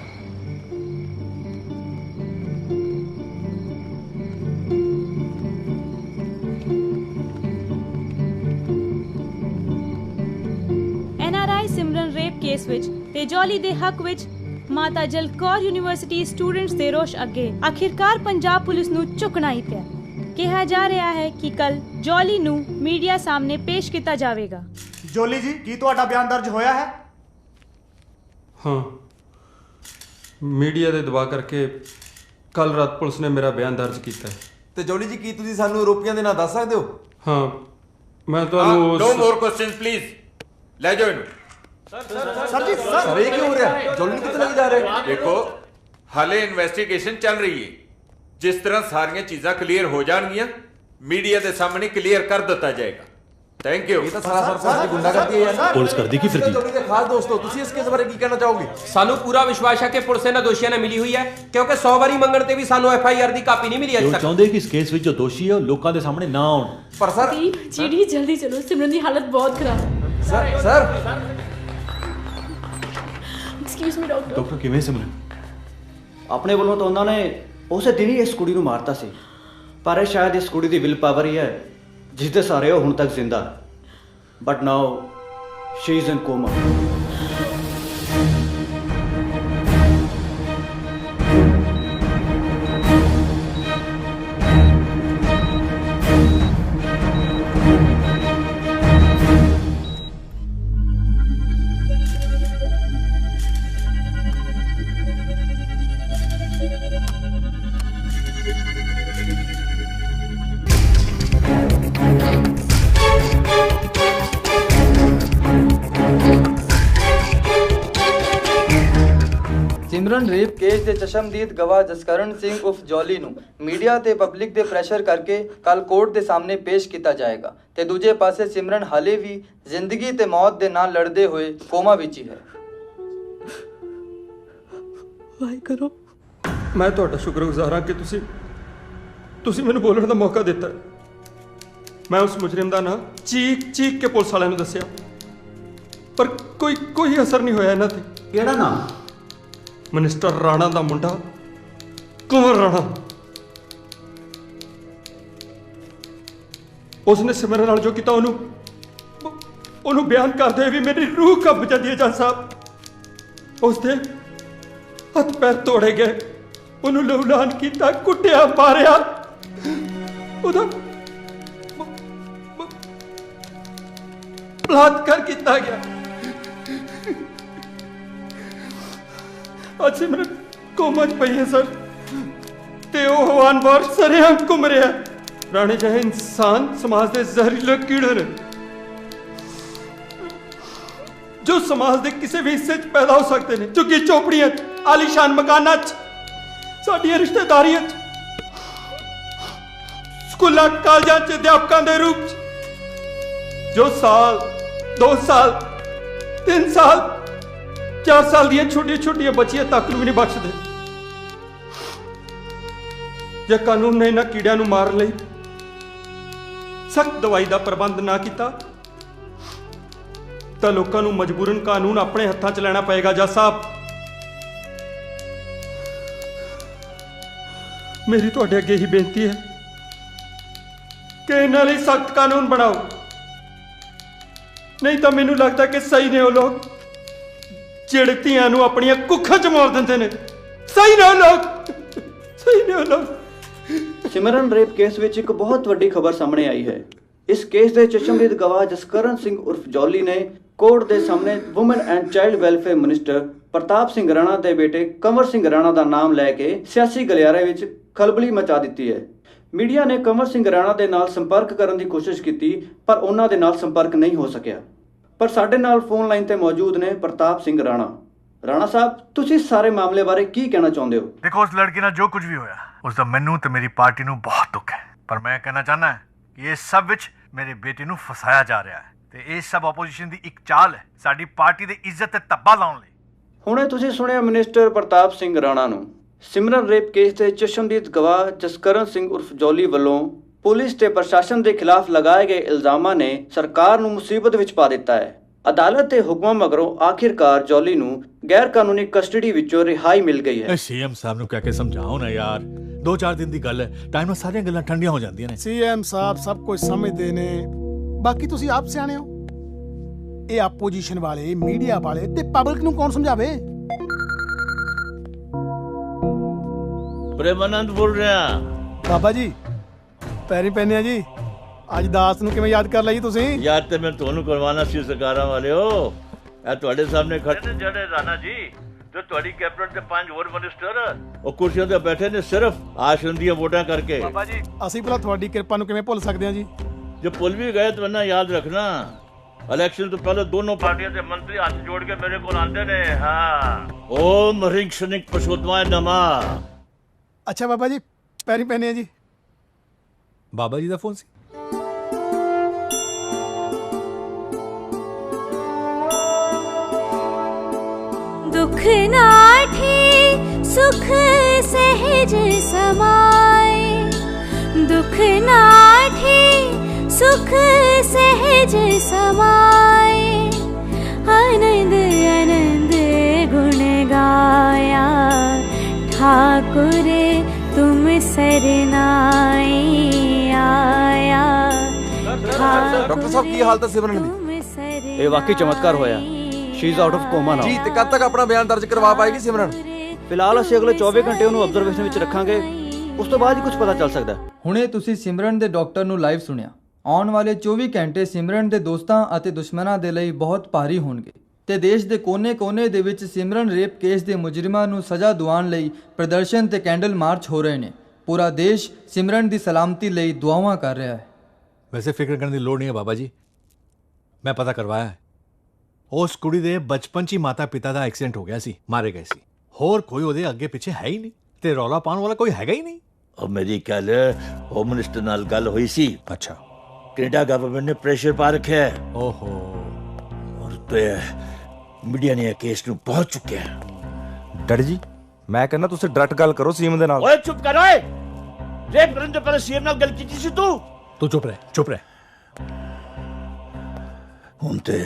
NRI ਸਿਮਰਨ ਰੇਪ ਕੇਸ ਵਿੱਚ ਤੇ ਜੋਲੀ ਦੇ ਹੱਕ ਵਿੱਚ ਮਾਤਾ ਜਲ ਕੌਰ ਯੂਨੀਵਰਸਿਟੀ ਸਟੂਡੈਂਟਸ ਦੇ ਰੋਸ਼ ਅੱਗੇ ਆਖਿਰਕਾਰ ਪੰਜਾਬ ਪੁਲਿਸ ਨੂੰ ਝੁਕਣਾ ਹੀ ਪਿਆ। ਕਿਹਾ ਜਾ ਰਿਹਾ ਹੈ ਕਿ ਕੱਲ ਜੋਲੀ ਨੂੰ ਮੀਡੀਆ ਸਾਹਮਣੇ ਪੇਸ਼ ਕੀਤਾ ਜਾਵੇਗਾ। ਜੋਲੀ ਜੀ, ਕੀ ਤੁਹਾਡਾ ਬਿਆਨ ਦਰਜ ਹੋਇਆ ਹੈ? ਹਾਂ, ਮੀਡੀਆ ਦੇ ਦਬਾਅ ਕਰਕੇ ਕੱਲ ਰਾਤ ਪੁਲਿਸ ਨੇ ਮੇਰਾ ਬਿਆਨ ਦਰਜ ਕੀਤਾ ਹੈ। ਤੇ ਜੋਲੀ ਜੀ, ਕੀ ਤੁਸੀਂ ਸਾਨੂੰ ਆਰੋਪੀਆਂ ਦੇ ਨਾਂ ਦੱਸ ਸਕਦੇ ਹੋ? ਹਾਂ, ਮੈਂ ਤੁਹਾਨੂੰ ਨੋ ਮੋਰ ਕੁਐਸਚਨਸ ਪਲੀਜ਼। ਲੈ ਜਾਓ ਇਹਨੂੰ। ਸਰ ਜੀ, ਸਰ ਇਹ ਕੀ ਹੋ ਰਿਹਾ? ਜੋਲੀ ਨੂੰ ਕਿੱਥੇ ਲੈ ਜਾ ਰਹੇ? ਦੇਖੋ, ਹਾਲੇ ਇਨਵੈਸਟੀਗੇਸ਼ਨ ਚੱਲ ਰਹੀ ਹੈ। ਜਿਸ ਤਰ੍ਹਾਂ ਸਾਰੀਆਂ ਚੀਜ਼ਾਂ ਕਲੀਅਰ ਹੋ ਜਾਣਗੀਆਂ, ਮੀਡੀਆ ਦੇ ਸਾਹਮਣੇ ਕਲੀਅਰ ਕਰ ਦਿੱਤਾ ਜਾਏਗਾ। Thank you. ਇਹ ਤਾਂ ਸਾਰਾ ਪੁਲਿਸ ਦੀ ਗੁੰਡਾਗਰਦੀ ਹੈ ਯਾਰ। ਪੁਲਿਸ ਕਰਦੀ ਕੀ ਫਿਰਦੀ? ਜੋਲੀ ਦੇ ਖਾਸ ਦੋਸਤੋ, ਤੁਸੀਂ ਇਸ ਕੇਸ ਬਾਰੇ ਕੀ ਕਹਿਣਾ ਚਾਹੋਗੇ? ਸਾਨੂੰ ਪੂਰਾ ਵਿਸ਼ਵਾਸ ਹੈ ਕਿ ਪੁਲਿਸ ਇਹਨਾਂ ਦੋਸ਼ੀਆਂ ਨਾਲ ਮਿਲੀ ਹੋਈ ਹੈ, ਕਿਉਂਕਿ 100 ਵਾਰੀ ਮੰਗਣ ਤੇ ਵੀ ਸਾਨੂੰ FIR ਦੀ ਕਾਪੀ ਨਹੀਂ ਮਿਲੀ ਅਜੇ ਉਹ ਤੱਕ। ਚਾਹੁੰਦੇ ਕਿ ਇਸ ਕੇਸ ਵਿੱਚ ਜੋ ਦੋਸ਼ੀ ਹੈ ਉਹ ਲੋਕਾਂ ਦੇ ਸਾਹਮਣੇ ਨਾ ਆਉਣ। ਪਰ ਸਰ ਚੀੜੀ ਜਲਦੀ ਚਲੋ, ਸਿਮਰਨ ਦੀ ਹਾਲਤ ਬਹੁਤ ਖਰਾਬ ਹੈ। Sir excuse me doctor. Doctor ਕਿਵੇਂ ਸਿਮਰਨ? ਆਪਣੇ ਵੱਲੋਂ ਤਾਂ ਉਹਨਾਂ ਨੇ ਉਸੇ ਦਿਨ ਹੀ ਇਸ ਕੁੜੀ ਨੂੰ ਮਾਰਤਾ ਸੀ, ਪਰ ਇਹ ਸ਼ਾਇਦ ਇਸ ਕੁੜੀ ਦੀ ਵਿਲ ਪਾਵਰ ਹੀ ਹੈ ਜਿਸ ਦੇ ਸਾਰੇ ਉਹ ਹੁਣ ਤੱਕ ਜ਼ਿੰਦਾ ਹੈ। But now she is in comma. Simran rape case ਦੇ ਚਸ਼ਮਦੀਦ ਗਵਾਹ ਜਸਕਰਨ ਸਿੰਘ ਉਰਫ ਜੋਲੀ ਨੂੰ ਮੀਡੀਆ ਤੇ ਪਬਲਿਕ ਦੇ ਪ੍ਰੈਸ਼ਰ ਕਰਕੇ ਕੱਲ ਕੋਰਟ ਦੇ ਸਾਹਮਣੇ ਪੇਸ਼ ਕੀਤਾ ਜਾਏਗਾ ਤੇ ਦੂਜੇ ਪਾਸੇ ਸਿਮਰਨ ਹਾਲੇ ਵੀ ਜ਼ਿੰਦਗੀ ਤੇ ਮੌਤ ਦੇ ਨਾਲ ਲੜਦੇ ਹੋਏ ਕੋਮਾ ਵਿੱਚ ਹੀ ਹੈ। ਵਾਹਿਗੁਰੂ। ਮੈਂ ਤੁਹਾਡਾ ਸ਼ੁਕਰਗੁਜ਼ਾਰ ਹਾਂ ਕਿ ਤੁਸੀਂ ਮੈਨੂੰ ਬੋਲਣ ਦਾ ਮੌਕਾ ਦਿੱਤਾ। ਮੈਂ ਉਸ ਮੁਜਰਮ ਦਾ ਨਾਂ ਚੀਕ ਕੇ ਪੁਲਿਸ ਵਾਲਿਆਂ ਨੂੰ ਦੱਸਿਆ, ਪਰ ਕੋਈ ਅਸਰ ਨਹੀਂ ਹੋਇਆ ਇਹਨਾਂ ਤੇ। ਕਿਹੜਾ ਨਾਮ? ਮਿਨਿਸਟਰ ਰਾਣਾ ਦਾ ਮੁੰਡਾ ਕੁੰਵਰ ਰਾਣਾ। ਉਸਨੇ ਸਿਮਰਨ ਨਾਲ ਜੋ ਕੀਤਾ ਉਹਨੂੰ ਬਿਆਨ ਕਰਦੇ ਹੋਏ ਵੀ ਮੇਰੀ ਰੂਹ ਕੰਬ ਜਾਂਦੀ ਹੈ ਜੱਜ ਸਾਹਿਬ। ਉਸਦੇ ਹੱਥ ਪੈਰ ਤੋੜੇ ਗਏ, ਉਹਨੂੰ ਲਹੂਲਾਨ ਕੀਤਾ, ਕੁੱਟਿਆ, ਮਾਰਿਆ, ਉਹਦਾ ਬਲਾਤਕਾਰ ਕੀਤਾ ਗਿਆ। ਅੱਜ ਸਿਮਰਨ ਕੋਮਾ 'ਚ ਪਈ ਹੈ ਸਰ, ਤੇ ਉਹ ਹਵਾਨਵਾਰ ਸਰੇਆਮ ਘੁੰਮ ਰਿਹਾ। ਰਾਣੇ ਜਿਹੇ ਇਨਸਾਨ ਸਮਾਜ ਦੇ ਜ਼ਹਿਰੀਲੇ ਕੀੜੇ ਨੇ ਜੋ ਸਮਾਜ ਦੇ ਕਿਸੇ ਵੀ ਹਿੱਸੇ 'ਚ ਪੈਦਾ ਹੋ ਸਕਦੇ ਨੇ। ਝੁੱਗੀ ਝੋਪੜੀਆਂ 'ਚ, ਆਲੀਸ਼ਾਨ ਮਕਾਨਾਂ 'ਚ, ਸਾਡੀਆਂ ਰਿਸ਼ਤੇਦਾਰੀਆਂ 'ਚ, ਸਕੂਲਾਂ ਕਾਲਜਾਂ 'ਚ ਅਧਿਆਪਕਾਂ ਦੇ ਰੂਪ 'ਚ, ਜੋ ਸਾਲ 2 ਸਾਲ 3 ਸਾਲ 4 ਸਾਲ ਦੀਆਂ ਛੋਟੀਆਂ ਬੱਚੀਆਂ ਤੱਕ ਨੂੰ ਵੀ ਨਹੀਂ ਬਖਸ਼ਦੇ। ਜੇ ਕਾਨੂੰਨ ਨੇ ਇਹਨਾਂ ਕੀੜਿਆਂ ਨੂੰ ਮਾਰਨ ਲਈ ਸਖਤ ਦਵਾਈ ਦਾ ਪ੍ਰਬੰਧ ਨਾ ਕੀਤਾ ਤਾਂ ਲੋਕਾਂ ਨੂੰ ਮਜਬੂਰਨ ਕਾਨੂੰਨ ਆਪਣੇ ਹੱਥਾਂ 'ਚ ਲੈਣਾ ਪਏਗਾ। ਜੱਜ ਸਾਹਿਬ, ਮੇਰੀ ਤੁਹਾਡੇ ਅੱਗੇ ਹੀ ਬੇਨਤੀ ਹੈ ਕਿ ਇਹਨਾਂ ਲਈ ਸਖਤ ਕਾਨੂੰਨ ਬਣਾਓ, ਨਹੀਂ ਤਾਂ ਮੈਨੂੰ ਲੱਗਦਾ ਕਿ ਸਹੀ ਨੇ ਉਹ ਲੋਕ ਜਿਹੜੇ ਧੀਆਂ ਨੂੰ ਆਪਣੀਆਂ ਕੁੱਖਾਂ 'ਚ ਮਾਰ ਦਿੰਦੇ ਨੇ। ਸਹੀ ਨੇ ਉਹ ਲੋਕ। ਸਿਮਰਨ ਰੇਪ ਕੇਸ ਵਿੱਚ ਇੱਕ ਬਹੁਤ ਵੱਡੀ ਖਬਰ ਸਾਹਮਣੇ ਆਈ ਹੈ। ਇਸ ਕੇਸ ਦੇ ਚਸ਼ਮਦੀਦ ਗਵਾਹ ਜਸਕਰਨ ਸਿੰਘ ਉਰਫ ਜੌਲੀ ਨੇ ਕੋਰਟ ਦੇ ਸਾਹਮਣੇ woman and child welfare minister Pratap Singh Rana ਦੇ ਬੇਟੇ ਕੰਵਰ ਸਿੰਘ ਰਾਣਾ ਦਾ ਨਾਮ ਲੈ ਕੇ ਸਿਆਸੀ ਗਲਿਆਰੇ ਵਿੱਚ ਖਲਬਲੀ ਮਚਾ ਦਿੱਤੀ ਹੈ। ਮੀਡੀਆ ਨੇ ਕੰਵਰ ਸਿੰਘ ਰਾਣਾ ਦੇ ਨਾਲ ਸੰਪਰਕ ਕਰਨ ਦੀ ਕੋਸ਼ਿਸ਼ ਕੀਤੀ, ਪਰ ਉਹਨਾਂ ਦੇ ਨਾਲ ਸੰਪਰਕ ਨਹੀਂ ਹੋ ਸਕਿਆ। ਪਰ ਸਾਡੇ ਨਾਲ ਫੋਨ ਲਾਈਨ ਤੇ ਮੌਜੂਦ ਨੇ ਪ੍ਰਤਾਪ ਸਿੰਘ ਰਾਣਾ। ਰਾਣਾ ਸਾਹਿਬ, ਤੁਸੀਂ ਸਾਰੇ ਮਾਮਲੇ ਬਾਰੇ ਕੀ ਕਹਿਣਾ ਚਾਹੁੰਦੇ ਹੋ? ਦੇਖੋ, ਉਸ ਲੜਕੀ ਨਾਲ ਜੋ ਕੁਝ ਵੀ ਹੋਇਆ ਉਸ ਦਾ ਮੈਨੂੰ ਤੇ ਮੇਰੀ ਪਾਰਟੀ ਨੂੰ ਬਹੁਤ ਦੁੱਖ ਹੈ, ਪਰ ਮੈਂ ਕਹਿਣਾ ਚਾਹੁੰਦਾ ਕਿ ਇਹ ਸਭ ਵਿੱਚ ਮੇਰੇ ਬੇਟੇ ਨੂੰ ਫਸਾਇਆ ਜਾ ਰਿਹਾ ਹੈ ਤੇ ਇਹ ਸਭ ਆਪੋਜੀਸ਼ਨ ਦੀ ਇੱਕ ਚਾਲ ਹੈ ਸਾਡੀ ਪਾਰਟੀ ਦੀ ਇੱਜ਼ਤ ਤੇ ਧੱਬਾ ਲਾਉਣ ਲਈ। ਹੁਣੇ ਤੁਸੀਂ ਸੁਣਿਆ ਮਿਨਿਸਟਰ ਪ੍ਰਤਾਪ ਸਿੰਘ ਰਾਣਾ ਨੂੰ। ਸਿਮਰਨ ਰੇਪ ਕੇਸ ਦੇ ਚਸ਼ਮਦੀਦ ਗਵਾਹ ਜਸਕਰਨ ਸਿੰਘ ਉਰਫ ਜੌਲੀ ਵੱਲੋਂ ਪੁਲਿਸ ਤੇ ਪ੍ਰਸ਼ਾਸਨ ਦੇ ਖਿਲਾਫ ਲਗਾਏ ਗਏ ਇਲਜ਼ਾਮਾਂ ਨੇ ਸਰਕਾਰ ਨੂੰ ਮੁਸੀਬਤ ਵਿੱਚ ਪਾ ਦਿੱਤਾ ਹੈ। ਅਦਾਲਤ ਦੇ ਹੁਕਮਾਂ ਮਗਰੋਂ ਆਖਿਰਕਾਰ ਜੌਲੀ ਨੂੰ ਗੈਰ ਕਾਨੂੰਨੀ ਕਸਟਡੀ ਵਿੱਚੋਂ ਰਿਹਾਈ ਮਿਲ ਗਈ ਹੈ। ਸੀਐਮ ਸਾਹਿਬ ਨੂੰ ਕਹਿ ਕੇ ਸਮਝਾਓ ਨਾ ਯਾਰ, 2-4 ਦਿਨ ਦੀ ਗੱਲ ਹੈ, ਟਾਈਮ ਨਾਲ ਸਾਰੀਆਂ ਗੱਲਾਂ ਠੰਡੀਆਂ ਹੋ ਜਾਂਦੀਆਂ ਨੇ। ਸੀਐਮ ਸਾਹਿਬ ਸਭ ਕੁਝ ਸਮਝਦੇ ਨੇ, ਬਾਕੀ ਤੁਸੀਂ ਆਪ ਸਿਆਣੇ ਹੋ। ਇਹ ਆਪੋਜੀਸ਼ਨ ਵਾਲੇ, ਮੀਡੀਆ ਵਾਲੇ ਤੇ ਪਬਲਿਕ ਨੂੰ ਕੌਣ ਸਮਝਾਵੇ? ਪ੍ਰੇਮਾਨੰਦ ਬੋਲ ਰਿਹਾ। ਬਾਬਾ ਜੀ ਪੈਰੀ ਪੈਨੇ ਆ ਜੀ। ਅੱਜ ਦਾਸ ਨੂੰ ਕਿਵੇਂ ਯਾਦ ਕਰ ਲਈ ਤੁਸੀਂ? ਯਾਦ ਤੇ ਮੈਂ ਤੁਹਾਨੂੰ ਕਰਵਾਉਣਾ ਸੀ ਸਰਕਾਰਾਂ ਵਾਲਿਓ। ਇਹ ਤੁਹਾਡੇ ਸਾਹਮਣੇ ਖੜੇ ਨੇ ਜਿਹੜੇ ਰਾਣਾ ਜੀ, ਤੇ ਤੁਹਾਡੀ ਕੈਬਨਿਟ ਦੇ 5 ਹੋਰ ਮਿਨਿਸਟਰ ਉਹ ਕੁਰਸੀਆਂ ਤੇ ਬੈਠੇ ਨੇ ਸਿਰਫ ਆਸ਼ਰਮ ਦੀਆਂ ਵੋਟਾਂ ਕਰਕੇ। ਬਾਬਾ ਜੀ ਅਸੀਂ ਭਲਾ ਤੁਹਾਡੀ ਕਿਰਪਾ ਨੂੰ ਕਿਵੇਂ ਭੁੱਲ ਸਕਦੇ ਹਾਂ ਜੀ? ਜੇ ਭੁੱਲ ਵੀ ਗਏ ਤਾਂ ਨਾ ਯਾਦ ਰੱਖਣਾ, ਇਲੈਕਸ਼ਨ ਤੋਂ ਪਹਿਲੇ ਦੋਨੋਂ ਪਾਰਟੀਆਂ ਦੇ ਮੰਤਰੀ ਹੱਥ ਜੋੜ ਕੇ ਮੇਰੇ ਕੋਲ ਆਉਂਦੇ ਨੇ। ਹਾਂ, ਓਮ ਹਰਿੰਗ ਸ਼ਨਿਕ ਪਸ਼ੋਤਵਾਏ ਨਮਾ। ਅੱਛਾ ਬਾਬਾ ਜੀ ਪੈਰੀ ਪੈਨੇ ਆ ਜੀ। ਬਾਬਾ ਜੀ ਦਾ ਫੋਨ ਸੀ। दुख नाठी सुख सहज समाए, दुख नाठी सुख सहज समाए, आनंद आनंद गुण गाया, ठाकुर तुम सरनाए आया। ਡਾਕਟਰ ਸਾਹਿਬ ਕੀ ਹਾਲਤ ਹੈ ਸਿਮਰਨ ਦੀ? ਇਹ ਵਾਕਈ ਚਮਤਕਾਰ ਹੋਇਆ। She is out of coma now. ਜੀ, ਤੇ ਕਦ ਤੱਕ ਆਪਣਾ ਬਿਆਨ ਦਰਜ ਕਰਵਾ ਪਾਏਗੀ ਸਿਮਰਨ? ਫਿਲਹਾਲ ਅਸੀਂ ਅਗਲੇ 24 ਘੰਟੇ ਉਹਨੂੰ ਆਬਜ਼ਰਵੇਸ਼ਨ ਵਿੱਚ ਰੱਖਾਂਗੇ, ਉਸ ਤੋਂ ਬਾਅਦ ਹੀ ਕੁਝ ਪਤਾ ਚੱਲ ਸਕਦਾ। ਹੁਣੇ ਤੁਸੀਂ ਸਿਮਰਨ ਦੇ ਡਾਕਟਰ ਨੂੰ ਲਾਈਵ ਸੁਣਿਆ। ਆਉਣ ਵਾਲੇ 24 ਘੰਟੇ ਸਿਮਰਨ ਦੇ ਦੋਸਤਾਂ ਅਤੇ ਦੁਸ਼ਮਣਾਂ ਦੇ ਲਈ ਬਹੁਤ ਭਾਰੀ ਹੋਣਗੇ ਤੇ ਦੇਸ਼ ਦੇ ਕੋਨੇ-ਕੋਨੇ ਦੇ ਵਿੱਚ ਸਿਮਰਨ ਰੇਪ ਕੇਸ ਦੇ ਮੁਜਰਮਾਂ ਨੂੰ ਸਜ਼ਾ ਦਿਵਾਉਣ ਲਈ ਪ੍ਰਦਰਸ਼ਨ ਤੇ ਕੈਂਡਲ ਮਾਰਚ ਹੋ ਰਹੇ ਨੇ। ਪੂਰਾ ਦੇਸ਼ ਸਿਮਰਨ ਦੀ ਸਲਾਮਤੀ ਲਈ ਦੁਆਵਾਂ ਕਰ ਰਿਹਾ ਹੈ। ਵੈਸੇ ਫਿਕਰ ਕਰਨ ਦੀ ਲੋੜ ਨਹੀਂ ਹੈ ਬਾਬਾ ਜੀ, ਮੈਂ ਪਤਾ ਕਰਵਾਇਆ ਹੈ। ਉਸ ਕੁੜੀ ਦੇ ਬਚਪਨ 'ਚ ਹੀ ਮਾਤਾ ਪਿਤਾ ਦਾ ਐਕਸੀਡੈਂਟ ਹੋ ਗਿਆ ਸੀ, ਮਾਰੇ ਗਏ ਸੀ। ਹੋਰ ਕੋਈ ਉਹਦੇ ਅੱਗੇ ਪਿੱਛੇ ਹੈ ਹੀ ਨਹੀਂ ਤੇ ਰੌਲਾ ਪਾਉਣ ਵਾਲਾ ਕੋਈ ਹੈਗਾ ਹੀ ਨਹੀਂ। ਉਹ ਮੇਰੀ ਕੱਲ ਹੋਮ ਮਿਨਿਸਟਰ ਨਾਲ ਗੱਲ ਹੋਈ ਸੀ। ਅੱਛਾ, ਕੈਨੇਡਾ ਗਵਰਨਮੈਂਟ ਨੇ ਪ੍ਰੈਸ਼ਰ ਪਾ ਰੱਖਿਆ ਹੈ। ਓਹੋ, ਔਰ ਤੇ ਮੀਡੀਆ ਨੇ ਇਹ ਕੇਸ ਨੂੰ ਪਹੁੰਚ ਚੁੱਕਿਆ। ਡੈਡੀ ਜੀ, मैं कहना तुसी डायरेक्ट गल करो सीएम दे नाल। ओए चुप कर ओए, रेप करन तो पहले सीएम नाल गल कीती सी तू। तू चुप रह, चुप रह। हुण ते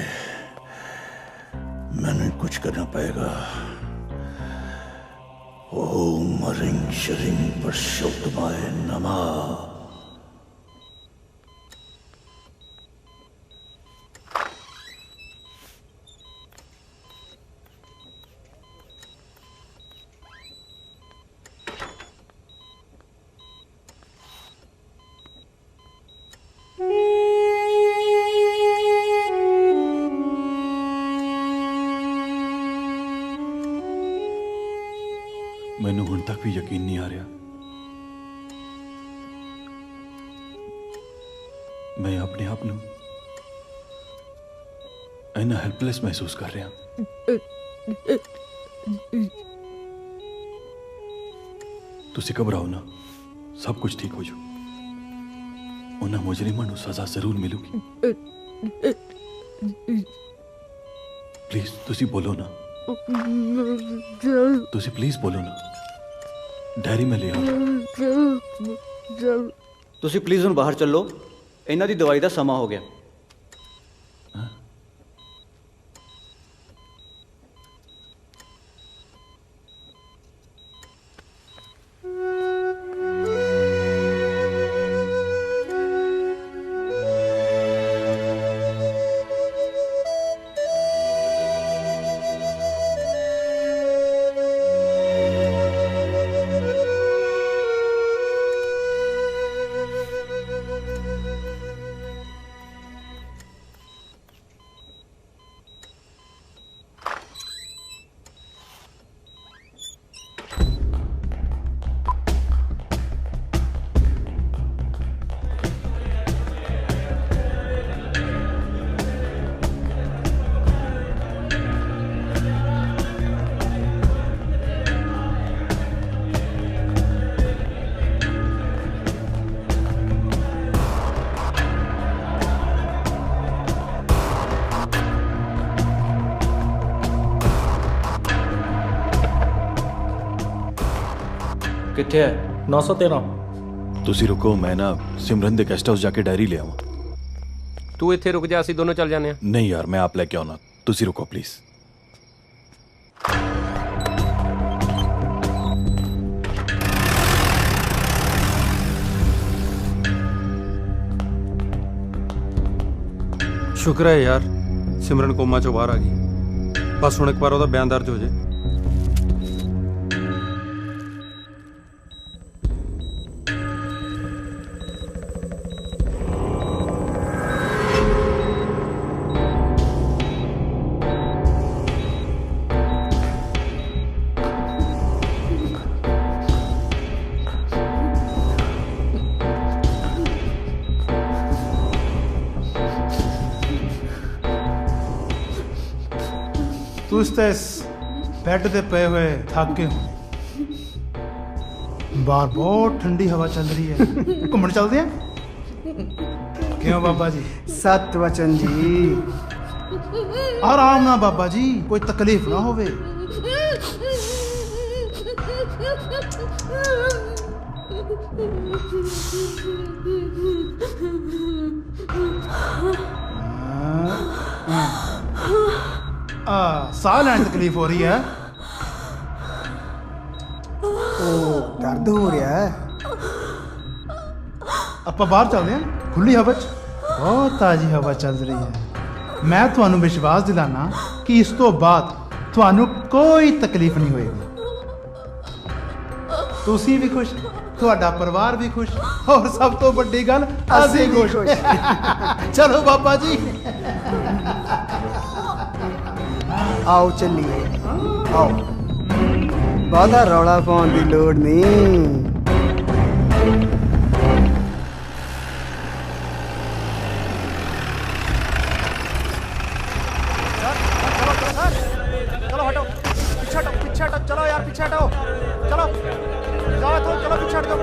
मैंने कुछ करना पड़ेगा। ओम ह्रीं श्रीं पुरुषोत्तमाय नमः। मैनू हुण तक भी यकीन नहीं आ रहा मैं अपने आप नू इन्ना हेल्पलेस महसूस कर रहा। तुसी घबराओ ना, सब कुछ ठीक हो जाओ। उन्हां मुजरिमां नू सजा जरूर मिलूगी। प्लीज तुसी बोलो ना, तुसी प्लीज बोलो ना। डायरी में ले आओ। ਤੁਸੀਂ ਪਲੀਜ਼ ਹੁਣ ਬਾਹਰ ਚੱਲੋ, ਇਹਨਾਂ ਦੀ ਦਵਾਈ ਦਾ ਸਮਾਂ ਹੋ ਗਿਆ। ਕਿੱਥੇ ਹੈ? 913। तुसी रुको, मैं ना सिमरन दे गेस्ट हाउस जाके डायरी ले आवां। ਤੂੰ ਇੱਥੇ ਰੁਕ ਜਾ, ਅਸੀਂ ਦੋਨੋਂ ਚੱਲ ਜਾਂਦੇ ਆ। नहीं यार, मैं आप लेके आना। तुसी रुको प्लीज। ਸ਼ੁਕਰ ਹੈ ਯਾਰ, ਸਿਮਰਨ ਕੋਮਾ ਚੋਂ ਬਾਹਰ ਆ ਗਈ। ਬਸ ਹੁਣ ਇੱਕ ਵਾਰ ਉਹਦਾ ਬਿਆਨ ਦਰਜ ਹੋ ਜਾਏ। ਤੁਸੀਂ ਤਾਂ ਇਸ ਬੈੱਡ ਤੇ ਪਏ ਹੋਏ ਥੱਕ ਗਏ ਹੋ। ਬਾਹਰ ਬਹੁਤ ਠੰਡੀ ਹਵਾ ਚੱਲ ਰਹੀ ਹੈ, ਘੁੰਮਣ ਚੱਲਦੇ ਆ। ਕਿਉਂ ਬਾਬਾ ਜੀ? सत वचन जी। ਆਰਾਮ ਨਾਲ ਬਾਬਾ ਜੀ, ਕੋਈ ਤਕਲੀਫ ਨਾ ਹੋਵੇ। ਸਾਹ ਲੈਣ ਤਕਲੀਫ ਹੋ ਰਹੀ ਹੈ। दर्द हो रहा है। ਆਪਾਂ ਬਾਹਰ ਚੱਲਦੇ ਹਾਂ, ਖੁੱਲੀ ਹਵਾ 'ਚ। ਬਹੁਤ ਤਾਜ਼ੀ ਹਵਾ ਚੱਲ ਰਹੀ ਹੈ। ਮੈਂ ਤੁਹਾਨੂੰ ਵਿਸ਼ਵਾਸ ਦਿਲਾਨਾ ਕਿ ਇਸ ਤੋਂ ਬਾਅਦ ਤੁਹਾਨੂੰ ਕੋਈ ਤਕਲੀਫ ਨਹੀਂ ਹੋਏਗੀ। ਤੁਸੀਂ ਵੀ ਖੁਸ਼, ਤੁਹਾਡਾ ਪਰਿਵਾਰ ਵੀ ਖੁਸ਼, ਔਰ ਸਭ ਤੋਂ ਵੱਡੀ ਗੱਲ ਅਸੀਂ ਖੁਸ਼। ਚਲੋ ਬਾਬਾ ਜੀ, आओ चलिए, आओ। बादा रौला पाउण दी लोड़ नहीं। चलो हटो, पीछे हटो, पीछे हटो। चलो यार पीछे हटो, चलो जाओ तो, चलो पीछे हट जाओ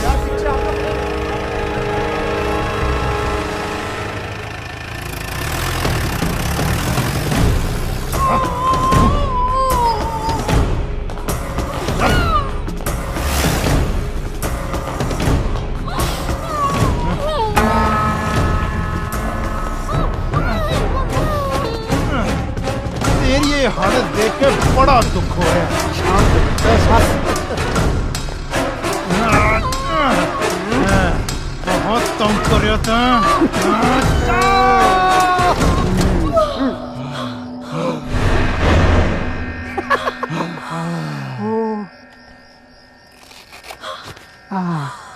यार, पीछे हटो। बड़ा दुख हो रहा बहुत तंग कर था।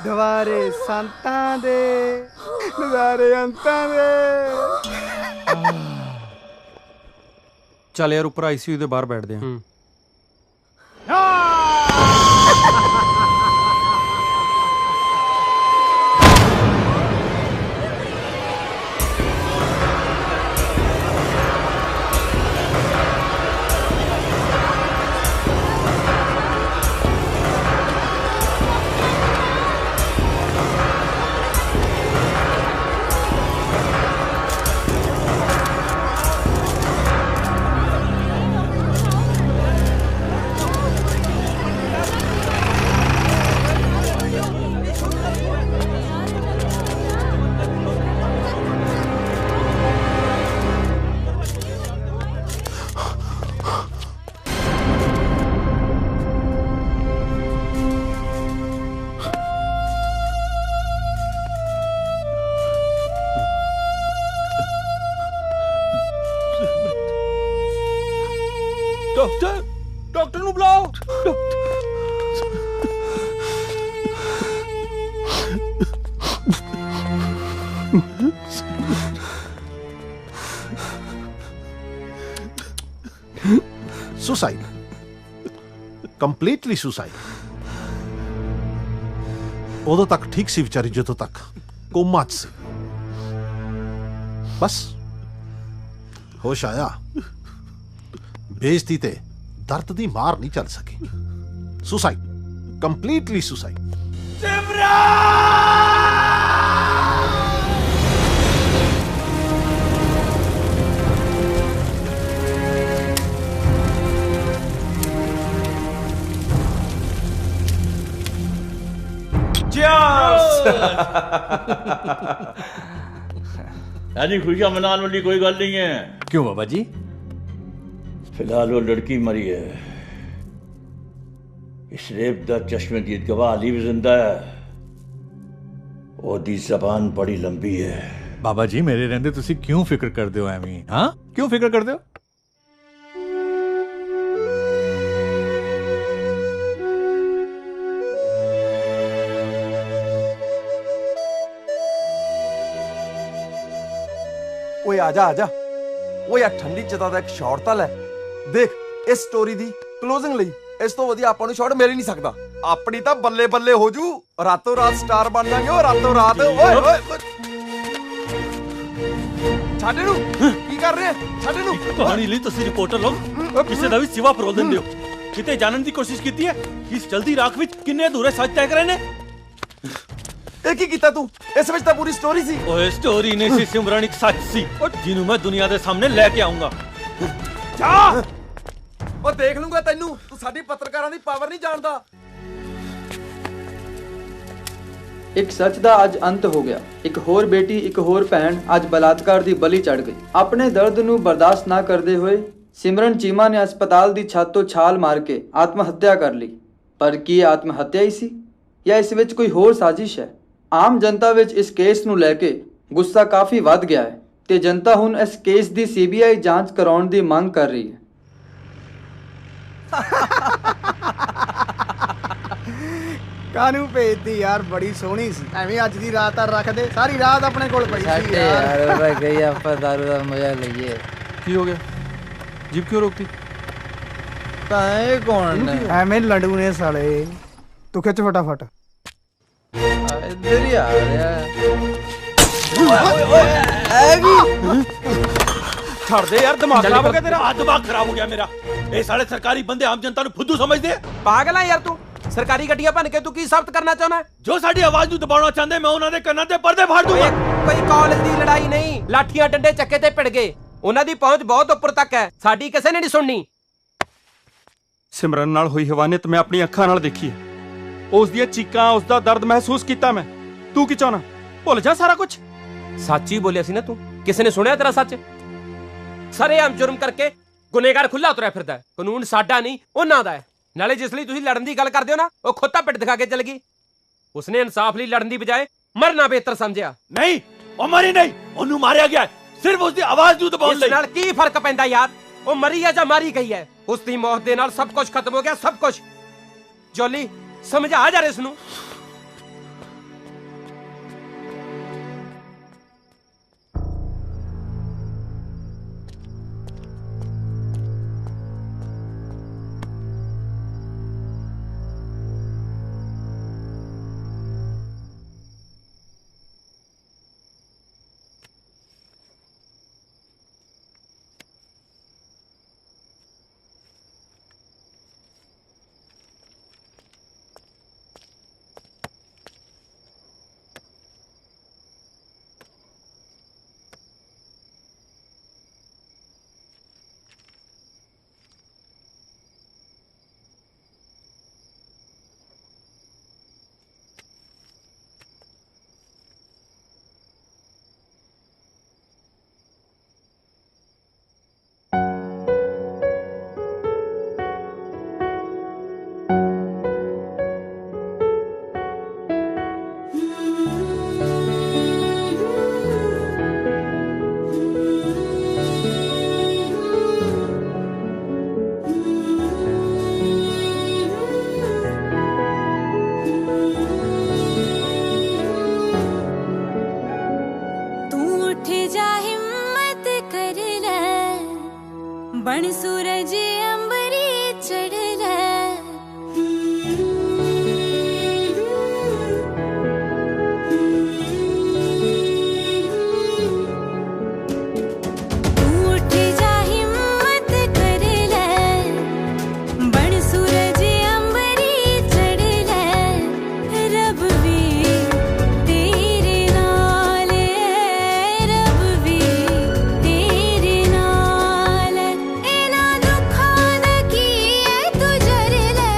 ਦੁਆਰੇ ਸੰਤਾਂ ਦੇ ਨਜ਼ਾਰੇ ਅੰਤਾਂ ਦੇ। ਚੱਲ ਯਾਰ ਉੱਪਰ ਆਈਸੀਯੂ ਦੇ ਬਾਹਰ ਬੈਠਦੇ ਆ। डॉक्टर ਨੂੰ ਬੁਲਾਓ। Suicide, completely suicide. उदों तक ठीक सी विचारी जो तक कोमा च सी, बस होश आया बेइज्जती ते दर्द दी मार नहीं चल सकी। Suicide, completely suicide. यानी खुशियां मनाने वाली कोई गल नहीं है। क्यों बाबा जी? फिलहाल वो लड़की मरी है। इस रेप दा चश्मदीद गवाह अली भी जिंदा है। ओदी जबान बड़ी लंबी है। बाबा जी मेरे रहंदे तुसी क्यों फिक्र करदे हो एवें? हाँ क्यों फिक्र करदे हो? ਓਏ ਆ ਜਾ ਓਏ ਆ ਠੰਡੀ ਚਤਾ ਦਾ ਇੱਕ ਸ਼ਾਟ ਤਾਂ ਲੈ ਦੇਖ। ਇਸ ਸਟੋਰੀ ਦੀ ਕਲੋਜ਼ਿੰਗ ਲਈ ਇਸ ਤੋਂ ਵਧੀਆ ਆਪਾਂ ਨੂੰ ਸ਼ਾਟ ਮਿਲ ਹੀ ਨਹੀਂ ਸਕਦਾ। ਆਪਣੀ ਤਾਂ ਬੱਲੇ ਬੱਲੇ ਹੋ ਜੂ, ਰਾਤੋਂ ਰਾਤ ਸਟਾਰ ਬਣ ਜਾਾਂਗੇ। ਓ ਰਾਤੋਂ ਰਾਤ। ਓਏ ਓਏ ਛੱਡ ਨੂੰ ਕੀ ਕਰ ਰਹੇ? ਛੱਡ ਨੂੰ ਕਹਾਣੀ ਲਈ ਤੁਸੀਂ ਰਿਪੋਰਟਰ ਲੋਕ ਕਿਸੇ ਦਾ ਵੀ ਸਿਵਾ ਫਰੋਲ ਦਿੰਦੇ ਹੋ। ਕਿਤੇ ਜਾਣਨ ਦੀ ਕੋਸ਼ਿਸ਼ ਕੀਤੀ ਹੈ ਇਸ ਜਲਦੀ ਰਾਖ ਵਿੱਚ ਕਿੰਨੇ ਅਧੂਰੇ ਸੱਚ ਤੈਅ ਕਰੇ ਨੇ? ਇਹ ਕੀ ਕੀਤਾ ਤੂੰ? ਇਸ ਵਿੱਚ ਤਾਂ ਪੂਰੀ ਸਟੋਰੀ ਸੀ। ਓਏ ਸਟੋਰੀ ਨਹੀਂ ਸੀ ਸਿਮਰਨ, ਇੱਕ ਸੱਚ ਸੀ ਜਿਹਨੂੰ ਮੈਂ ਦੁਨੀਆ ਦੇ ਸਾਹਮਣੇ ਲੈ ਕੇ ਆਉਂਗਾ। ਜਾ ਉਹ ਦੇਖ ਲੂੰਗਾ ਤੈਨੂੰ। ਤੂੰ ਸਾਡੀ ਪੱਤਰਕਾਰਾਂ ਦੀ ਪਾਵਰ ਨਹੀਂ ਜਾਣਦਾ। ਇੱਕ ਸੱਚ ਦਾ ਅੱਜ ਅੰਤ ਹੋ ਗਿਆ। ਇੱਕ ਹੋਰ ਬੇਟੀ, ਇੱਕ ਹੋਰ ਭੈਣ ਅੱਜ ਬਲਾਤਕਾਰ ਦੀ ਬਲੀ ਚੜ ਗਈ। ਆਪਣੇ ਦਰਦ ਨੂੰ ਬਰਦਾਸ਼ਤ ਨਾ ਕਰਦੇ ਹੋਏ ਸਿਮਰਨ ਚੀਮਾ ਨੇ ਹਸਪਤਾਲ ਦੀ ਛੱਤ ਤੋਂ ਛਾਲ ਮਾਰ ਕੇ ਆਤਮ ਹੱਤਿਆ ਕਰ ਲਈ। ਪਰ ਕੀ ਇਹ ਆਤਮ ਹੱਤਿਆ ਹੀ ਸੀ ਜਾਂ ਇਸ ਵਿੱਚ ਕੋਈ ਹੋਰ ਸਾਜ਼ਿਸ਼ ਹੈ? ਆਮ ਜਨਤਾ ਵਿੱਚ ਇਸ ਕੇਸ ਨੂੰ ਲੈ ਕੇ ਗੁੱਸਾ ਕਾਫੀ ਵੱਧ ਗਿਆ ਹੈ ਤੇ ਜਨਤਾ ਹੁਣ ਇਸ ਕੇਸ ਦੀ ਸੀਬੀਆਈ ਜਾਂਚ ਕਰਾਉਣ ਦੀ ਮੰਗ ਕਰ ਰਹੀ ਹੈ। ਕਾਨੂੰ ਭੇਜਦੀ ਯਾਰ, ਬੜੀ ਸੋਹਣੀ ਸੀ। ਐਵੇਂ ਅੱਜ ਦੀ ਰਾਤ ਆ ਰੱਖ ਦੇ, ਸਾਰੀ ਰਾਤ ਆਪਣੇ ਕੋਲ ਪਈ ਸੀ ਯਾਰ। ਉਹ ਗਈ ਆਪਾਂ ਦਾਰੂ ਦਾ ਮਜ਼ਾ ਲਈਏ। ਕੀ ਹੋ ਗਿਆ? जीप क्यों रोकती? ताए कौन एਵੇਂ लड़ू ने साले। तू खिच फटाफट। इधर ही आ रहा छड़ दे यार, दिमाग खराब हो गया तेरा। दिमाग खराब हो गया मेरा। ये साले सरकारी बंदे आम जनता ਨੂੰ ਫੁੱਦੂ ਸਮਝਦੇ ਆ। ਪਾਗਲ ਆ ਯਾਰ ਤੂੰ। ਸਰਕਾਰੀ ਗੱਡੀਆਂ ਭੰਨ ਕੇ ਤੂੰ ਕੀ ਸਾਬਤ ਕਰਨਾ ਚਾਹੁੰਦਾ? ਜੋ ਸਾਡੀ ਆਵਾਜ਼ ਨੂੰ ਦਬਾਉਣਾ ਚਾਹੁੰਦੇ ਮੈਂ ਉਹਨਾਂ ਦੇ ਕੰਨਾਂ ਤੇ ਪਰਦੇ ਫਾੜ ਦੂੰਗਾ। ਕੋਈ ਕਾਲਜ ਦੀ ਲੜਾਈ ਨਹੀਂ, ਲਾਠੀਆਂ ਡੰਡੇ ਚੱਕੇ ਤੇ ਭਿੜ ਗਏ। ਉਹਨਾਂ ਦੀ ਪਹੁੰਚ ਬਹੁਤ ਉੱਪਰ ਤੱਕ ਹੈ, ਸਾਡੀ ਕਿਸੇ ਨੇ ਨਹੀਂ ਸੁਣਨੀ। ਸਿਮਰਨ ਨਾਲ ਹੋਈ ਹਵਾਨੀਅਤ ਮੈਂ ਆਪਣੀ ਅੱਖਾਂ ਨਾਲ ਦੇਖੀ ਹੈ। ਉਸ ਦੀਆਂ ਚੀਕਾਂ, ਉਸ ਦਾ ਦਰਦ ਮਹਿਸੂਸ ਕੀਤਾ ਮੈਂ। ਤੂੰ ਕੀ ਚਾਹਨਾ? ਭੁੱਲ ਜਾ ਸਾਰਾ ਕੁਝ। ਸੱਚ ਹੀ ਬੋਲਿਆ ਸੀ ਨਾ ਤੂੰ। ਕਿਸੇ ਨੇ ਸੁਣਿਆ ਤੇਰਾ ਸੱਚ? ਸਰੇਆਮ ਜੁਰਮ ਕਰਕੇ ਗੁਨੇਗਾਰ ਖੁੱਲਾ ਉਤਰਿਆ ਫਿਰਦਾ ਹੈ। ਕਾਨੂੰਨ ਸਾਡਾ ਨਹੀਂ ਉਹਨਾਂ ਦਾ ਹੈ। ਨਾਲੇ ਜਿਸ ਲਈ ਤੁਸੀਂ ਲੜਨ ਦੀ ਗੱਲ ਕਰਦੇ ਹੋ ਨਾ, ਉਹ ਖੁਦ ਤਾਂ ਪਿੱਠ ਦਿਖਾ ਕੇ ਚਲ ਗਈ। ਉਸਨੇ ਇਨਸਾਫ ਲਈ ਲੜਨ ਦੀ ਬਜਾਏ ਮਰਨਾ ਬਿਹਤਰ ਸਮਝਿਆ। ਨਹੀਂ, ਉਹ ਮਰੀ ਨਹੀਂ, ਉਹਨੂੰ ਮਾਰਿਆ ਗਿਆ ਸਿਰਫ ਉਸਦੀ ਆਵਾਜ਼ ਨੂੰ ਦਬਾਉਣ ਲਈ। ਇਸ ਨਾਲ ਕੀ ਫਰਕ ਪੈਂਦਾ ਯਾਰ? ਉਹ ਮਰੀ ਹੈ ਜਾਂ ਮਾਰੀ ਗਈ ਹੈ? ਉਸਦੀ ਮੌਤ ਦੇ ਨਾਲ ਸਭ ਕੁਝ ਖਤਮ ਹੋ ਗਿਆ, ਸਭ ਕੁਝ। ਜੋਲੀ ਸਮਝਾ ਜਾ ਇਸ ਨੂੰ। बन सूरज अंबरी चढ़ उठ जा हिम्मत कर ले, बन सूरज अंबरी चढ़ ले, रब भी तेरे नाल है, रब भी तेरे नाल है। इना दुखां दा की है तू जर ले,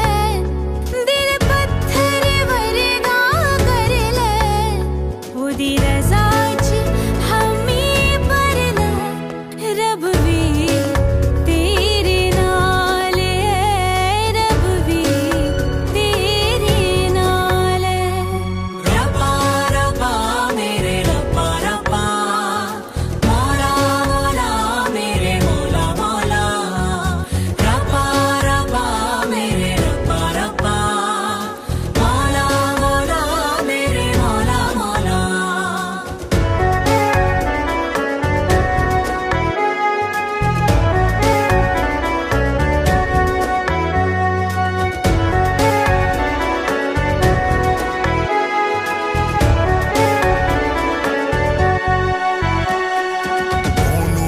दिल पत्थर वरगा कर ले, ओदी रज़ा च हमी पर ले, रब भी तेरे नाल है, रब भी तेरे नाल है। रब्बा रब्बा मेरे रब्बा रब्बा, मौला मौला मेरे मौला मौला, रब्बा रब्बा मेरे रब्बा रब्बा, मौला मौला मेरे मौला मौला।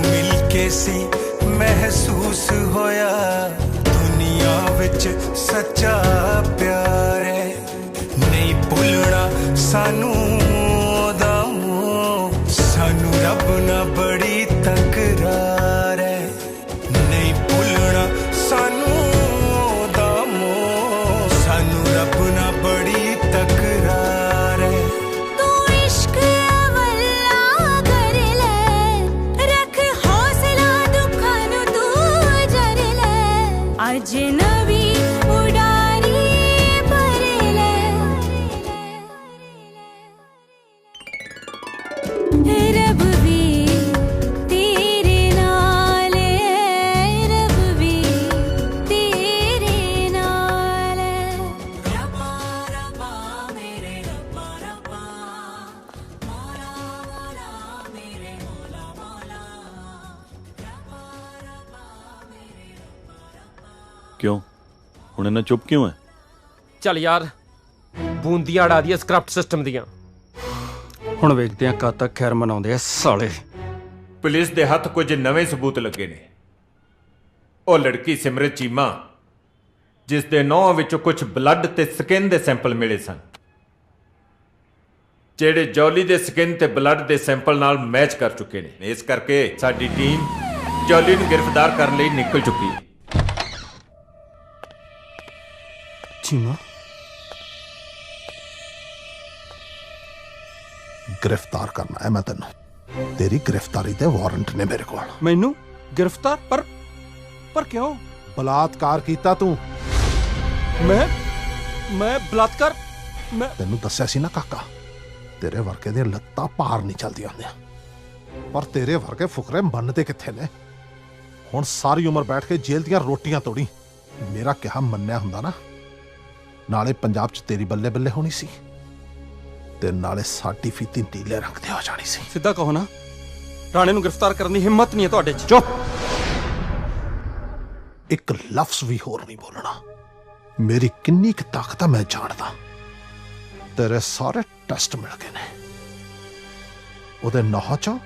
मिल के सी महसूस होया, दुनिया विच सच्चा प्यार है, नहीं भुलना सानू ओदा मोह, सानू रब ना बड़ी तकरार है, नहीं भुलना सानू ओदा मोह, सानू रब ना बड़ी तकरार है। तू इश्क अवल्ला कर ले, रख हौसला दुखां नू तू जर ले, अज नवी उडारी भर ले, रब भी तेरे नाल है, रब भी तेरे नाल है। रब्बा रब्बा मेरे रब्बा रब्बा, मौला मौला मेरे मौला मौला, रब्बा रब्बा मेरे क्यों ਹੁਣ ਇੰਨਾ ਚੁੱਪ ਕਿਉਂ ਹੈ? ਚੱਲ ਯਾਰ, ਬੂੰਦੀਆਂ ਉਡਾ ਦੀਆਂ ਸਕ੍ਰਿਪਟ ਸਿਸਟਮ ਦੀਆਂ। ਹੁਣ ਵੇਖਦੇ ਆ ਕਦ ਤੱਕ ਖੈਰ ਮਨਾਉਂਦੇ ਆ ਸਾਲੇ। ਪੁਲਿਸ ਦੇ ਹੱਥ ਕੁਝ ਨਵੇਂ ਸਬੂਤ ਲੱਗੇ ਨੇ। ਉਹ ਲੜਕੀ ਸਿਮਰਤ ਚੀਮਾ, ਜਿਸ ਦੇ ਨੌਂ ਵਿੱਚੋਂ ਕੁਝ ਬਲੱਡ ਤੇ ਸਕਿਨ ਦੇ ਸੈਂਪਲ ਮਿਲੇ ਸਨ, ਜਿਹੜੇ ਜੌਲੀ ਦੇ ਸਕਿਨ ਤੇ ਬਲੱਡ ਦੇ ਸੈਂਪਲ ਨਾਲ ਮੈਚ ਕਰ ਚੁੱਕੇ ਨੇ। ਇਸ ਕਰਕੇ ਸਾਡੀ ਟੀਮ ਜੌਲੀ ਨੂੰ ਗ੍ਰਿਫਤਾਰ ਕਰਨ ਲਈ ਨਿਕਲ ਚੁੱਕੀ ਹੈ। ਚੀਮਾ गिरफ्तार करना है मैं तेनों, तेरी गिरफ्तारी दे वारंट ने मेरे को। ਮੈਨੂੰ ਗ੍ਰਿਫਤਾਰ? ਪਰ पर क्यों? बलात्कार कीता तू। मैं बलात्कार? मैं तेनू दस्सिया सी ना काका, तेरे वर्गे दी लत्तां पार नहीं चलदी आंदियां, पर तेरे वर्गे फुकरे मनदे कित्थे ने। हुण सारी उम्र बैठ के जेल दियां रोटियां तोड़ी, मेरा कहा मन्निया हुंदा ना, नाले पंजाब च तेरी बल्ले बल्ले होनी सी ते नाले साडी फीती नीले रंग दी हो जानी सी। सिद्धा कहो ना, राणे नू गिरफ्तार करने की हिम्मत नहीं है तुहाडे च। चुप, एक लफ्ज भी होर नहीं बोलना। मेरी किन्नी की ताकत मैं जानदा। तेरे सारे टेस्ट मिल गए ने। ओदे नौह चों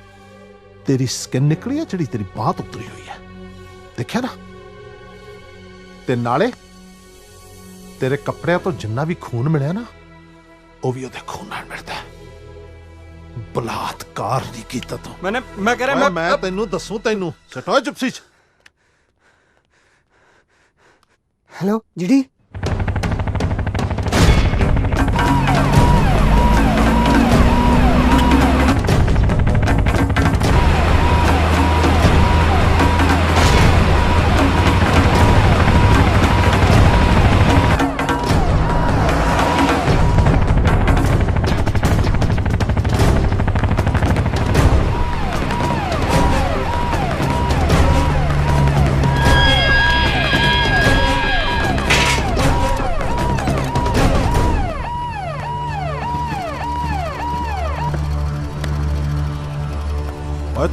तेरी स्किन निकली है, जिहड़ी तेरी बात उतरी हुई है, देखिया ना। ते नाले तेरे कपड़े तो जिन्ना भी खून मिले ना, वो भी ओदे खून नाल मिलदा है। बलात्कार नहीं कीता तू। मैं कह रहा मैं तेनू दसूं, तेनू सटो जिप्सी च। हेलो जीडी,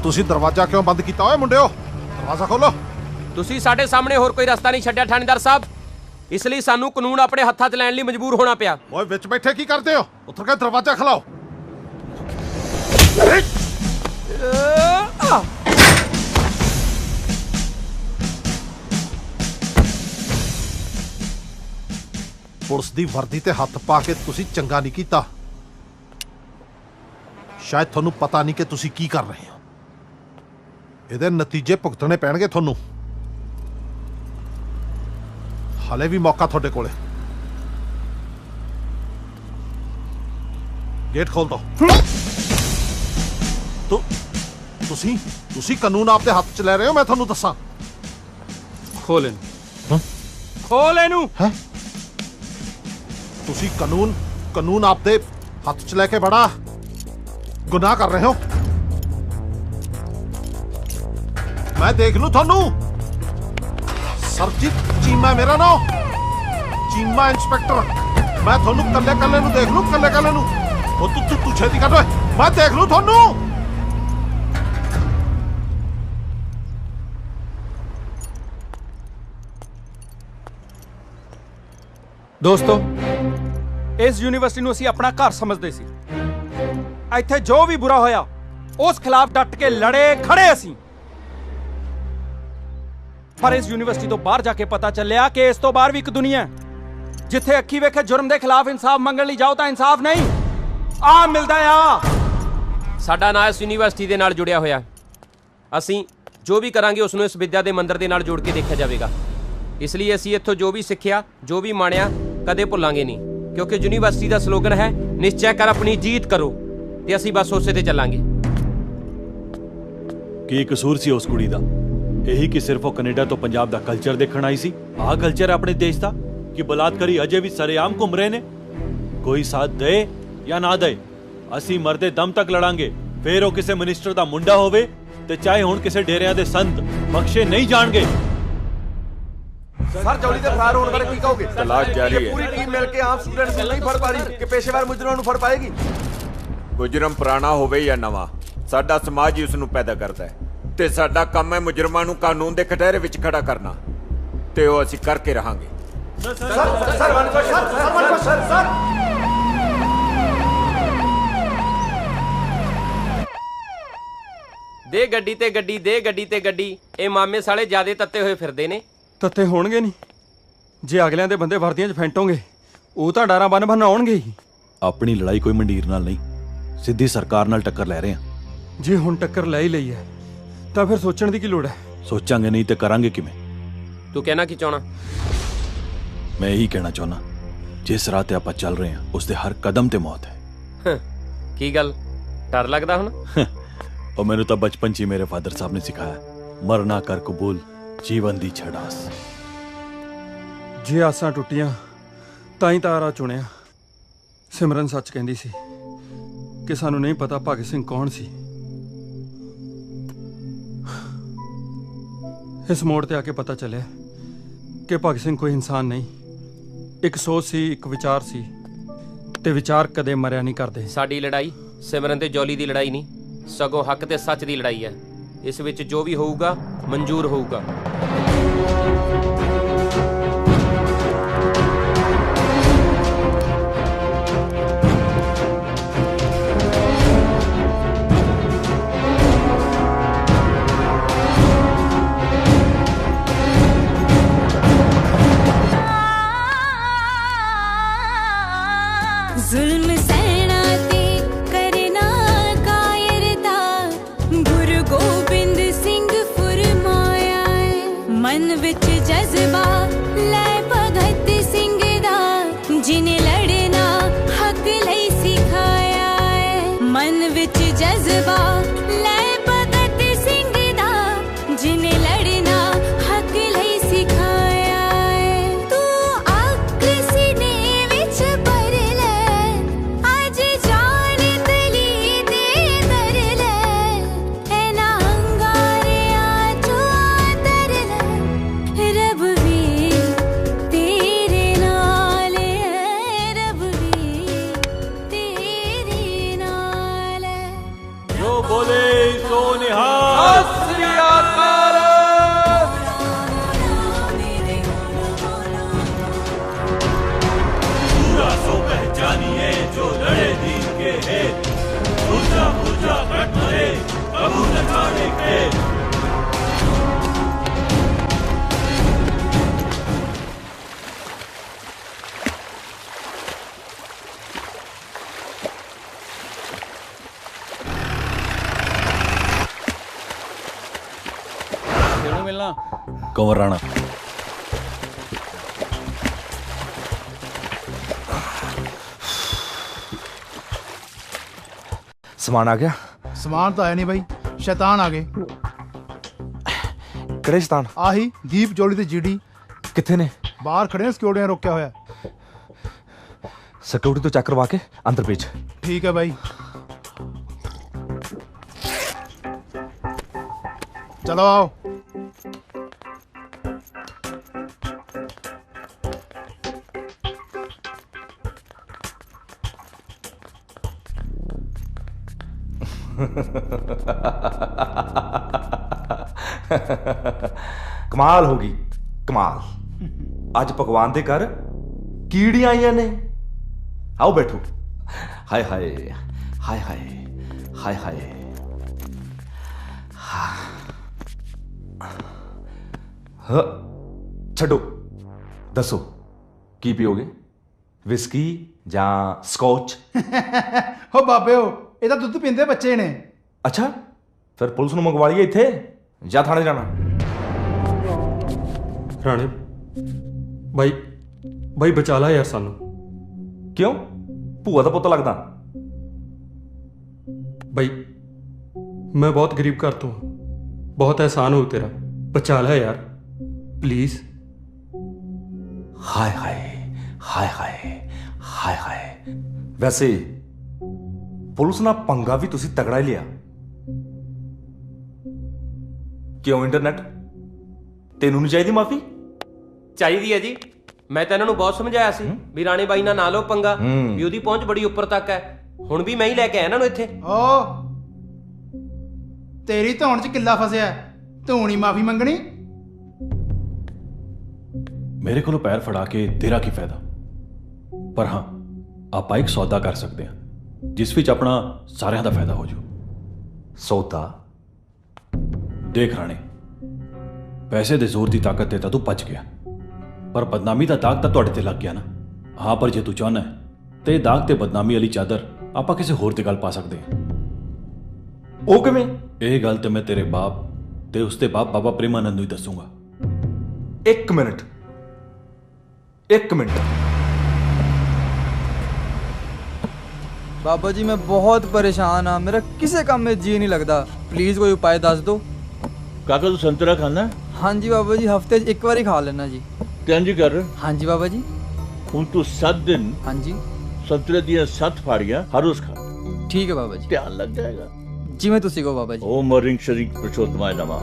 ਤੁਸੀਂ ਦਰਵਾਜ਼ਾ ਕਿਉਂ ਬੰਦ ਕੀਤਾ ਓਏ ਮੁੰਡਿਓ? ਦਰਵਾਜ਼ਾ ਖੋਲੋ। ਤੁਸੀਂ ਸਾਡੇ ਸਾਹਮਣੇ ਹੋਰ ਕੋਈ ਰਸਤਾ ਨਹੀਂ ਛੱਡਿਆ ਥਾਣੇਦਾਰ ਸਾਹਿਬ, ਇਸ ਲਈ ਸਾਨੂੰ ਕਾਨੂੰਨ ਆਪਣੇ ਹੱਥਾਂ 'ਚ ਲੈਣ ਲਈ ਮਜਬੂਰ ਹੋਣਾ ਪਿਆ। ਓਏ ਵਿੱਚ ਬੈਠੇ ਕੀ ਕਰਦੇ ਹੋ? ਉੱਤਰ ਕੇ ਦਰਵਾਜ਼ਾ ਖਲਾਓ। ਪੁਲਿਸ ਦੀ ਵਰਦੀ ਤੇ ਹੱਥ ਪਾ ਕੇ ਤੁਸੀਂ ਚੰਗਾ ਨਹੀਂ ਕੀਤਾ। ਸ਼ਾਇਦ ਤੁਹਾਨੂੰ ਪਤਾ ਨਹੀਂ ਕਿ ਤੁਸੀਂ ਕੀ ਕਰ ਰਹੇ ਹੋ। ਇਹਦੇ ਨਤੀਜੇ ਭੁਗਤਣੇ ਪੈਣਗੇ ਤੁਹਾਨੂੰ। ਹਾਲੇ ਵੀ ਮੌਕਾ ਤੁਹਾਡੇ ਕੋਲੇ। ਗੇਟ ਖੋਲ ਦੋ। ਤੁਸੀਂ ਕਾਨੂੰਨ ਆਪਦੇ ਹੱਥ 'ਚ ਲੈ ਰਹੇ ਹੋ, ਮੈਂ ਤੁਹਾਨੂੰ ਦੱਸਾਂ। ਖੋਲ ਇਹਨੂੰ, ਖੋਲ ਇਹਨੂੰ। ਹੈ ਤੁਸੀਂ ਕਾਨੂੰਨ ਆਪਦੇ ਹੱਥ 'ਚ ਲੈ ਕੇ ਬੜਾ ਗੁਨਾਹ ਕਰ ਰਹੇ ਹੋ। मैं देख लू थानू। सरजीत चीमा मेरा नाम, चीमा इंस्पेक्टर। मैं थानू कल्ले कल्ले नू देख लू, कल्ले कल्ले नू। ओ तू छेती कर ओए, मैं देख लू थानू। ਦੋਸਤੋ, ਇਸ ਯੂਨੀਵਰਸਿਟੀ ਨੂੰ ਅਸੀਂ ਆਪਣਾ ਘਰ ਸਮਝਦੇ ਸੀ। ਇੱਥੇ ਜੋ ਵੀ ਬੁਰਾ ਹੋਇਆ ਉਸ ਖਿਲਾਫ ਡਟ ਕੇ ਲੜੇ ਖੜੇ ਅਸੀਂ। ਪਰ ਇਸ ਯੂਨੀਵਰਸਿਟੀ ਤੋਂ ਬਾਹਰ ਜਾ ਕੇ ਪਤਾ ਚੱਲਿਆ ਕਿ ਇਸ ਤੋਂ ਬਾਹਰ ਵੀ ਇੱਕ ਦੁਨੀਆ ਹੈ, ਜਿੱਥੇ ਅੱਖੀ ਵੇਖੇ ਜੁਰਮ ਦੇ ਖਿਲਾਫ ਇਨਸਾਫ ਮੰਗਣ ਲਈ ਜਾਓ ਤਾਂ ਇਨਸਾਫ ਨਹੀਂ ਆ ਮਿਲਦਾ ਆ। ਸਾਡਾ ਨਾਂ ਇਸ ਯੂਨੀਵਰਸਿਟੀ ਦੇ ਨਾਲ ਜੁੜਿਆ ਹੋਇਆ। ਅਸੀਂ ਜੋ ਵੀ ਕਰਾਂਗੇ ਉਸ ਨੂੰ ਇਸ ਵਿਦਿਆ ਦੇ ਮੰਦਰ ਦੇ ਨਾਲ ਜੋੜ ਕੇ ਦੇਖਿਆ ਜਾਵੇਗਾ। ਇਸ ਲਈ ਅਸੀਂ ਇੱਥੋਂ ਜੋ ਵੀ ਸਿੱਖਿਆ, ਜੋ ਵੀ ਮਾਣਿਆ, ਕਦੇ ਭੁੱਲਾਂਗੇ ਨਹੀਂ, ਕਿਉਂਕਿ ਯੂਨੀਵਰਸਿਟੀ ਦਾ ਸਲੋਗਨ ਹੈ ਨਿਸ਼ਚੈ ਕਰ ਆਪਣੀ ਜੀਤ ਕਰੋ, ਤੇ ਅਸੀਂ ਬਸ ਉਸੇ ਤੇ ਚੱਲਾਂਗੇ। ਕੀ ਕਸੂਰ ਸੀ ਉਸ ਕੁੜੀ ਦਾ? ਇਹੀ ਕਿ ਸਿਰਫ ਉਹ ਕੈਨੇਡਾ ਤੋਂ ਪੰਜਾਬ ਦਾ ਕਲਚਰ ਦੇਖਣ ਆਈ ਸੀ। ਆਹ ਕਲਚਰ ਆਪਣੇ ਦੇਸ਼ ਦਾ ਕਿ ਬਲਾਤਕਾਰੀ ਅਜੇ ਵੀ ਸਰੇਆਮ ਘੁੰਮ ਰਹੇ ਨੇ। ਕੋਈ ਸਾਥ ਦੇ ਜਾਂ ਨਾ ਦੇ, ਅਸੀਂ ਮਰਦੇ ਦਮ ਤੱਕ ਲੜਾਂਗੇ। ਫਿਰ ਉਹ ਕਿਸੇ ਮਿਨਿਸਟਰ ਦਾ ਮੁੰਡਾ ਹੋਵੇ ਤੇ ਚਾਹੇ ਹੁਣ ਕਿਸੇ ਡੇਰਿਆਂ ਦੇ ਸੰਤ, ਬਖਸ਼ੇ ਨਹੀਂ ਜਾਣਗੇ। ਸਰ, ਜੌਲੀ ਦੇ ਫਰਾਰ ਹੋਣ ਬਾਰੇ ਕੀ ਕਹੋਗੇ? ਤਲਾਸ਼ ਜਾਰੀ ਹੈ। ਪੂਰੀ ਟੀਮ ਮਿਲ ਕੇ ਆਮ ਸਟੂਡੈਂਟਸ ਨੂੰ ਨਹੀਂ ਫੜ ਪਾ ਰਹੀ ਕਿ ਪੇਸ਼ੇਵਰ ਮੁਜਰਮਾਂ ਨੂੰ ਫੜ ਪਾਏਗੀ? ਮੁਜਰਮ ਪੁਰਾਣਾ ਹੋਵੇ ਜਾਂ ਨਵਾਂ, ਸਾਡਾ ਸਮਾਜ ਹੀ ਉਸ ਨੂੰ ਪੈਦਾ ਕਰਦਾ ਹੈ, ਤੇ ਸਾਡਾ ਕੰਮ ਹੈ ਮੁਜਰਮਾਂ ਨੂੰ ਕਾਨੂੰਨ ਦੇ ਕਟਹਿਰੇ ਵਿੱਚ ਖੜਾ ਕਰਨਾ, ਤੇ ਉਹ ਅਸੀਂ ਕਰਕੇ ਰਹਾਂਗੇ। ਦੇ ਗੱਡੀ ਤੇ ਗੱਡੀ, ਦੇ ਗੱਡੀ ਤੇ ਗੱਡੀ। ਇਹ ਮਾਮੇ ਸਾਲੇ ਜਿਆਦੇ ਤੱਤੇ ਹੋਏ ਫਿਰਦੇ ਨੇ। ਤੱਤੇ ਹੋਣਗੇ ਨਹੀਂ, ਜੇ ਅਗਲਿਆਂ ਦੇ ਬੰਦੇ ਵਰਦੀਆਂ 'ਚ ਫੈਂਟੋਗੇ ਉਹ ਤਾਂ ਡਾਰਾਂ ਬੰਨ ਆਉਣਗੇ ਹੀ। ਆਪਣੀ ਲੜਾਈ ਕੋਈ ਮੰਡੀਰ ਨਾਲ ਨਹੀਂ, ਸਿੱਧੀ ਸਰਕਾਰ ਨਾਲ ਟੱਕਰ ਲੈ ਰਹੇ ਹਾਂ। ਜੇ ਹੁਣ ਟੱਕਰ ਲੈ ਹੀ ਲਈ ਹੈ ਤਾਂ ਫਿਰ ਸੋਚਣ ਦੀ ਕੀ ਲੋੜ ਹੈ? ਸੋਚਾਂਗੇ ਨਹੀਂ ਤੇ ਕਰਾਂਗੇ ਕਿਵੇਂ? ਤੂੰ ਕਹਿਣਾ ਕੀ ਚਾਹਣਾ? ਮੈਂ ਇਹੀ ਕਹਿਣਾ ਚਾਹੁੰਦਾ, ਜਿਸ ਰਾਹ ਤੇ ਆਪਾਂ ਚੱਲ ਰਹੇ ਹਾਂ ਉਸ ਦੇ ਹਰ ਕਦਮ ਤੇ ਮੌਤ ਹੈ। ਕੀ ਗੱਲ, ਡਰ ਲੱਗਦਾ ਹੁਣ? ਉਹ ਮੈਨੂੰ ਤਾਂ ਬਚਪਨ 'ਚ ਹੀ ਮੇਰੇ ਫਾਦਰ ਸਾਹਿਬ ਨੇ ਸਿਖਾਇਆ, ਮਰਨਾ ਕਰ ਕਬੂਲ, ਜੀਵਨ ਦੀ ਛੜਾਸ। ਜੇ ਆਸਾਂ ਟੁੱਟੀਆਂ ਤਾਂ ਹੀ ਤਾਰਾ ਚੁਣਿਆ। ਸਿਮਰਨ ਸੱਚ ਕਹਿੰਦੀ ਸੀ ਕਿ ਸਾਨੂੰ ਨਹੀਂ ਪਤਾ ਭਗਤ ਸਿੰਘ ਕੌਣ ਸੀ। ਇਸ ਮੋੜ ਤੇ ਆ ਕੇ ਪਤਾ ਚੱਲਿਆ ਕਿ ਭਗਤ ਸਿੰਘ ਕੋਈ ਇਨਸਾਨ ਨਹੀਂ, ਇੱਕ ਸੋਚ ਸੀ, ਇੱਕ ਵਿਚਾਰ ਸੀ, ਤੇ ਵਿਚਾਰ ਕਦੇ ਮਰਿਆ ਨਹੀਂ ਕਰਦੇ। ਸਾਡੀ ਲੜਾਈ ਸਿਮਰਨ ਤੇ ਜੌਲੀ ਦੀ ਲੜਾਈ ਨਹੀਂ, ਸਗੋਂ ਹੱਕ ਤੇ ਸੱਚ ਦੀ ਲੜਾਈ ਹੈ। ਇਸ ਵਿੱਚ ਜੋ ਵੀ ਹੋਊਗਾ ਮਨਜ਼ੂਰ ਹੋਊਗਾ। जुल्म सहना ते करना कायरता, गुरु गोबिंद सिंह फुरमाया है। मन विच जज्बा लै भगत सिंह दा, जिन्हें लड़ना हक लई सिखाया है। मन विच जज्बा लै भगत सिंह दा, जिन्हें लड़ना हक लई सिखाया है। तू अग सीने विच भर ले, आज जान तली दे कर ले, ऐना अंगारिया चो तर ले। रब भी तेरे नाल है, रब भी तेरे नाल है। जो बोले सो निहाल। पूरा सो पहचानिए जो लड़े दीन के है, पूजा पूजा कट मरे कबू न खाने के। मिलना कंवर राणा। समान आ गया? समान तो आया नहीं भाई, शैतान आ गए। करे शैतान? आही दीप जोड़ी ते जीडी किथे ने? बाहर खड़े हैं, सिक्योरिटी ने रोकया होया। सिक्योरिटी तो चेक करवा के अंदर भेज। ठीक है भाई, चलो आओ। कमाल होगी कमाल। अज भगवान दे घर कीड़ियां आईयां ने। आओ बैठो। हाय हाय हाय हाय हाय हाय। छड्डो, दसो की पियोगे, विस्की ਜਾਂ ਸਕੌਚ? हो बाबे हो, ਇਹ ਤਾਂ ਦੁੱਧ ਪੀਂਦੇ ਬੱਚੇ ਨੇ। ਅੱਛਾ, ਫਿਰ ਪੁਲਿਸ ਨੂੰ ਮੰਗਵਾ ਲਈਏ ਇੱਥੇ ਜਾਂ ਥਾਣੇ ਜਾਣਾ? ਰਾਣੇ ਬਾਈ, ਬਾਈ ਬਚਾ ਲਾ ਯਾਰ ਸਾਨੂੰ। ਕਿਉਂ? ਭੂਆ ਦਾ ਪੁੱਤ ਲੱਗਦਾ? ਬਾਈ ਮੈਂ ਬਹੁਤ ਗਰੀਬ ਘਰ ਤੋਂ, ਬਹੁਤ एहसान हो तेरा, बचा ला यार प्लीज। हाय हाय हाय हाय हाय हाय। वैसे पुलिस ना पंगा भी तुसी तगड़ा ही लिया। क्यों इंटरनेट तेनू नहीं चाहिए माफी? ਚਾਹੀਦੀ ਹੈ ਜੀ। ਮੈਂ ਤਾਂ ਇਹਨਾਂ ਨੂੰ ਬਹੁਤ ਸਮਝਾਇਆ ਸੀ ਵੀ ਰਾਣੇ ਬਾਈ ਨਾਲ ਨਾ ਲਓ ਪੰਗਾ, ਵੀ ਉਹਦੀ ਪਹੁੰਚ ਬੜੀ ਉੱਪਰ ਤੱਕ ਹੈ। ਹੁਣ ਵੀ ਮੈਂ ਹੀ ਲੈ ਕੇ ਆਇਆ ਇਹਨਾਂ ਨੂੰ ਇੱਥੇ। ਓ ਤੇਰੀ ਧੌਣ 'ਚ ਕਿੱਲਾ ਫਸਿਆ, ਤੂੰ ਨਹੀਂ ਮਾਫੀ ਮੰਗਣੀ? मेरे को पैर फड़ा के तेरा की फायदा, पर हाँ ਆਪਾਂ ਇੱਕ ਸੌਦਾ ਕਰ ਸਕਦੇ ਹਾਂ ਜਿਸ ਵਿੱਚ ਆਪਣਾ ਸਾਰਿਆਂ ਦਾ ਫਾਇਦਾ ਹੋ ਜੂ। ਸੌਦਾ? ਦੇਖ ਰਾਣੇ, ਪੈਸੇ ਦੇ ਜ਼ੋਰ ਦੀ ਤਾਕਤ ਤੇ ਤਾਂ ਤੂੰ ਭੱਜ ਗਿਆ, ਪਰ ਬਦਨਾਮੀ ਦਾ ਦਾਗ ਤਾਂ ਤੁਹਾਡੇ ਤੇ ਲੱਗ ਗਿਆ ਨਾ। ਹਾਂ, ਪਰ ਜੇ ਤੂੰ ਚਾਹਨਾ ਹੈ ਤੇ ਦਾਗ ਤੇ ਬਦਨਾਮੀ ਵਾਲੀ ਚਾਦਰ ਆਪਾਂ ਕਿਸੇ ਹੋਰ ਤੇ ਗੱਲ ਪਾ ਸਕਦੇ ਹਾਂ। ਉਹ ਕਿਵੇਂ? ਇਹ ਗੱਲ ਤੇ ਮੈਂ ਤੇਰੇ ਬਾਪ ਤੇ ਉਸਦੇ ਬਾਪ ਬਾਬਾ ਪ੍ਰੇਮਾਨੰਦ ਨੂੰ ਹੀ ਦੱਸੂਗਾ। ਇੱਕ ਮਿੰਟ, ਇੱਕ ਮਿੰਟ। बाबा जी मैं बहुत परेशान हाँ, मेरा किसी काम में जी नहीं लगता, प्लीज कोई उपाय दस दो। काका तू संतरा खाना? हाँ जी बाबा जी, हफ्ते च एक बार ही खा लेना जी। इंज कर, हाँ जी बाबा जी। हुण तू 7 दिन हाँ जी संतरे दियां 7 फाड़ियां हर रोज खा। ठीक है बाबा जी। ध्यान लग जाएगा। जिवें तुसी कहो बाबा जी। ओम रिंग शरीक पुरुषोत्तमाय नमः।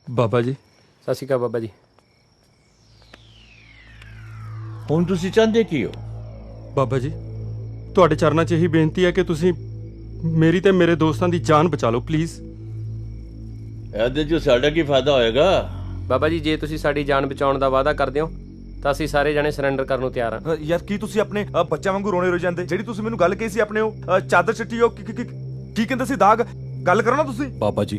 ਬਾਬਾ ਜੀ ਸਤਿ ਸ਼੍ਰੀ ਅਕਾਲ ਬਾਬਾ ਜੀ। ਹੁਣ ਤੁਸੀਂ ਚਾਹੁੰਦੇ ਕੀ ਹੋ? ਬਾਬਾ ਜੀ ਤੁਹਾਡੇ ਚਰਨਾਂ 'ਚ ਇਹੀ ਬੇਨਤੀ ਹੈ ਕਿ ਤੁਸੀਂ ਮੇਰੀ ਤੇ ਮੇਰੇ ਦੋਸਤਾਂ ਦੀ ਜਾਨ ਬਚਾ ਲਓ ਪਲੀਜ਼। ਇਹਦੇ 'ਚ ਸਾਡਾ ਕੀ ਫਾਇਦਾ ਹੋਏਗਾ? ਬਾਬਾ ਜੀ ਜੇ ਤੁਸੀਂ ਸਾਡੀ ਜਾਨ ਬਚਾਉਣ ਦਾ ਵਾਅਦਾ ਕਰਦੇ ਹੋ ਤਾਂ ਅਸੀਂ ਸਾਰੇ ਜਣੇ ਸਰੈਂਡਰ ਕਰਨ ਨੂੰ ਤਿਆਰ ਹਾਂ। ਯਾਰ ਕੀ ਤੁਸੀਂ ਆਪਣੇ ਬੱਚਿਆਂ ਵਾਂਗੂ ਰੋਣੇ ਰੋ ਜਾਂਦੇ? ਜਿਹੜੀ ਤੁਸੀਂ ਮੈਨੂੰ ਗੱਲ ਕਹੀ ਸੀ ਆਪਣੇ ਉਹ ਚਾਦਰ ਛੱਟੀ ਉਹ ਕੀ ਕਹਿੰਦੇ ਸੀ ਦਾਗ, ਗੱਲ ਕਰੋ ਨਾ ਤੁਸੀਂ। ਬਾਬਾ ਜੀ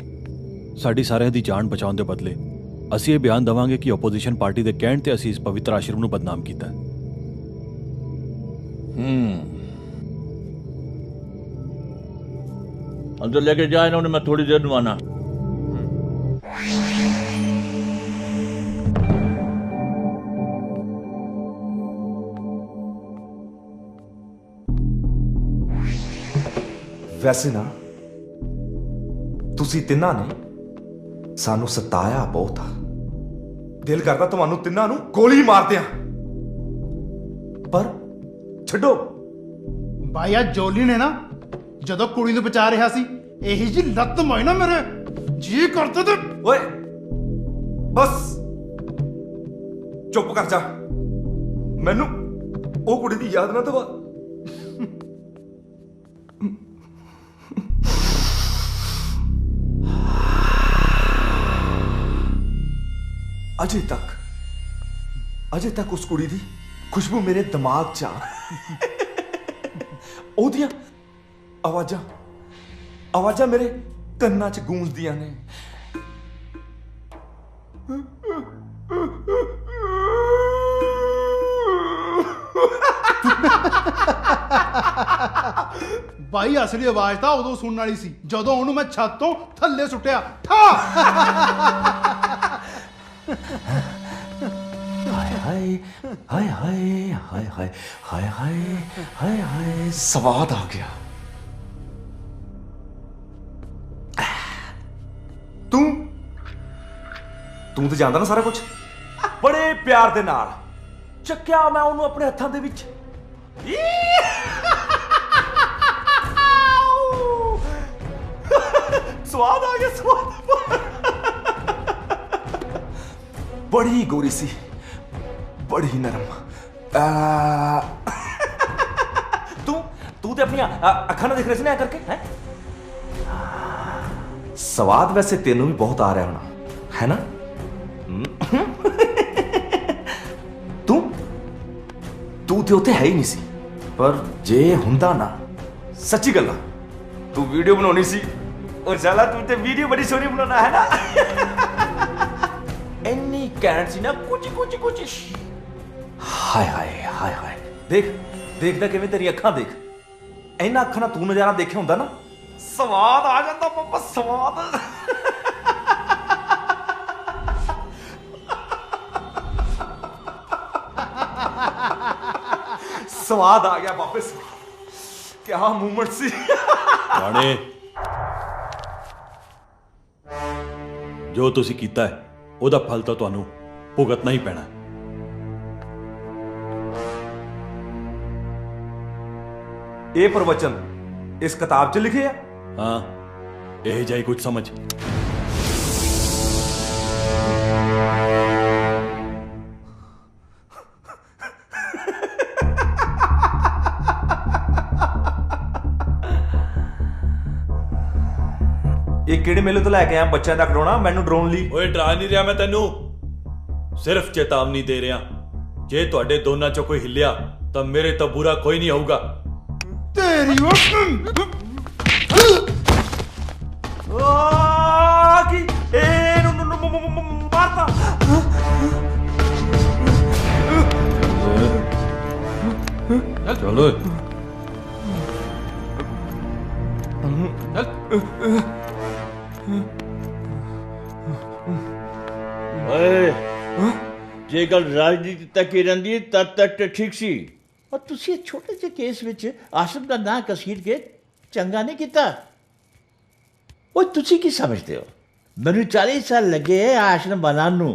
ਸਾਡੀ ਸਾਰਿਆਂ ਦੀ ਜਾਨ ਬਚਾਉਣ ਦੇ ਬਦਲੇ ਅਸੀਂ ਇਹ ਬਿਆਨ ਦਵਾਂਗੇ ਕਿ ਆਪੋਜੀਸ਼ਨ ਪਾਰਟੀ ਦੇ ਕਹਿਣ ਤੇ ਅਸੀਂ ਇਸ ਪਵਿੱਤਰ ਆਸ਼ਰਮ ਨੂੰ ਬਦਨਾਮ ਕੀਤਾ। अंदर लेके जाए इन्होंने, मैं थोड़ी देर में आना। ਵੈਸੇ ਨਾ ਤੁਸੀਂ ਤਿੰਨਾਂ ਨੇ ਸਾਨੂੰ ਸਤਾਇਆ ਬਹੁਤ ਆ। ਦਿਲ ਕਰਦਾ ਤੁਹਾਨੂੰ ਤਿੰਨਾਂ ਨੂੰ ਗੋਲੀ ਮਾਰ ਦਿਆਂ, ਪਰ ਛੱਡੋ। ਭਾਈ ਆ ਜੋਲੀ ਨੇ ਨਾ ਜਦੋਂ ਕੁੜੀ ਨੂੰ ਬਚਾ ਰਿਹਾ ਸੀ ਇਹੀ ਜੀ ਲੱਤ ਮਾਈ ਨਾ ਮੇਰੇ ਜੀ ਕਰਦਾ ਤੇ ਓਏ ਬਸ ਚੁੱਪ ਕਰ ਜਾ, ਮੈਨੂੰ ਉਹ ਕੁੜੀ ਦੀ ਯਾਦ ਨਾ ਦਵਾ। ਅਜੇ ਤੱਕ ਉਸ ਕੁੜੀ ਦੀ ਖੁਸ਼ਬੂ ਮੇਰੇ ਦਿਮਾਗ 'ਚ ਆ। ਉਹਦੀਆਂ ਆਵਾਜ਼ਾਂ ਮੇਰੇ ਕੰਨਾਂ 'ਚ ਗੂੰਜਦੀਆਂ ਨੇ। ਭਾਈ ਅਸਲੀ ਆਵਾਜ਼ ਤਾਂ ਉਦੋਂ ਸੁਣਨ ਵਾਲੀ ਸੀ ਜਦੋਂ ਉਹਨੂੰ ਮੈਂ ਛੱਤ ਤੋਂ ਥੱਲੇ ਸੁੱਟਿਆ। ਠਾ ਹਾਏ ਹਾਏ ਹਾਏ ਹਾਏ ਹਾਏ ਹਾਏ ਹਾਏ ਹਾਏ ਹਾਏ ਸਵਾਦ ਆ ਗਿਆ। ਤੂੰ ਤਾਂ ਜਾਣਦਾ ਨਾ ਸਾਰਾ ਕੁਝ। ਬੜੇ ਪਿਆਰ ਦੇ ਨਾਲ ਚੱਕਿਆ ਮੈਂ ਉਹਨੂੰ ਆਪਣੇ ਹੱਥਾਂ ਦੇ ਵਿੱਚ। ਸਵਾਦ ਆ ਗਿਆ, ਸਵਾਦ। ਬੜੀ ਗੋਰੀ ਸੀ, ਬੜੀ ਨਰਮ। ਤੂੰ ਤੇ ਆਪਣੀਆਂ ਅੱਖਾਂ ਨਾਲ ਦੇਖ ਰਿਹਾ ਸੀ ਨਾ ਕਰਕੇ ਹੈ। ਸਵਾਦ ਵੈਸੇ ਤੈਨੂੰ ਵੀ ਬਹੁਤ ਆ ਰਿਹਾ ਹੋਣਾ ਹੈ ਨਾ। ਤੂੰ ਤੇ ਉੱਥੇ ਹੈ ਹੀ ਨਹੀਂ ਸੀ, ਪਰ ਜੇ ਹੁੰਦਾ ਨਾ, ਸੱਚੀ ਗੱਲ ਆ, ਤੂੰ ਵੀਡੀਓ ਬਣਾਉਣੀ ਸੀ। ਔਰ ਸਾਲਾ ਤੂੰ ਤੇ ਵੀਡੀਓ ਬੜੀ ਸੋਹਣੀ ਬਣਾਉਣਾ ਹੈ ਨਾ। ਇੰਨੀ ਕੈਂਟ ਸੀ ਨਾ, ਕੁਝ ਹਾਏ ਹਾਏ ਹਾਏ ਹਾਏ। ਦੇਖਦਾ ਕਿਵੇਂ ਤੇਰੀ ਅੱਖਾਂ ਦੇਖ। ਇਹਨਾਂ ਅੱਖਾਂ ਨਾਲ ਤੂੰ ਨਜ਼ਾਰਾ ਦੇਖਿਆ ਹੁੰਦਾ ਨਾ, ਸਵਾਦ ਆ ਜਾਂਦਾ ਪਾਪਾ, ਸਵਾਦ। ਸਵਾਦ ਆ ਗਿਆ ਵਾਪਸ। ਕੀ ਮੂਮੈਂਟ ਸੀ। ਰਾਣੇ ਜੋ ਤੁਸੀਂ ਕੀਤਾ ਹੈ ਉਹਦਾ ਫਲ ਤਾਂ ਤੁਹਾਨੂੰ ਭੁਗਤਣਾ ਹੀ ਪੈਣਾ। ਇਹ ਪ੍ਰਵਚਨ ਇਸ ਕਿਤਾਬ 'ਚ ਲਿਖੇ ਆ? ਹਾਂ, ਇਹ ਜਾਈ ਕੁਝ ਸਮਝ। ਇਹ ਕਿਹੜੇ ਮੇਲੇ ਤੋਂ ਲੈ ਕੇ ਆਇਆ ਬੱਚਿਆਂ ਦਾ ਖਿਡੌਣਾ ਮੈਨੂੰ ਡਰਾਉਣ ਲਈ? ਓਏ ਡਰਾ ਨਹੀਂ ਰਿਹਾ ਮੈਂ ਤੈਨੂੰ, ਸਿਰਫ ਚੇਤਾਵਨੀ ਦੇ ਰਿਹਾ। ਜੇ ਤੁਹਾਡੇ ਦੋਨਾਂ ਚੋਂ ਕੋਈ ਹਿੱਲਿਆ ਤਾਂ ਮੇਰੇ ਤੋਂ ਬੁਰਾ ਕੋਈ ਨਹੀਂ ਹੋਊਗਾ। ਤੇਰੀ ਕੀ ਇਹਨੂੰ ਮਾਰਤਾ। ਚਲੋ ਓਏ ਜੇ ਗੱਲ ਰਾਜਨੀਤੀ ਤੱਕ ਹੀ ਰਹਿੰਦੀ ਤਦ ਤੱਕ ਤੇ ਠੀਕ ਸੀ ਔਰ ਤੁਸੀਂ ਇਹ ਛੋਟੇ ਜਿਹੇ ਕੇਸ ਵਿੱਚ ਆਸ਼ਰਮ ਦਾ ਨਾਂ ਕਸੀੜ ਕੇ ਚੰਗਾ ਨਹੀਂ ਕੀਤਾ। ਉਹ ਤੁਸੀਂ ਕੀ ਸਮਝਦੇ ਹੋ ਮੈਨੂੰ 40 ਸਾਲ ਲੱਗੇ ਆਸ਼ਰਮ ਬਣਾਉਣ ਨੂੰ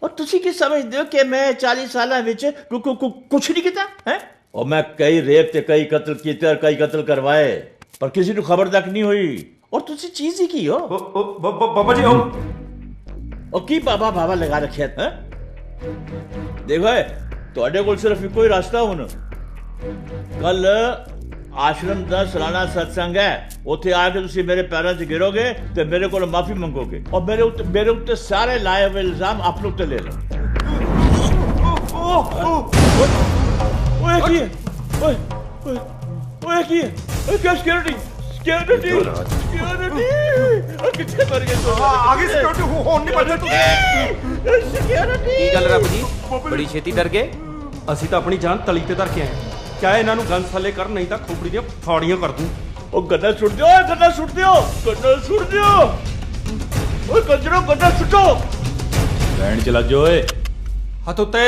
ਔਰ ਤੁਸੀਂ ਕੀ ਸਮਝਦੇ ਹੋ ਕਿ ਮੈਂ 40 ਸਾਲਾਂ ਵਿੱਚ ਕੁਛ ਨਹੀਂ ਕੀਤਾ ਹੈ। और मैं कई रेप ते कई कत्ल किए और कई कत्ल करवाए पर किसी को खबर तक नहीं हुई और तुसी चीज ही की हो बाबा जी और की बाबा बाबा लगा रखे है। देखो ਤੁਹਾਡੇ ਕੋਲ ਸਿਰਫ ਇੱਕੋ ਹੀ ਰਾਸਤਾ ਹੁਣ ਕੱਲ ਆਸ਼ਰਮ ਦਾ ਸਾਲਾਨਾ ਸਤਸੰਗ ਹੈ ਉੱਥੇ ਆ ਕੇ ਤੁਸੀਂ ਮੇਰੇ ਪੈਰਾਂ 'ਚ ਗਿਰੋਗੇ ਤੇ ਮੇਰੇ ਕੋਲ ਮਾਫੀ ਮੰਗੋਗੇ ਔਰ ਮੇਰੇ ਉੱਤੇ ਸਾਰੇ ਲਾਏ ਹੋਏ ਇਲਜ਼ਾਮ ਆਪ ਲੋਗ ਤੇ ਲੈ ਲਓ। ओए की है ओए की है क्या सिक्योरिटी कितने मर गए आगे सिक्योरिटी होन नहीं बचे तू सिक्योरिटी ਕੀ ਗੱਲ ਰੱਬ ਜੀ ਬੜੀ ਛੇਤੀ ਡਰ ਗਏ। ਅਸੀਂ ਤਾਂ ਆਪਣੀ ਜਾਨ ਤਲੀ ਤੇ ਧਰ ਕੇ ਆਏ ਕਿਆ ਇਹਨਾਂ ਨੂੰ ਗਨ ਥੱਲੇ ਕਰ ਨਹੀਂ ਤਾਂ ਖੋਪੜੀ ਦੀਆਂ ਫਾੜੀਆਂ ਕਰ ਦੂੰ। ਉਹ ਗੰਨਾ ਸੁੱਟ ਦਿਓ ਗੰਨਾ ਸੁੱਟ ਦਿਓ ਗੰਨਾ ਸੁੱਟ ਦਿਓ ਓਏ ਕੰਜਰੋ ਗੰਨਾ ਸੁੱਟੋ ਲੈਣ ਚ ਲੱਗ ਜਾਓ ਓਏ ਹੱਥ ਉੱਤੇ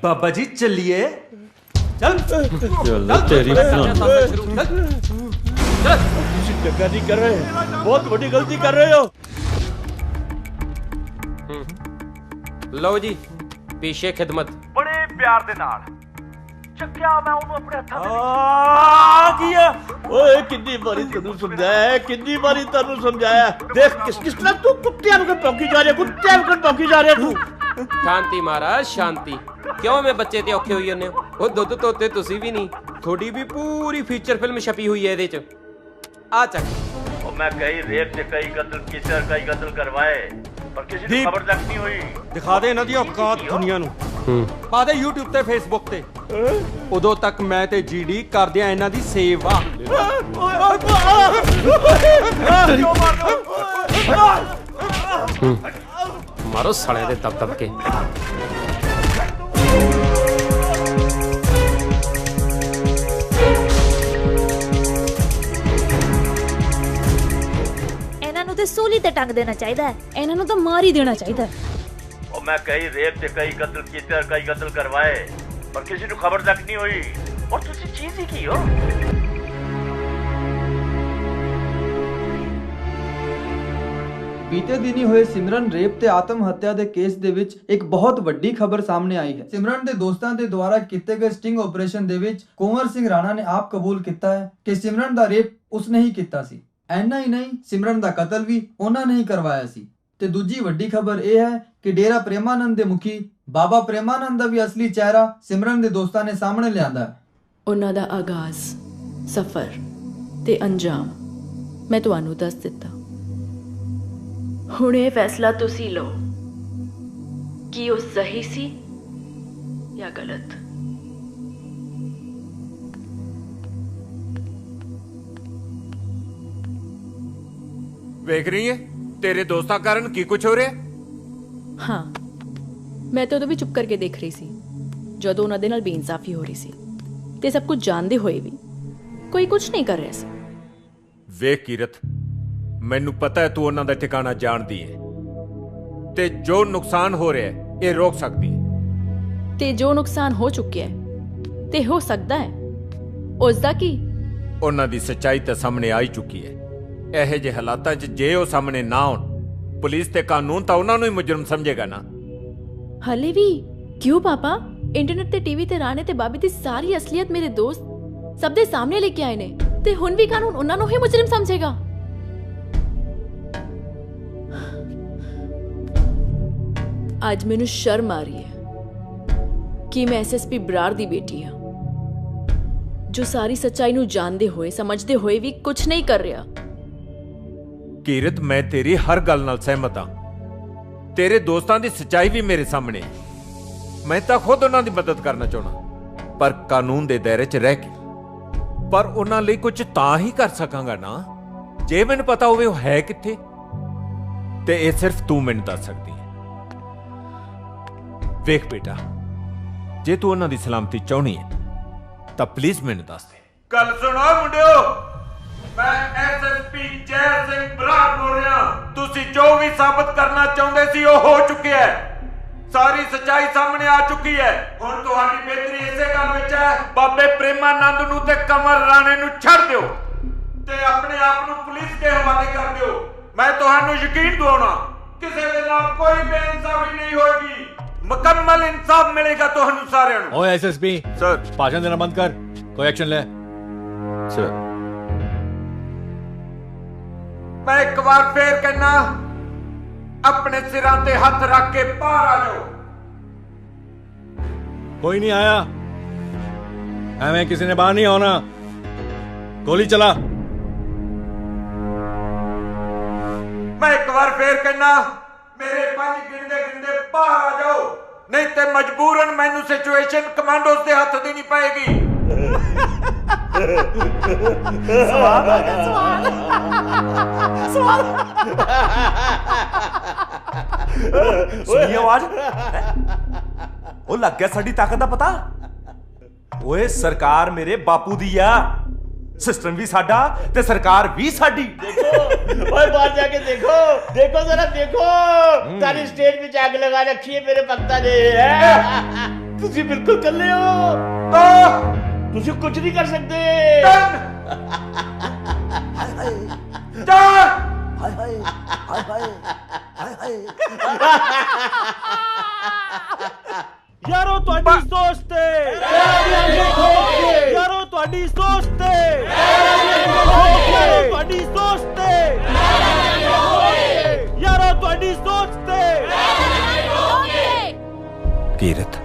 बाबा जी चलिए चल तेरी धक्का नहीं कर रहे बहुत बड़ी गलती कर रहे हो। ਲਓ ਜੀ ਪੇਸ਼ੇ ਖਿਦਮਤ ਬੜੇ ਪਿਆਰ ਦੇ ਨਾਲ ਚੱਕਿਆ ਮੈਂ ਉਹਨੂੰ ਆਪਣੇ ਹੱਥਾਂ ਕੀ ਹੈ ਓਏ ਕਿੰਨੀ ਵਾਰੀ ਤੈਨੂੰ ਸਮਝਾਇਆ ਦੇਖ ਕਿਸ ਨਾਲ ਤੂੰ ਕੁੱਤਿਆਂ ਨੂੰ ਭੌਂਕੀ ਜਾ ਰਿਹਾ ਤੂੰ ਸ਼ਾਂਤੀ ਮਹਾਰਾਜ ਸ਼ਾਂਤੀ ਕਿਉਂ ਮੈਂ ਬੱਚੇ ਤੇ ਔਖੇ ਹੋਈ ਜਾਂਦੇ ਹੋ ਉਹ ਦੁੱਧ ਤੋਤੇ ਤੁਸੀਂ ਵੀ ਨਹੀਂ ਤੁਹਾਡੀ ਵੀ ਪੂਰੀ ਫੀਚਰ ਫਿਲਮ ਛਪੀ ਹੋਈ ਹੈ ਇਹਦੇ ਚ ਆ ਚੱਕ ਉਹ ਮੈਂ ਕਈ ਰੇਪ ਤੇ ਕਈ ਕਤਲ ਕੀਤੇ ਔਰ ਕਈ ਕਤਲ ਕਰਵਾਏ ਪਰ ਕਿਸੇ ਨੂੰ ਖਬਰ ਤੱਕ ਨਹੀਂ ਹੋਈ। ਦਿਖਾ ਦੇ ਇਹਨਾਂ ਦੀ ਔਕਾਤ ਦੁਨੀਆ ਨੂੰ ਪਾ ਦੇ YouTube ਤੇ Facebook ਤੇ ਉਦੋਂ ਤੱਕ ਮੈਂ ਤੇ ਜੀਡੀ ਕਰਦੇ ਆ ਇਹਨਾਂ ਦੀ ਸੇਵਾ। ਮਾਰੋ ਸਾਲੇ ਦੇ ਦਬ ਕੇ ਇਹਨਾਂ ਨੂੰ ਤੇ ਸੂਲੀ ਤੇ ਟੰਗ ਦੇਣਾ ਚਾਹੀਦਾ ਹੈ ਇਹਨਾਂ ਨੂੰ ਤਾਂ ਮਾਰ ਹੀ ਦੇਣਾ ਚਾਹੀਦਾ ਹੈ। ਉਹ ਮੈਂ ਕਈ ਰੇਪ ਤੇ ਕਈ ਕਤਲ ਕੀਤੇ ਔਰ ਕਈ ਕਤਲ ਕਰਵਾਏ ਪਰ ਕਿਸੇ ਨੂੰ ਖਬਰ ਤੱਕ ਨਹੀਂ ਹੋਈ ਔਰ ਤੁਸੀਂ ਚੀਜ਼ ਹੀ ਕੀ ਹੋ। ਬੀਤੇ ਦਿਨੀ ਹੋਏ ਸਿਮਰਨ ਰੇਪ ਤੇ ਆਤਮ ਹੱਤਿਆ ਦੇ ਕੇਸ ਦੇ ਵਿੱਚ ਇੱਕ ਬਹੁਤ ਵੱਡੀ ਖਬਰ ਸਾਹਮਣੇ ਆਈ ਹੈ। ਸਿਮਰਨ ਦੇ ਦੋਸਤਾਂ ਦੇ ਦੁਆਰਾ ਕੀਤੇ ਗਏ ਸਟਿੰਗ ਆਪਰੇਸ਼ਨ ਦੇ ਵਿੱਚ ਕੁੰਵਰ ਸਿੰਘ ਰਾਣਾ ਨੇ ਆਪ ਕਬੂਲ ਕੀਤਾ ਹੈ ਕਿ ਸਿਮਰਨ ਦਾ ਰੇਪ ਉਸਨੇ ਹੀ ਕੀਤਾ ਸੀ। ਐਨਾ ਹੀ ਨਹੀਂ ਸਿਮਰਨ ਦਾ ਕਤਲ ਵੀ ਉਹਨਾਂ ਨੇ ਹੀ ਕਰਵਾਇਆ ਸੀ। ਤੇ ਦੂਜੀ ਵੱਡੀ ਖਬਰ ਇਹ ਹੈ ਕਿ ਡੇਰਾ ਪ੍ਰੇਮਾਨੰਦ ਦੇ ਮੁਖੀ ਬਾਬਾ ਪ੍ਰੇਮਾਨੰਦ ਦਾ ਵੀ ਅਸਲੀ ਚਿਹਰਾ ਸਿਮਰਨ ਦੇ ਦੋਸਤਾਂ ਨੇ ਸਾਹਮਣੇ ਲਿਆਂਦਾ ਹੈ। ਉਹਨਾਂ ਦਾ ਆਗਾਜ਼ ਸਫ਼ਰ ਤੇ ਅੰਜਾਮ ਮੈਂ ਤੁਹਾਨੂੰ ਦੱਸ ਦਿੱਤਾ। ਹੁਣ ਇਹ ਫੈਸਲਾ ਤੁਸੀਂ ਲਓ ਕਿ ਉਹ ਸਹੀ ਸੀ ਜਾਂ ਗਲਤ। ਵੇਖ ਰਹੀ ਹੈ ਤੇਰੇ ਦੋਸਤਾਂ ਕਾਰਨ ਕੀ ਕੁਝ ਹੋ ਰਿਹਾ। ਹਾਂ ਮੈਂ ਤਾਂ ਉਦੋਂ ਵੀ ਚੁੱਪ ਕਰਕੇ ਦੇਖ ਰਹੀ ਸੀ ਜਦੋਂ ਉਹਨਾਂ ਦੇ ਨਾਲ ਬੇਇਨਸਾਫੀ ਹੋ ਰਹੀ ਸੀ ਤੇ ਸਭ ਕੁਝ ਜਾਣਦੇ ਹੋਏ ਵੀ ਕੋਈ ਕੁਝ ਨਹੀਂ ਕਰ ਰਿਹਾ ਸੀ। ਵੇਖ ਕੀਰਤ ਮੈਨੂੰ ਪਤਾ ਹੈ ਤੂੰ ਉਹਨਾਂ ਦਾ ਠਿਕਾਣਾ ਜਾਣਦੀ ਹੈ ਤੇ ਜੋ ਨੁਕਸਾਨ ਹੋ ਰਿਹਾ ਹੈ ਇਹ ਰੋਕ ਸਕਦੀ ਹੈ ਤੇ ਜੋ ਨੁਕਸਾਨ ਹੋ ਚੁੱਕਿਆ ਹੈ ਤੇ ਹੋ ਸਕਦਾ ਹੈ ਉਸ ਦਾ ਕੀ। ਉਹਨਾਂ ਦੀ ਸੱਚਾਈ ਤਾਂ ਸਾਹਮਣੇ ਆ ਹੀ ਚੁੱਕੀ ਹੈ। ਇਹੋ ਜਿਹੇ ਹਾਲਾਤਾਂ 'ਚ ਜੇ ਉਹ ਸਾਹਮਣੇ ਨਾ ਆਉਣ ਪੁਲਿਸ ਤੇ ਕਾਨੂੰਨ ਤਾਂ ਉਹਨਾਂ ਨੂੰ ਹੀ ਮੁਜਰਮ ਸਮਝੇਗਾ ਨਾ। ਹਲੇ ਵੀ ਕਿਉਂ ਪਾਪਾ ਇੰਟਰਨੈਟ ਤੇ ਟੀਵੀ ਤੇ ਰਾਣੇ ਤੇ ਬਾਬੀ ਦੀ ਸਾਰੀ ਅਸਲੀਅਤ ਮੇਰੇ ਦੋਸਤ ਸਭ ਦੇ ਸਾਹਮਣੇ ਲੈ ਕੇ ਆਏ ਨੇ ਤੇ ਹੁਣ ਵੀ ਕਾਨੂੰਨ ਉਹਨਾਂ ਨੂੰ ਹੀ ਮੁਜਰਮ ਸਮਝੇਗਾ। ਅੱਜ ਮੈਨੂੰ ਸ਼ਰਮ ਆ ਰਹੀ ਹੈ ਕਿ ਮੈਂ ਐਸਐਸਪੀ ਬਰਾੜ ਦੀ ਬੇਟੀ ਹਾਂ ਜੋ ਸਾਰੀ ਸੱਚਾਈ ਨੂੰ ਜਾਣਦੇ ਹੋਏ ਸਮਝਦੇ ਹੋਏ ਵੀ ਕੁਝ ਨਹੀਂ ਕਰ ਰਿਹਾ। ਕੀਰਤ ਮੈਂ ਤੇਰੀ ਹਰ ਗੱਲ ਨਾਲ ਸਹਿਮਤ ਹਾਂ। ਤੇਰੇ ਦੋਸਤਾਂ ਦੀ ਸੱਚਾਈ ਵੀ ਮੇਰੇ ਸਾਹਮਣੇ ਹੈ। ਮੈਂ ਤਾਂ ਖੁਦ ਉਹਨਾਂ ਦੀ ਮਦਦ ਕਰਨਾ ਚਾਹੁੰਦਾ ਪਰ ਕਾਨੂੰਨ ਦੇ ਦਾਇਰੇ 'ਚ ਰਹਿ ਕੇ। ਪਰ ਉਹਨਾਂ ਲਈ ਕੁਝ ਤਾਂ ਹੀ ਕਰ ਸਕਾਂਗਾ ਨਾ ਜੇ ਮੈਨੂੰ ਪਤਾ ਹੋਵੇ ਉਹ ਹੈ ਕਿੱਥੇ ਤੇ ਇਹ ਸਿਰਫ ਤੂੰ ਮੈਨੂੰ ਦੱਸ ਸਕਦੀ ਹੈ। ਵੇਖ ਬੇਟਾ ਜੇ ਤੂੰ ਉਹਨਾਂ ਦੀ ਸਲਾਮਤੀ ਚਾਹਣੀ ਹੈ ਤਾਂ ਪਲੀਜ਼ ਮੈਨੂੰ ਦੱਸ ਦੇ। ਗੱਲ ਸੁਣੋ ਮੁੰਡਿਓ ਮੈਂ ਐਸਐਸਪੀ ਐਸਐਸਪੀ ਜੈ ਸਿੰਘ ਬਰਾੜ ਬੋਲ ਰਿਹਾ। ਤੁਸੀਂ ਜੋ ਵੀ ਸਾਬਤ ਕਰਨਾ ਚਾਹੁੰਦੇ ਸੀ ਉਹ ਹੋ ਚੁੱਕਿਆ ਹੈ। ਸਾਰੀ ਸੱਚਾਈ ਸਾਹਮਣੇ ਆ ਚੁੱਕੀ ਹੈ। ਹੁਣ ਤੁਹਾਡੀ ਬਿਹਤਰੀ ਇਸੇ ਗੱਲ ਵਿੱਚ ਹੈ, ਬਾਬੇ ਪ੍ਰੇਮਾਨੰਦ ਨੂੰ ਤੇ ਕਮਰ ਰਾਣੇ ਨੂੰ ਛੱਡ ਦਿਓ ਤੇ ਆਪਣੇ ਆਪ ਨੂੰ ਪੁਲਿਸ ਦੇ ਹਵਾਲੇ ਕਰ ਦਿਓ। ਮੈਂ ਤੁਹਾਨੂੰ ਯਕੀਨ ਦਿਵਾਉਣਾ ਕਿਸੇ ਦੇ ਨਾਲ ਕੋਈ ਬੇਇਨਸਾਫੀ ਨਹੀਂ ਹੋਏਗੀ। ਮੁਕੰਮਲ ਇਨਸਾਫ ਮਿਲੇਗਾ ਤੁਹਾਨੂੰ ਸਾਰਿਆਂ ਨੂੰ। ਓਏ ਐਸਐਸਪੀ ਸਰ, ਭਾषण देना बंद कर, कोई एक्शन ले। सर, मैं एक बार फिर कहना, अपने सिरां ते हथ रख के बाहर आ जाओ। कोई नहीं आया, हमें किसी ने बाहर नहीं आना। गोली चला। मैं एक बार फिर कहना, मेरे 5 गिनदे बाहर आ जाओ, नहीं तो मजबूरन मैनू सिचुएशन कमांडोज के हाथ देनी पड़ेगी। सवाल आ गया, सवाल सुनी आवाज? ਉਹ ਲੱਗ ਗਿਆ ਸਾਡੀ ਤਾਕਤ ਦਾ ਪਤਾ। ਓਏ ਸਰਕਾਰ ਮੇਰੇ ਬਾਪੂ ਦੀ ਆ, सिस्टम भी साडा ते सरकार भी साडी। देखो ओए बाहर जाके देखो, देखो जरा देखो, तारी स्टेज पे आग लगा रखी है मेरे भक्ता ने। तुसी बिल्कुल कल्ले हो तो तुसी कुछ नहीं कर सकते। यारो ਤੁਹਾਡੀ ਸੋਚ ਤੇ यारो ਤੁਹਾਡੀ ਸੋਚ ਤੇ यारो ਤੁਹਾਡੀ ਸੋਚ ਤੇ यारो ਤੁਹਾਡੀ ਸੋਚ ਤੇ। ਕੀਰਤ,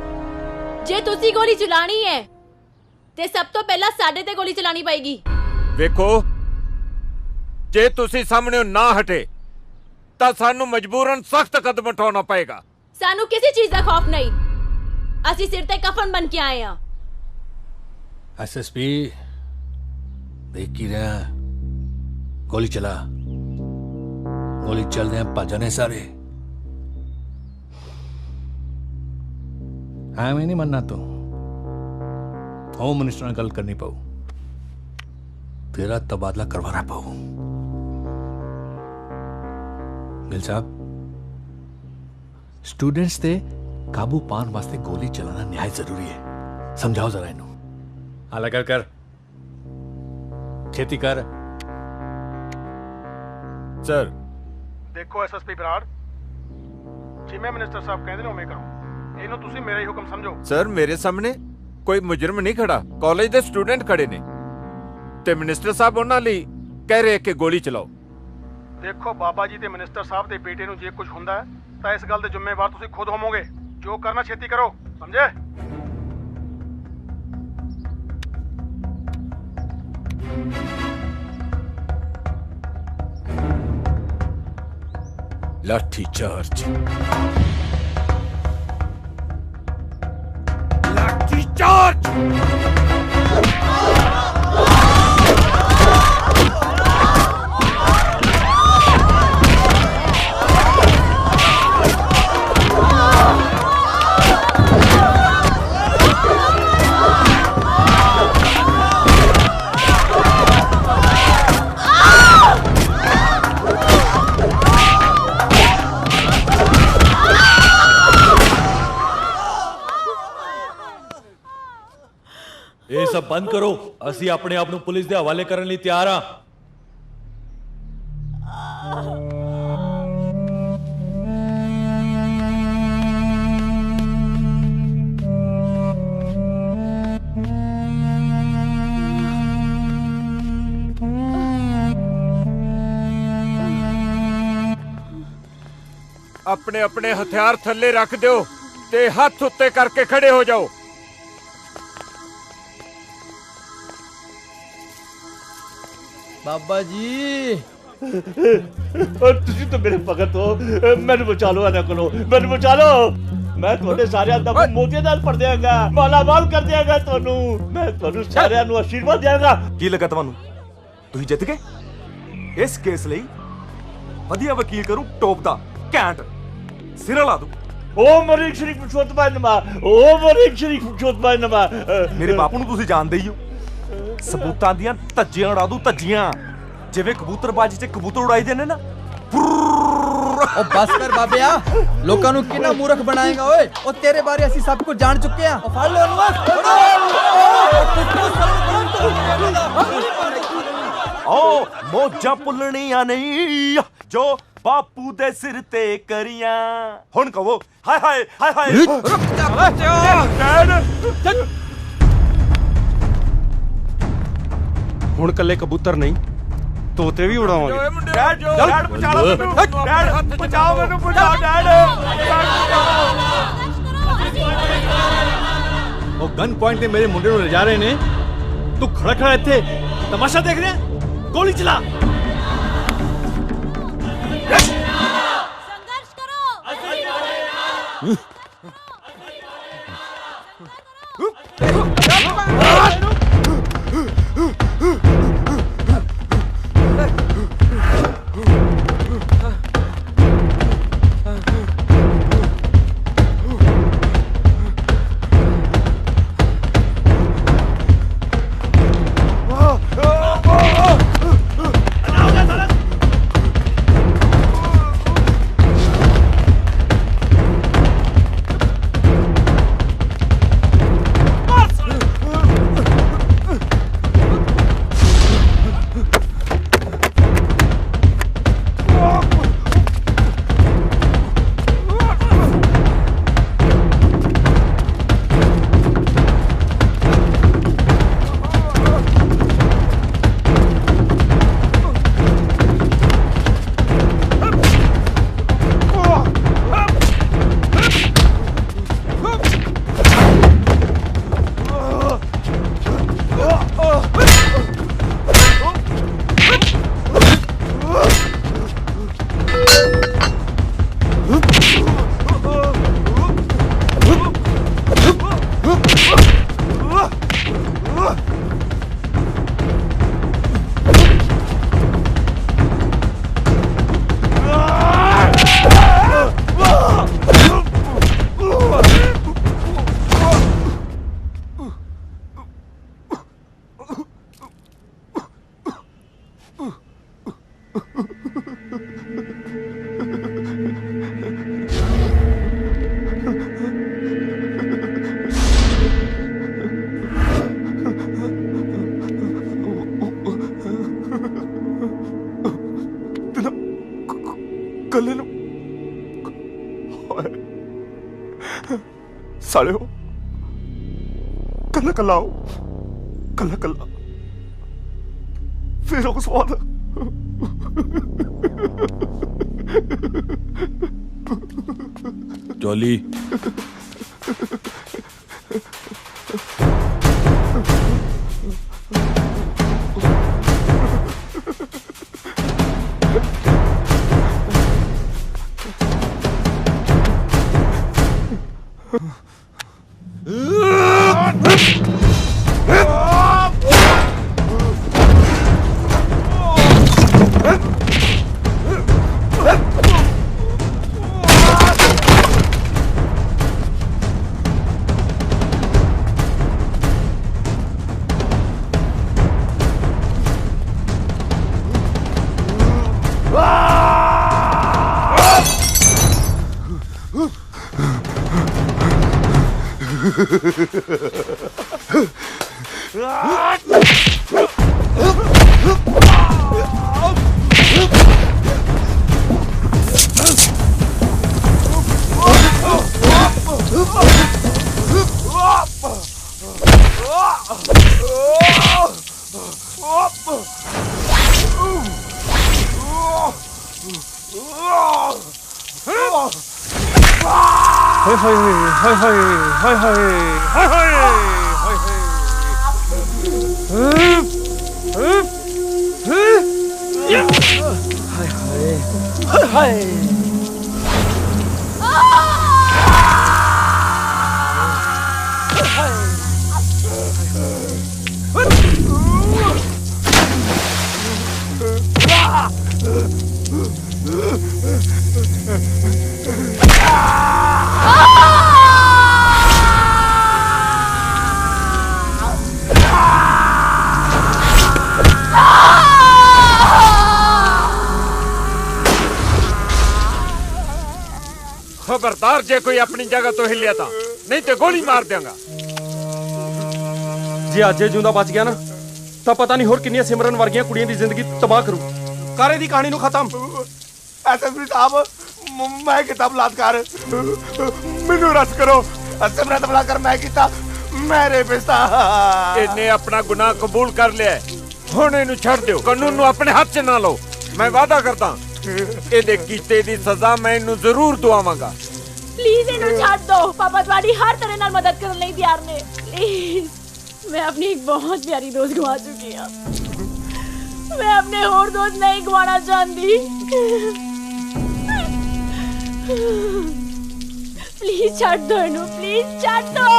ਜੇ ਤੁਸੀਂ ਗੋਲੀ ਚਲਾਣੀ ਹੈ ਤੇ ਸਭ ਤੋਂ ਪਹਿਲਾਂ ਸਾਡੇ ਤੇ ਗੋਲੀ ਚਲਾਣੀ ਪਏਗੀ। ਵੇਖੋ, ਜੇ ਤੁਸੀਂ ਸਾਹਮਣੇ ਨਾ ਹਟੇ ਤਾਂ ਸਾਨੂੰ ਮਜਬੂਰਨ ਸਖਤ ਕਦਮ ਉਠਾਉਣਾ ਪਏਗਾ। ਸਾਨੂੰ ਕਿਸੇ ਚੀਜ਼ ਦਾ ਖੌਫ ਨਹੀਂ, ਅਸੀਂ ਸਿਰ ਤੇ ਕਫਨ ਬਣ ਕੇ ਆਏ ਹਾਂ। एसएसपी देख की रहा, गोली चला। गोली चल रहे भजने सारे। हाँ मैं नहीं मनना तो होम मिनिस्टर ने गल करनी पाऊ, तेरा तबादला करवाना पाऊ। गिल साहब, स्टूडेंट्स ते काबू पान वास्ते गोली चलाना न्याय जरूरी है, समझाओ जरा इन्हों। हाला कर कर, खेती कर। सर देखो एसएसपी बराड़, जिमें मिनिस्टर साहब कहते ने उवें करो, ਇਹਨੂੰ ਤੁਸੀਂ ਮੇਰਾ ਹੀ ਹੁਕਮ ਸਮਝੋ। ਸਰ, ਮੇਰੇ ਸਾਹਮਣੇ ਕੋਈ ਮੁਜਰਮ ਨਹੀਂ ਖੜਾ, ਕਾਲਜ ਦੇ ਸਟੂਡੈਂਟ ਖੜੇ ਨੇ ਤੇ ਮਿਨਿਸਟਰ ਸਾਹਿਬ ਉਹਨਾਂ ਲਈ ਕਹਿ ਰਹੇ ਕਿ ਗੋਲੀ ਚਲਾਓ। ਦੇਖੋ ਬਾਬਾ ਜੀ ਤੇ ਮਿਨਿਸਟਰ ਸਾਹਿਬ ਦੇ ਬੇਟੇ ਨੂੰ ਜੇ ਕੁਝ ਹੁੰਦਾ ਹੈ ਤਾਂ ਇਸ ਗੱਲ ਦੇ ਜ਼ਿੰਮੇਵਾਰ ਤੁਸੀਂ ਖੁਦ ਹੋਵੋਗੇ। ਜੋ ਕਰਨਾ ਛੇਤੀ ਕਰੋ, ਸਮਝੇ? लाठी चार्ज, लाठी चार्ज। ਇਹ ਸਭ ਬੰਦ ਕਰੋ, ਅਸੀਂ ਆਪਣੇ ਆਪ ਨੂੰ ਪੁਲਿਸ ਦੇ ਹਵਾਲੇ ਕਰਨ ਲਈ ਤਿਆਰ ਹਾਂ। ਆਪਣੇ ਆਪਣੇ ਹਥਿਆਰ ਥੱਲੇ ਰੱਖ ਦਿਓ ਤੇ ਹੱਥ ਉੱਤੇ ਕਰਕੇ ਖੜੇ ਹੋ ਜਾਓ। बाबा जी और तुसी तो मेरे भगत हो, मैनू बचा लो, ना करो, मैनू बचा लो। मैं थोड़े सारे दा मोतिया नाल भर देंगा, माला माल कर देंगा तोनू, मैं तोनू सारे नु आशीर्वाद देंगा। ਕੀ ਲੱਗਾ ਤੁਹਾਨੂੰ? ਤੁਸੀਂ ਜਿੱਤ ਗਏ? ਇਸ ਕੇਸ ਲਈ ਵਧੀਆ ਵਕੀਲ ਕਰੂ ਟੋਪ ਦਾ ਘੈਂਟ ਸਿਰਾ ਲਾ ਦੂ। ओ मरीक शरीफ पुरुषोत्तम नमा, ओ मरीक शरीफ पुरुषोत्तम नमा। ਮੇਰੇ ਬਾਪੂ ਨੂੰ ਤੁਸੀਂ ਜਾਣਦੇ ਹੀ ਹੋ, ਸਬੂਤਾਂ ਦੀਆਂ ਧੱਜੀਆਂ ਉਡਾ ਦੂ, ਧੱਜੀਆਂ। ਜਿਵੇਂ ਕਬੂਤਰਬਾਜੀ 'ਚ ਕਬੂਤਰ ਉਡਾਈ ਦੇਣੇ ਨਾ। ओ बस कर बाबिया, लोकां नू कितना मूर्ख बनाएगा ओए। ओ तेरे बारे ਅਸੀਂ सब कुछ जान चुके हैं। फड़ लो ओ मौजा भुलनियां नहीं जो बापू दे सिर ते करियां। हुण कहो हाय हाय हाय हाय। ਹੁਣ ਕੱਲੇ ਕਬੂਤਰ ਨਹੀਂ ਤੋਤੇ ਵੀ ਉਡਾਵਾਂਗੇ। ਡੈਡ ਡੈਡ ਬਚਾਓ ਮੈਨੂੰ, ਡੈਡ ਬਚਾਓ ਮੈਨੂੰ, ਬਚਾਓ ਡੈਡ। ਉਹ ਗਨ ਪੁਆਇੰਟ ਤੇ ਮੇਰੇ ਮੁੰਡੇ ਨੂੰ ਲਿਜਾ ਰਹੇ ਨੇ, ਤੂੰ ਖੜਾ ਖੜਾ ਇੱਥੇ ਤਮਾਸ਼ਾ ਦੇਖ ਰਿਹਾ? ਗੋਲੀ ਚਲਾ। संघर्ष करो। ਕੱਲੇ ਨੂੰ ਸਾਲਿਓ ਕੱਲਾ ਕੱਲਾ ਆਓ, ਕੱਲਾ ਕੱਲਾ ਫਿਰ ਉਹ ਸਵਾਦ। ਜੋਲੀ खबरदार जे कोई अपनी जगह तो हिलिया था, नहीं तो गोली मार देंगा। जे अजे जिंदा बच गया ना तो पता नहीं होर किन्नियां सिमरन वर्गियां कुड़ियां दी जिंदगी तबाह करूं। करे दी कहानी नु खत्म। एसएसपी साहब मैं किता बलात्कार, मैनू रस करो। सिमरन बलात्कार मैं किता, मेरे पिता। इन्हें अपना गुनाह कबूल कर लिया, हुण इहनू छड़ दिओ। कानून नू अपने हाथ च ना लो। मैं वादा करदा ਇਹਦੇ ਕੀਤੇ ਦੀ ਸਜ਼ਾ ਮੈਂ ਇਹਨੂੰ ਜ਼ਰੂਰ ਦਵਾਵਾਂਗਾ। प्लीज इन्हें छाड़ दो। पापा तुम्हारी हर तरह नाल मदद करने ਲਈ ਤਿਆਰ ਨੇ। प्लीज मैं अपनी एक बहुत प्यारी दोस्त गवा चुकी हूं। मैं अपने और दोस्त नहीं गवाना चाहती। प्लीज छाड़ दो इन्हें, प्लीज छाड़ दो।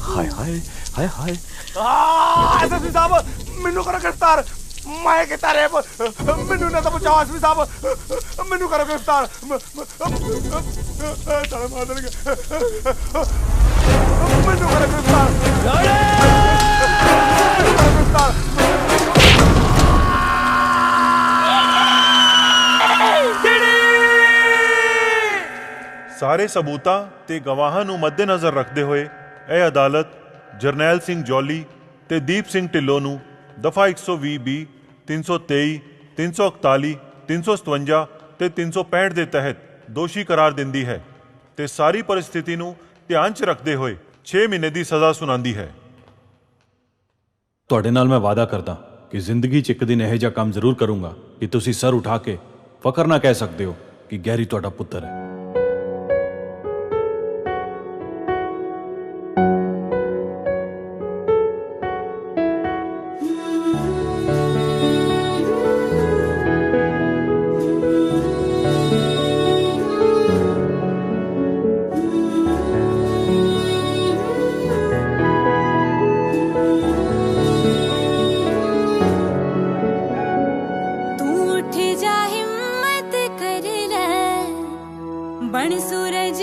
हाय हाय हाय हाय। एसएसपी साहब मैनू करो गिरफ्तार। मैं किता रेप, मैनू ना तो बचाओ। एसपी साहब मैनू करो गिरफ्तार। साले मार देंगे। मैनू करो गिरफ्तार। ਸਾਰੇ ਸਬੂਤਾਂ ਤੇ ਗਵਾਹਾਂ ਨੂੰ ਮੱਦੇਨਜ਼ਰ ਰੱਖਦੇ ਹੋਏ ਇਹ ਅਦਾਲਤ ਜਰਨੈਲ ਸਿੰਘ ਜੌਲੀ ਤੇ ਦੀਪ ਸਿੰਘ ਢਿੱਲੋਂ ਨੂੰ ਦਫਾ 120 ਬੀ 323 341 357 ਤੇ 365 ਦੇ ਤਹਿਤ ਦੋਸ਼ੀ ਕਰਾਰ ਦਿੰਦੀ ਹੈ ਤੇ ਸਾਰੀ ਪਰਿਸਥਿਤੀ ਨੂੰ ਧਿਆਨ 'ਚ ਰੱਖਦੇ ਹੋਏ 6 ਮਹੀਨੇ ਦੀ ਸਜ਼ਾ ਸੁਣਾਉਂਦੀ ਹੈ। ਤੁਹਾਡੇ ਨਾਲ ਮੈਂ ਵਾਅਦਾ ਕਰਦਾ ਕਿ ਜ਼ਿੰਦਗੀ 'ਚ ਇੱਕ ਦਿਨ ਇਹੋ ਜਿਹਾ ਕੰਮ ਜ਼ਰੂਰ ਕਰੂੰਗਾ ਕਿ ਤੁਸੀਂ ਸਰ ਉਠਾ ਕੇ ਫਖਰ ਨਾਲ ਕਹਿ ਸਕਦੇ ਹੋ ਕਿ ਗੈਰੀ ਤੁਹਾਡਾ ਪੁੱਤਰ ਹੈ। बन सूरज